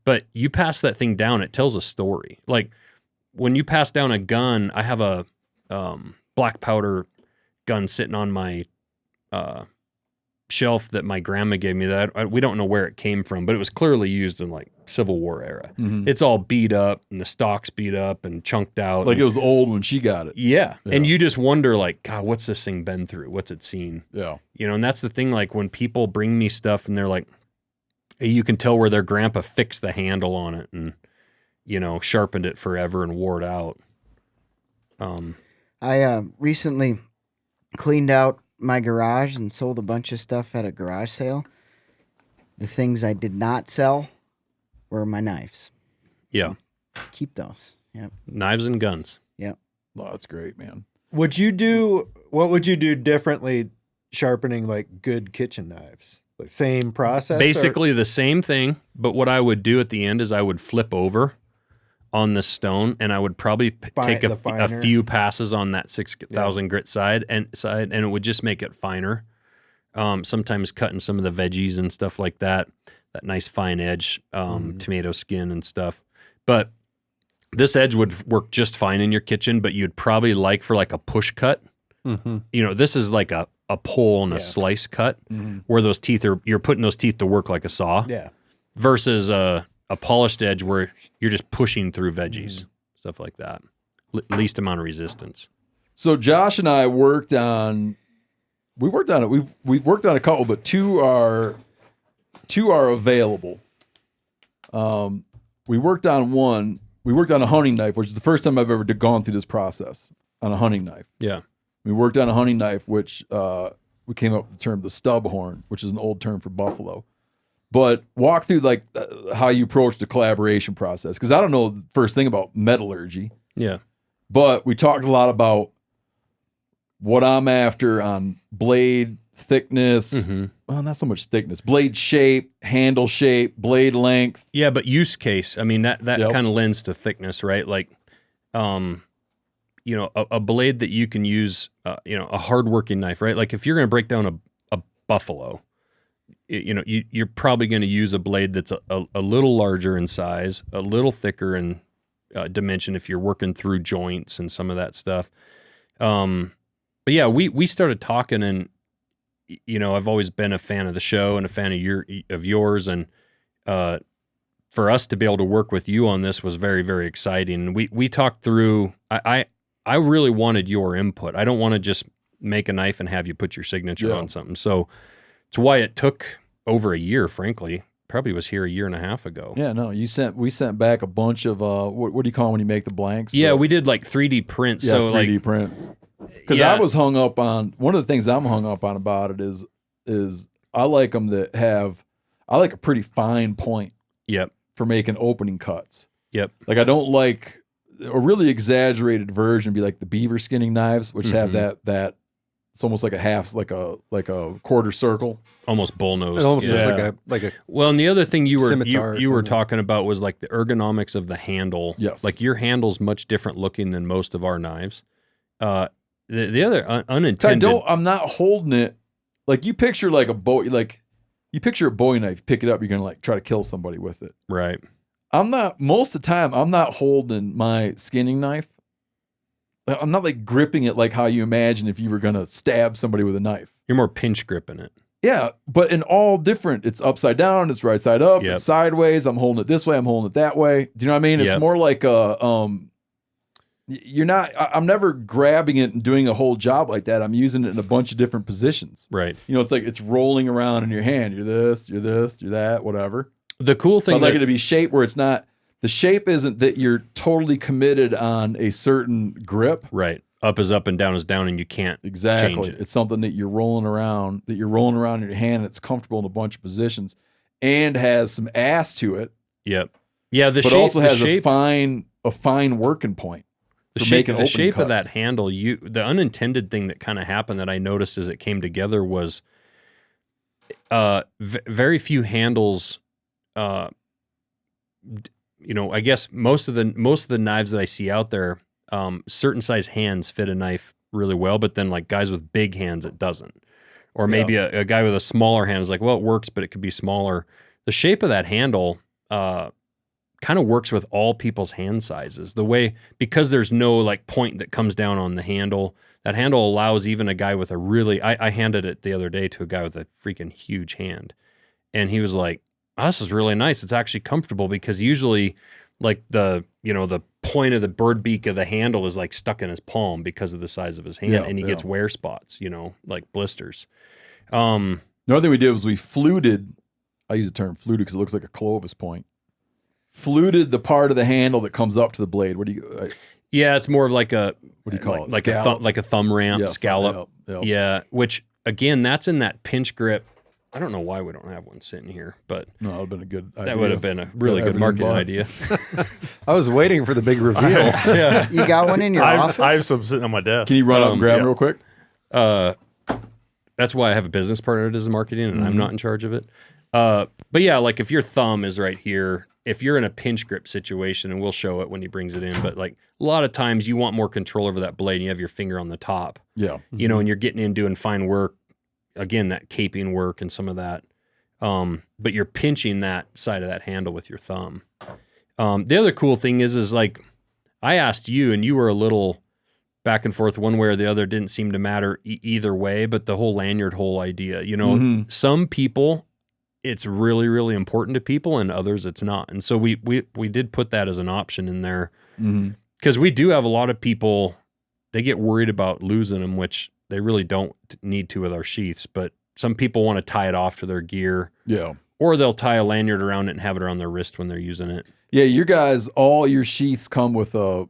But you pass that thing down, it tells a story. Like when you pass down a gun, I have a black powder gun sitting on my shelf that my grandma gave me that we don't know where it came from, but it was clearly used in like Civil War era. Mm-hmm. It's all beat up and the stock's beat up and chunked out. Like it was old when she got it. Yeah. And you just wonder like, God, what's this thing been through? What's it seen? Yeah. You know, and that's the thing, like when people bring me stuff and they're like, you can tell where their grandpa fixed the handle on it and, you know, sharpened it forever and wore it out. I recently cleaned out my garage and sold a bunch of stuff at a garage sale. The things I did not sell were my knives. Yeah. Keep those. Yep. Knives and guns. Yep. Oh, that's great, man. What would you do differently sharpening like good kitchen knives? Like same process? Basically the same thing, but what I would do at the end is I would flip over on the stone, and I would probably take a few passes on that 6,000 grit side, and it would just make it finer. Sometimes cutting some of the veggies and stuff like that nice fine edge, tomato skin and stuff. But this edge would work just fine in your kitchen, but you'd probably like for like a push cut. Mm-hmm. You know, this is like a pull and a slice cut, where those teeth you're putting those teeth to work like a saw. Yeah. Versus a polished edge where you're just pushing through veggies, stuff like that. Least amount of resistance. So Josh and I worked on it. We've worked on a couple, but two are available. We worked on one. We worked on a hunting knife, which is the first time I've ever gone through this process on a hunting knife. Yeah. We worked on a hunting knife, which we came up with the term the stubhorn, which is an old term for buffalo. But walk through like how you approach the collaboration process, because I don't know the first thing about metallurgy. Yeah. But we talked a lot about what I'm after on blade thickness. Well, not so much thickness. Blade shape, handle shape, blade length. Yeah, but use case. I mean, that kind of lends to thickness, right? Like, you know, a blade that you can use, you know, a hardworking knife, right? Like if you're going to break down a buffalo, you know, you're probably going to use a blade that's a little larger in size, a little thicker in dimension if you're working through joints and some of that stuff. But yeah, we started talking, and you know, I've always been a fan of the show and a fan of yours, and for us to be able to work with you on this was very, very exciting. We talked through. I really wanted your input. I don't want to just make a knife and have you put your signature on something. So it's why it took over a year, frankly. Probably was here a year and a half ago. Yeah, no, we sent back a bunch of what do you call them when you make the blanks? Yeah, we did like 3D prints. Yeah, so 3D like prints. Because I was hung up on one of the things I'm hung up on about it is I like them that have a pretty fine point. Yep. For making opening cuts. Yep. Like I don't like a really exaggerated version be like the beaver skinning knives, which have that it's almost like a half, like a quarter circle, almost bullnosed. It almost looks like a well, and the other thing you scimitar were talking about was like the ergonomics of the handle. Yes, like your handle's much different looking than most of our knives. The other unintended. I'm not holding it like you picture like a you picture a Bowie knife, pick it up, you're gonna like try to kill somebody with it. Right. Most of the time I'm not holding my skinning knife. I'm not like gripping it like how you imagine if you were gonna stab somebody with a knife. You're more pinch gripping it. Yeah, but in all different. It's upside down, it's right side up, it's sideways. I'm holding it this way, I'm holding it that way. Do you know what I mean? It's more like you're not. I'm never grabbing it and doing a whole job like that. I'm using it in a bunch of different positions. Right. You know, it's like it's rolling around in your hand. You're this, you're that, whatever. The cool thing, I'd like it to be shaped where it's not. The shape isn't that you're totally committed on a certain grip. Right. Up is up and down is down, and you can't change it. It's something that you're rolling around. That you're rolling around in your hand. That's comfortable in a bunch of positions, and has some ass to it. Yep. Yeah. But also has a fine working point. The shape of that handle, the unintended thing that kind of happened that I noticed as it came together was very few handles. You know, I guess most of the knives that I see out there, certain size hands fit a knife really well, but then like guys with big hands, it doesn't. Or maybe a guy with a smaller hand is like, well, it works, but it could be smaller. The shape of that handle, kind of works with all people's hand sizes. The way, because there's no like point that comes down on the handle, that handle allows even a guy with a really, I handed it the other day to a guy with a freaking huge hand. And he was like, oh, this is really nice. It's actually comfortable, because usually like the point of the bird beak of the handle is like stuck in his palm because of the size of his hand, and he gets wear spots, like blisters. The other thing we did was we fluted, I use the term fluted because it looks like a Clovis point. Fluted the part of the handle that comes up to the blade. What do you? Yeah, it's more of like a, what do you call it? Like a thumb ramp scallop. Yeah, which again, that's in that pinch grip. I don't know why we don't have one sitting here, but no, that would have been a good idea. That would have been a really good marketing idea. I was waiting for the big reveal. You got one in your office? I have some sitting on my desk. Can you run up and grab it real quick? That's why I have a business partner that does marketing, and I'm not in charge of it. But yeah, like if your thumb is right here, if you're in a pinch grip situation, and we'll show it when he brings it in, but like a lot of times you want more control over that blade and you have your finger on the top. Yeah. And you're getting in doing fine work, again, that caping work and some of that. But you're pinching that side of that handle with your thumb. The other cool thing is like I asked you, and you were a little back and forth one way or the other, didn't seem to matter either way, but the whole lanyard hole idea, some people, it's really, really important to people, and others it's not. And so we did put that as an option in there, because we do have a lot of people, they get worried about losing them, which they really don't need to with our sheaths, but some people want to tie it off to their gear. Yeah. Or they'll tie a lanyard around it and have it around their wrist when they're using it. Yeah, your guys, all your sheaths come with a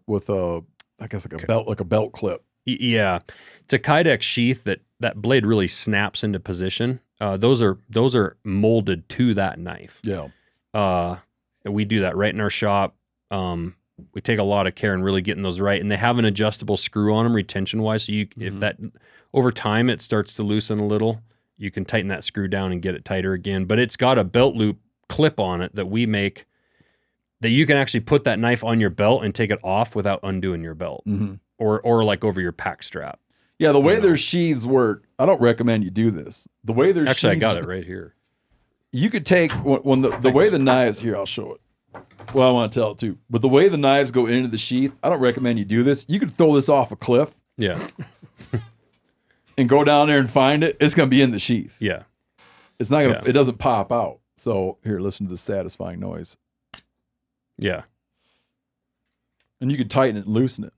I guess like a belt clip. Yeah. It's a Kydex sheath that blade really snaps into position. Those are molded to that knife. Yeah. And we do that right in our shop. We take a lot of care in really getting those right, and they have an adjustable screw on them retention wise. So if that over time it starts to loosen a little, you can tighten that screw down and get it tighter again. But it's got a belt loop clip on it that we make that you can actually put that knife on your belt and take it off without undoing your belt, or like over your pack strap. Yeah, the way their sheaths work, I don't recommend you do this. The way their actually, I sheaths, got it right here. You could take when the way the knives here. I'll show it. Well, I want to tell it too. But the way the knives go into the sheath, I don't recommend you do this. You could throw this off a cliff. Yeah. And go down there and find it. It's going to be in the sheath. Yeah. It's not going to, it doesn't pop out. So here, listen to the satisfying noise. Yeah. And you can tighten it and loosen it.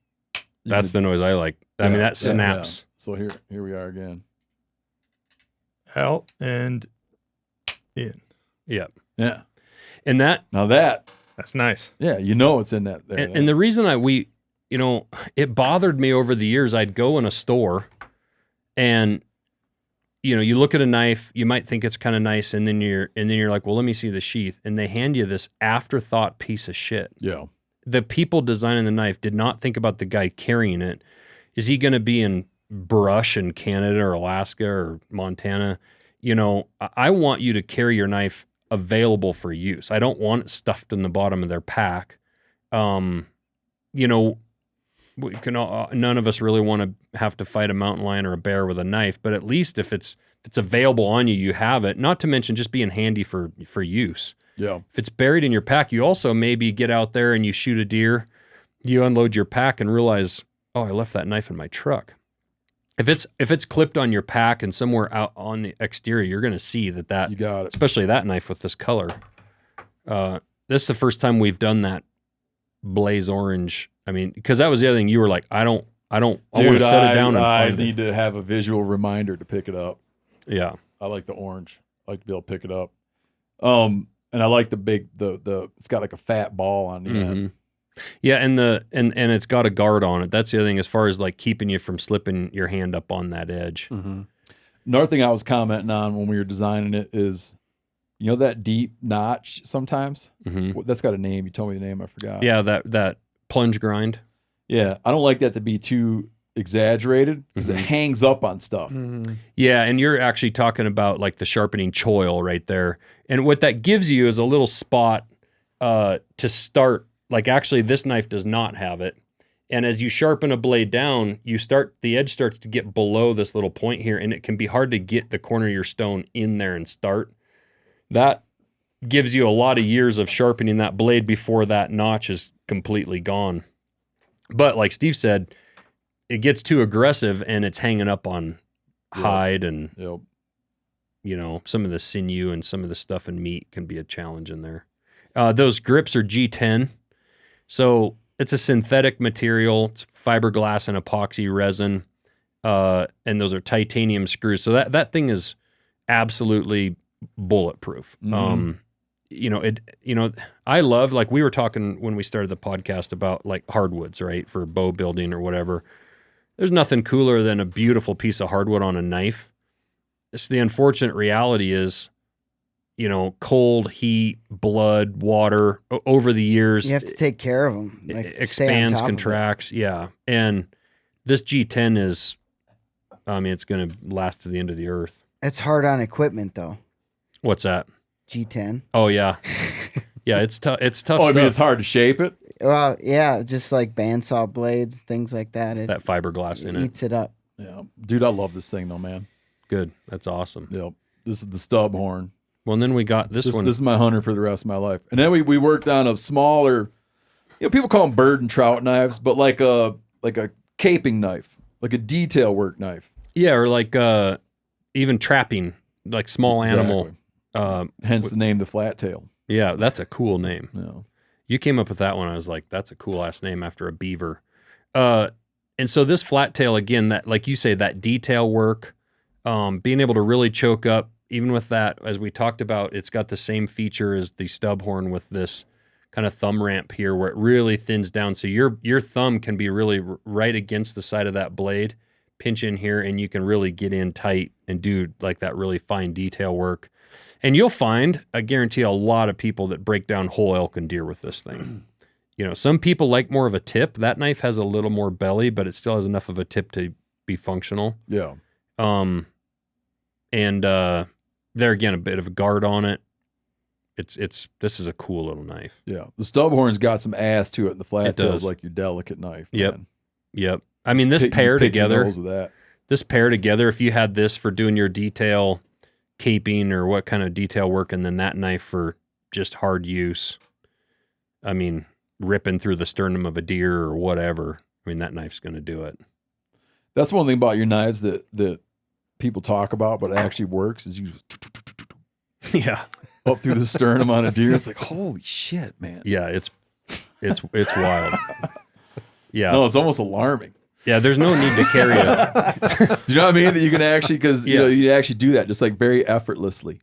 That's the noise I like. I mean, that snaps. So here we are again. Out and in. Yeah. Yeah. And that's nice. Yeah, you know it's in that there. And the reason it bothered me over the years. I'd go in a store and you look at a knife, you might think it's kind of nice, and then you're like, well, let me see the sheath, and they hand you this afterthought piece of shit. Yeah. The people designing the knife did not think about the guy carrying it. Is he going to be in brush in Canada or Alaska or Montana? I want you to carry your knife available for use. I don't want it stuffed in the bottom of their pack. We can none of us really want to have to fight a mountain lion or a bear with a knife, but at least if it's available on you, you have it. Not to mention just being handy for use. Yeah. If it's buried in your pack, you also maybe get out there and you shoot a deer, you unload your pack and realize, oh, I left that knife in my truck. If it's clipped on your pack and somewhere out on the exterior, you're going to see that you got it. Especially that knife with this color. This is the first time we've done that blaze orange. I mean, because that was the other thing. You were like, I want to set it down and I find need to have a visual reminder to pick it up. Yeah. I like the orange. I like to be able to pick it up. And I like the big it's got like a fat ball on the end. Yeah, and it's got a guard on it. That's the other thing as far as like keeping you from slipping your hand up on that edge. Another thing I was commenting on when we were designing it is, that deep notch sometimes? That's got a name. You told me the name, I forgot. Yeah, that plunge grind. Yeah, I don't like that to be too exaggerated because it hangs up on stuff. Yeah, and you're actually talking about like the sharpening choil right there. And what that gives you is a little spot to start. Like actually this knife does not have it. And as you sharpen a blade down, the edge starts to get below this little point here, and it can be hard to get the corner of your stone in there and start. That gives you a lot of years of sharpening that blade before that notch is completely gone. But like Steve said, it gets too aggressive and it's hanging up on hide and some of the sinew and some of the stuff in meat can be a challenge in there. Those grips are G10. So it's a synthetic material. It's fiberglass and epoxy resin. And those are titanium screws. So that thing is absolutely bulletproof. I love, like we were talking when we started the podcast about like hardwoods, right? For bow building or whatever. There's nothing cooler than a beautiful piece of hardwood on a knife. It's the unfortunate reality is, cold, heat, blood, water, over the years. You have to take care of them. Like, expands, contracts. Yeah. And this G10 is, it's going to last to the end of the earth. It's hard on equipment, though. What's that? G10. Oh, yeah. Yeah, it's tough. It's tough. Oh, I mean, it's hard to shape it? Well, yeah, just like bandsaw blades, things like that. That fiberglass in it. Eats it up. Yeah. Dude, I love this thing, though, man. Good. That's awesome. Yep. This is the Stubhorn. Well, and then we got this one. This is my hunter for the rest of my life. And then we worked on a smaller, people call them bird and trout knives, but like a caping knife, like a detail work knife. Yeah, or like even trapping, like small animal. Hence the name, the flat tail. Yeah, that's a cool name. Yeah. You came up with that one. I was like, that's a cool ass name after a beaver. And so this flat tail, again, that, like you say, that detail work, being able to really choke up, even with that, as we talked about, it's got the same feature as the Stubhorn with this kind of thumb ramp here where it really thins down. So your thumb can be really right against the side of that blade, pinch in here, and you can really get in tight and do like that really fine detail work. And you'll find, I guarantee, a lot of people that break down whole elk and deer with this thing. Some people like more of a tip. That knife has a little more belly, but it still has enough of a tip to be functional. Yeah. And there again, a bit of a guard on it. This is a cool little knife. Yeah, the Stubhorn's got some ass to it, and the flat tail's does. like your delicate knife. Yep. Man. Yep. I mean, this You pair pick your together. nose with that. This pair together, if you had this for doing your detail caping or what kind of detail work, and then that knife for just hard use, I mean, ripping through the sternum of a deer or whatever, I mean, that knife's going to do it. That's one thing about your knives that people talk about, but it actually works, is you Yeah. up through the sternum on a deer. It's like, holy shit, man. Yeah, it's wild. Yeah. No, it's almost alarming. Yeah, there's no need to carry Do you know what I mean? That you can actually, because you actually do that just like very effortlessly.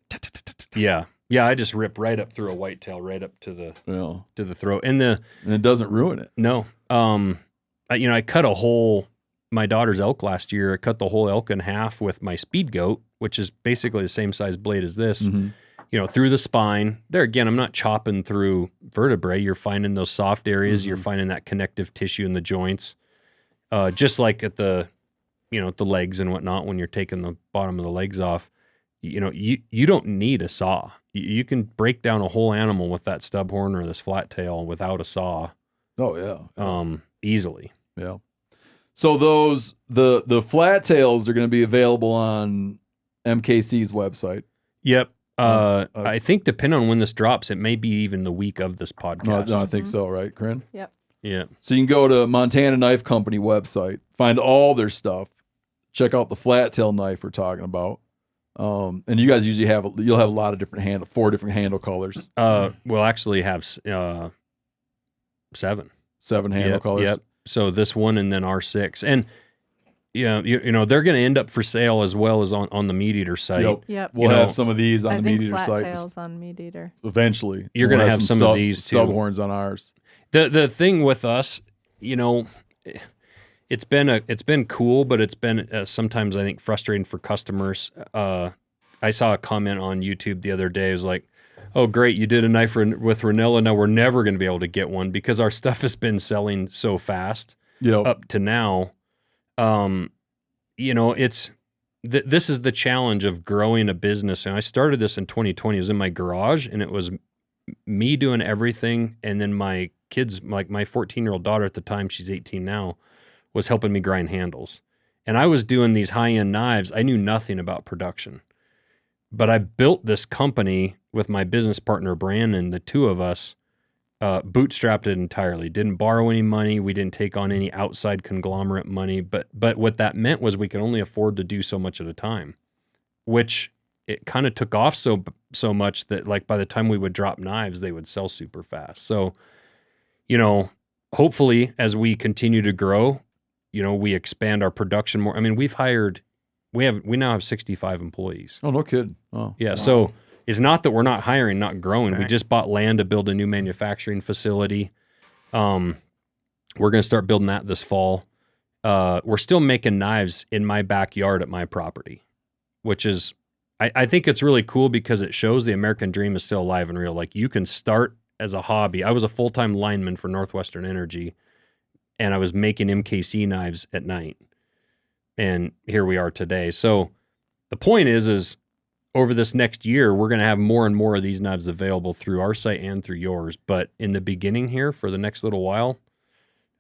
Yeah. Yeah, I just rip right up through a whitetail, right up to the throat. And it doesn't ruin it. No. I cut a whole, my daughter's elk last year. I cut the whole elk in half with my speed goat, which is basically the same size blade as this. Mm-hmm. Through the spine. There again, I'm not chopping through vertebrae. You're finding those soft areas. Mm-hmm. You're finding that connective tissue in the joints. Just like at the legs and whatnot, when you're taking the bottom of the legs off, you don't need a saw. You can break down a whole animal with that stubhorn or this flat tail without a saw. Oh yeah. Easily. Yeah. So those the flat tails are going to be available on MKC's website. Yep. I think depending on when this drops, it may be even the week of this podcast. No, I think so, right, Corinne? Yep. Yeah. So you can go to Montana Knife Company website, find all their stuff, check out the flat tail knife we're talking about. And you guys usually you'll have a lot of different 4 different handle colors. We'll actually have 7. 7 handle colors. Yep. So this one and then R6. And they're going to end up for sale as well as on the MeatEater site. Yep. We'll have some of these on the MeatEater flat site. tails on MeatEater. Eventually. You're going to have some of these too. Stubhorns on ours. The thing with us, it's been cool, but it's been sometimes I think frustrating for customers. I saw a comment on YouTube the other day. It was like, "Oh, great, you did a knife with Rinella. Now we're never going to be able to get one because our stuff has been selling so fast up to now." This is the challenge of growing a business. And I started this in 2020. It was in my garage, and it was me doing everything, and then my kids, like my 14-year-old daughter at the time, she's 18 now, was helping me grind handles. And I was doing these high-end knives. I knew nothing about production. But I built this company with my business partner, Brandon, the two of us, bootstrapped it entirely. Didn't borrow any money. We didn't take on any outside conglomerate money. But what that meant was we could only afford to do so much at a time, which it kind of took off so much that like by the time we would drop knives, they would sell super fast. So, hopefully as we continue to grow, we expand our production more. I mean, we now have 65 employees. Oh, no kidding. Oh, yeah. Wow. So it's not that we're not hiring, not growing. Okay. We just bought land to build a new manufacturing facility. We're going to start building that this fall. We're still making knives in my backyard at my property, which is, I think it's really cool because it shows the American dream is still alive and real. Like you can start as a hobby. I was a full-time lineman for Northwestern Energy, and I was making MKC knives at night. And here we are today. So the point is over this next year, we're going to have more and more of these knives available through our site and through yours. But in the beginning here, for the next little while,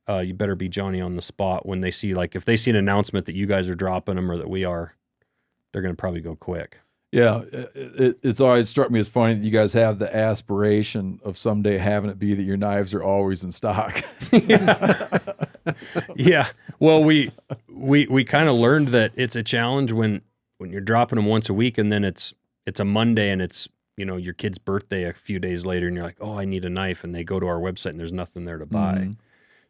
you better be Johnny on the spot when they see, like, if they see an announcement that you guys are dropping them or that we are, they're going to probably go quick. Yeah, it's always struck me as funny that you guys have the aspiration of someday having it be that your knives are always in stock. Yeah. Well, we kind of learned that it's a challenge when you're dropping them once a week, and then it's a Monday and it's your kid's birthday a few days later, and you're like, oh, I need a knife, and they go to our website and there's nothing there to buy. Mm-hmm.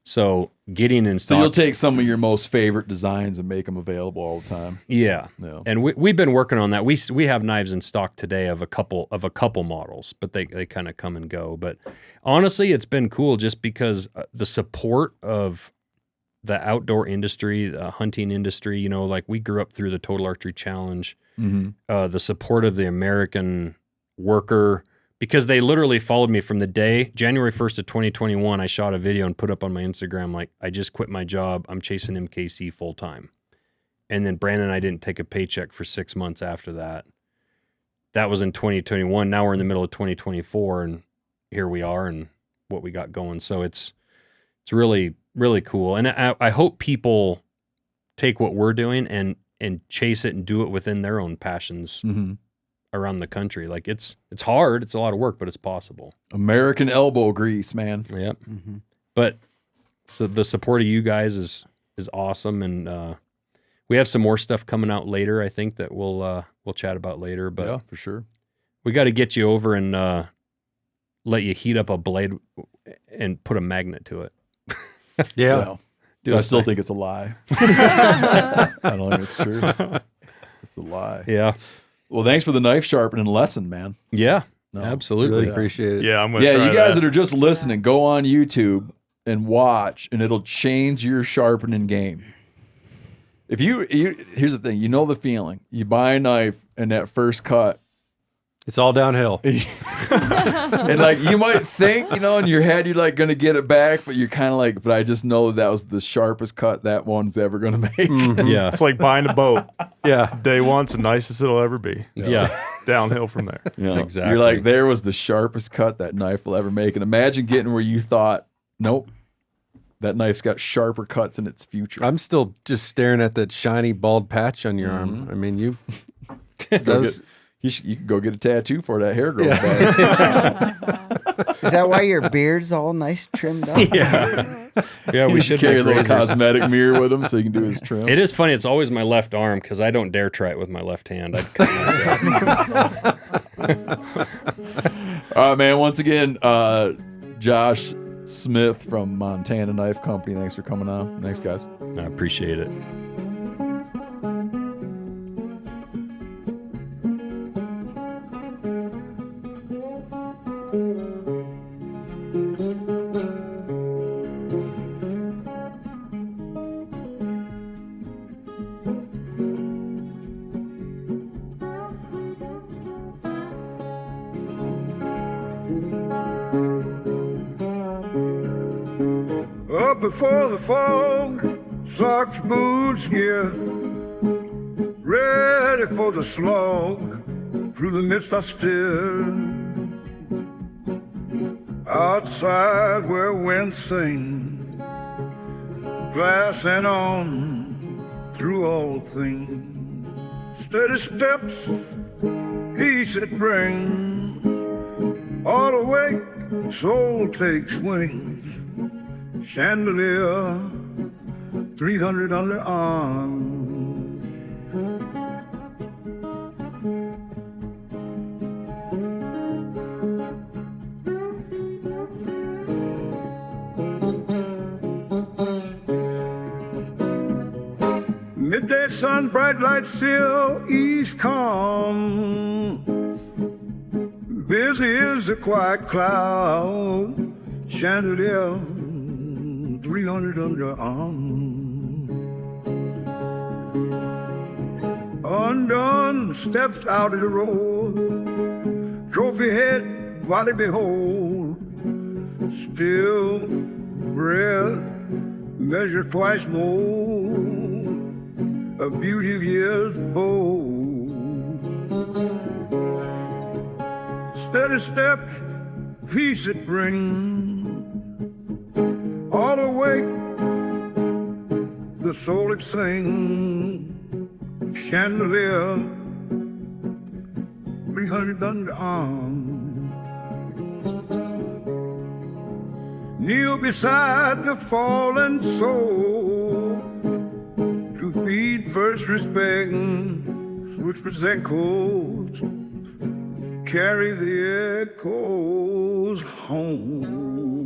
So getting in stock. So you'll take some of your most favorite designs and make them available all the time. Yeah. And we've been working on that. We have knives in stock today of a couple models, but they kind of come and go. But honestly, it's been cool just because the support of the outdoor industry, the hunting industry, like we grew up through the Total Archery Challenge, mm-hmm. The support of the American worker, because they literally followed me from the day, January 1st of 2021, I shot a video and put up on my Instagram, like, I just quit my job. I'm chasing MKC full time. And then Brandon and I didn't take a paycheck for 6 months after that. That was in 2021. Now we're in the middle of 2024, and here we are and what we got going. So it's really, really cool. And I hope people take what we're doing and chase it and do it within their own passions around the country. Like it's hard. It's a lot of work, but it's possible. American elbow grease, man. Yep. But so the support of you guys is awesome. And we have some more stuff coming out later, I think, that we'll chat about later. But yeah, for sure. We got to get you over and let you heat up a blade and put a magnet to it. Yeah. Well, I still think it's a lie. I don't think it's true. It's a lie. Yeah. Well, thanks for the knife sharpening lesson, man. Yeah, absolutely. Really appreciate it. Yeah, I'm going to you guys that are just listening, go on YouTube and watch, and it'll change your sharpening game. If you here's the thing, you know the feeling. You buy a knife, and that first cut, it's all downhill. And like you might think, in your head you're like going to get it back, but you're kind of like, but I just know that was the sharpest cut that one's ever going to make. Yeah. It's like buying a boat. Yeah. Day one's the nicest it'll ever be. Yeah. Downhill from there. Exactly. You're like, there was the sharpest cut that knife will ever make. And imagine getting where you thought, nope, that knife's got sharper cuts in its future. I'm still just staring at that shiny bald patch on your arm. I mean, you could go get a tattoo for that hair growing back. Is that why your beard's all nice trimmed up? Yeah, we should carry a make little razors. cosmetic mirror with him so he can do his trim. It is funny. It's always my left arm because I don't dare try it with my left hand. I'd cut myself. All right, man. Once again, Josh Smith from Montana Knife Company. Thanks for coming on. Thanks, guys. I appreciate it. Up before the fog, socks, boots, gear, ready for the slog. Through the mist I steer, outside where winds sing, glassing on through all things. Steady steps, peace it brings, all awake, soul takes wings. Chandelier, 300 underarm. Midday sun, bright light still, east calm. Busy is the quiet cloud. Chandelier, 300 underarm. Undone steps out of the road, trophy head while they behold. Still breath, measure twice more, a beauty of years bold. Steady steps, peace it brings, all awake, the soul it sings. Chandelier, 300 underarm. Kneel beside the fallen soul to feed first respect, which was echoes, carry the echoes home.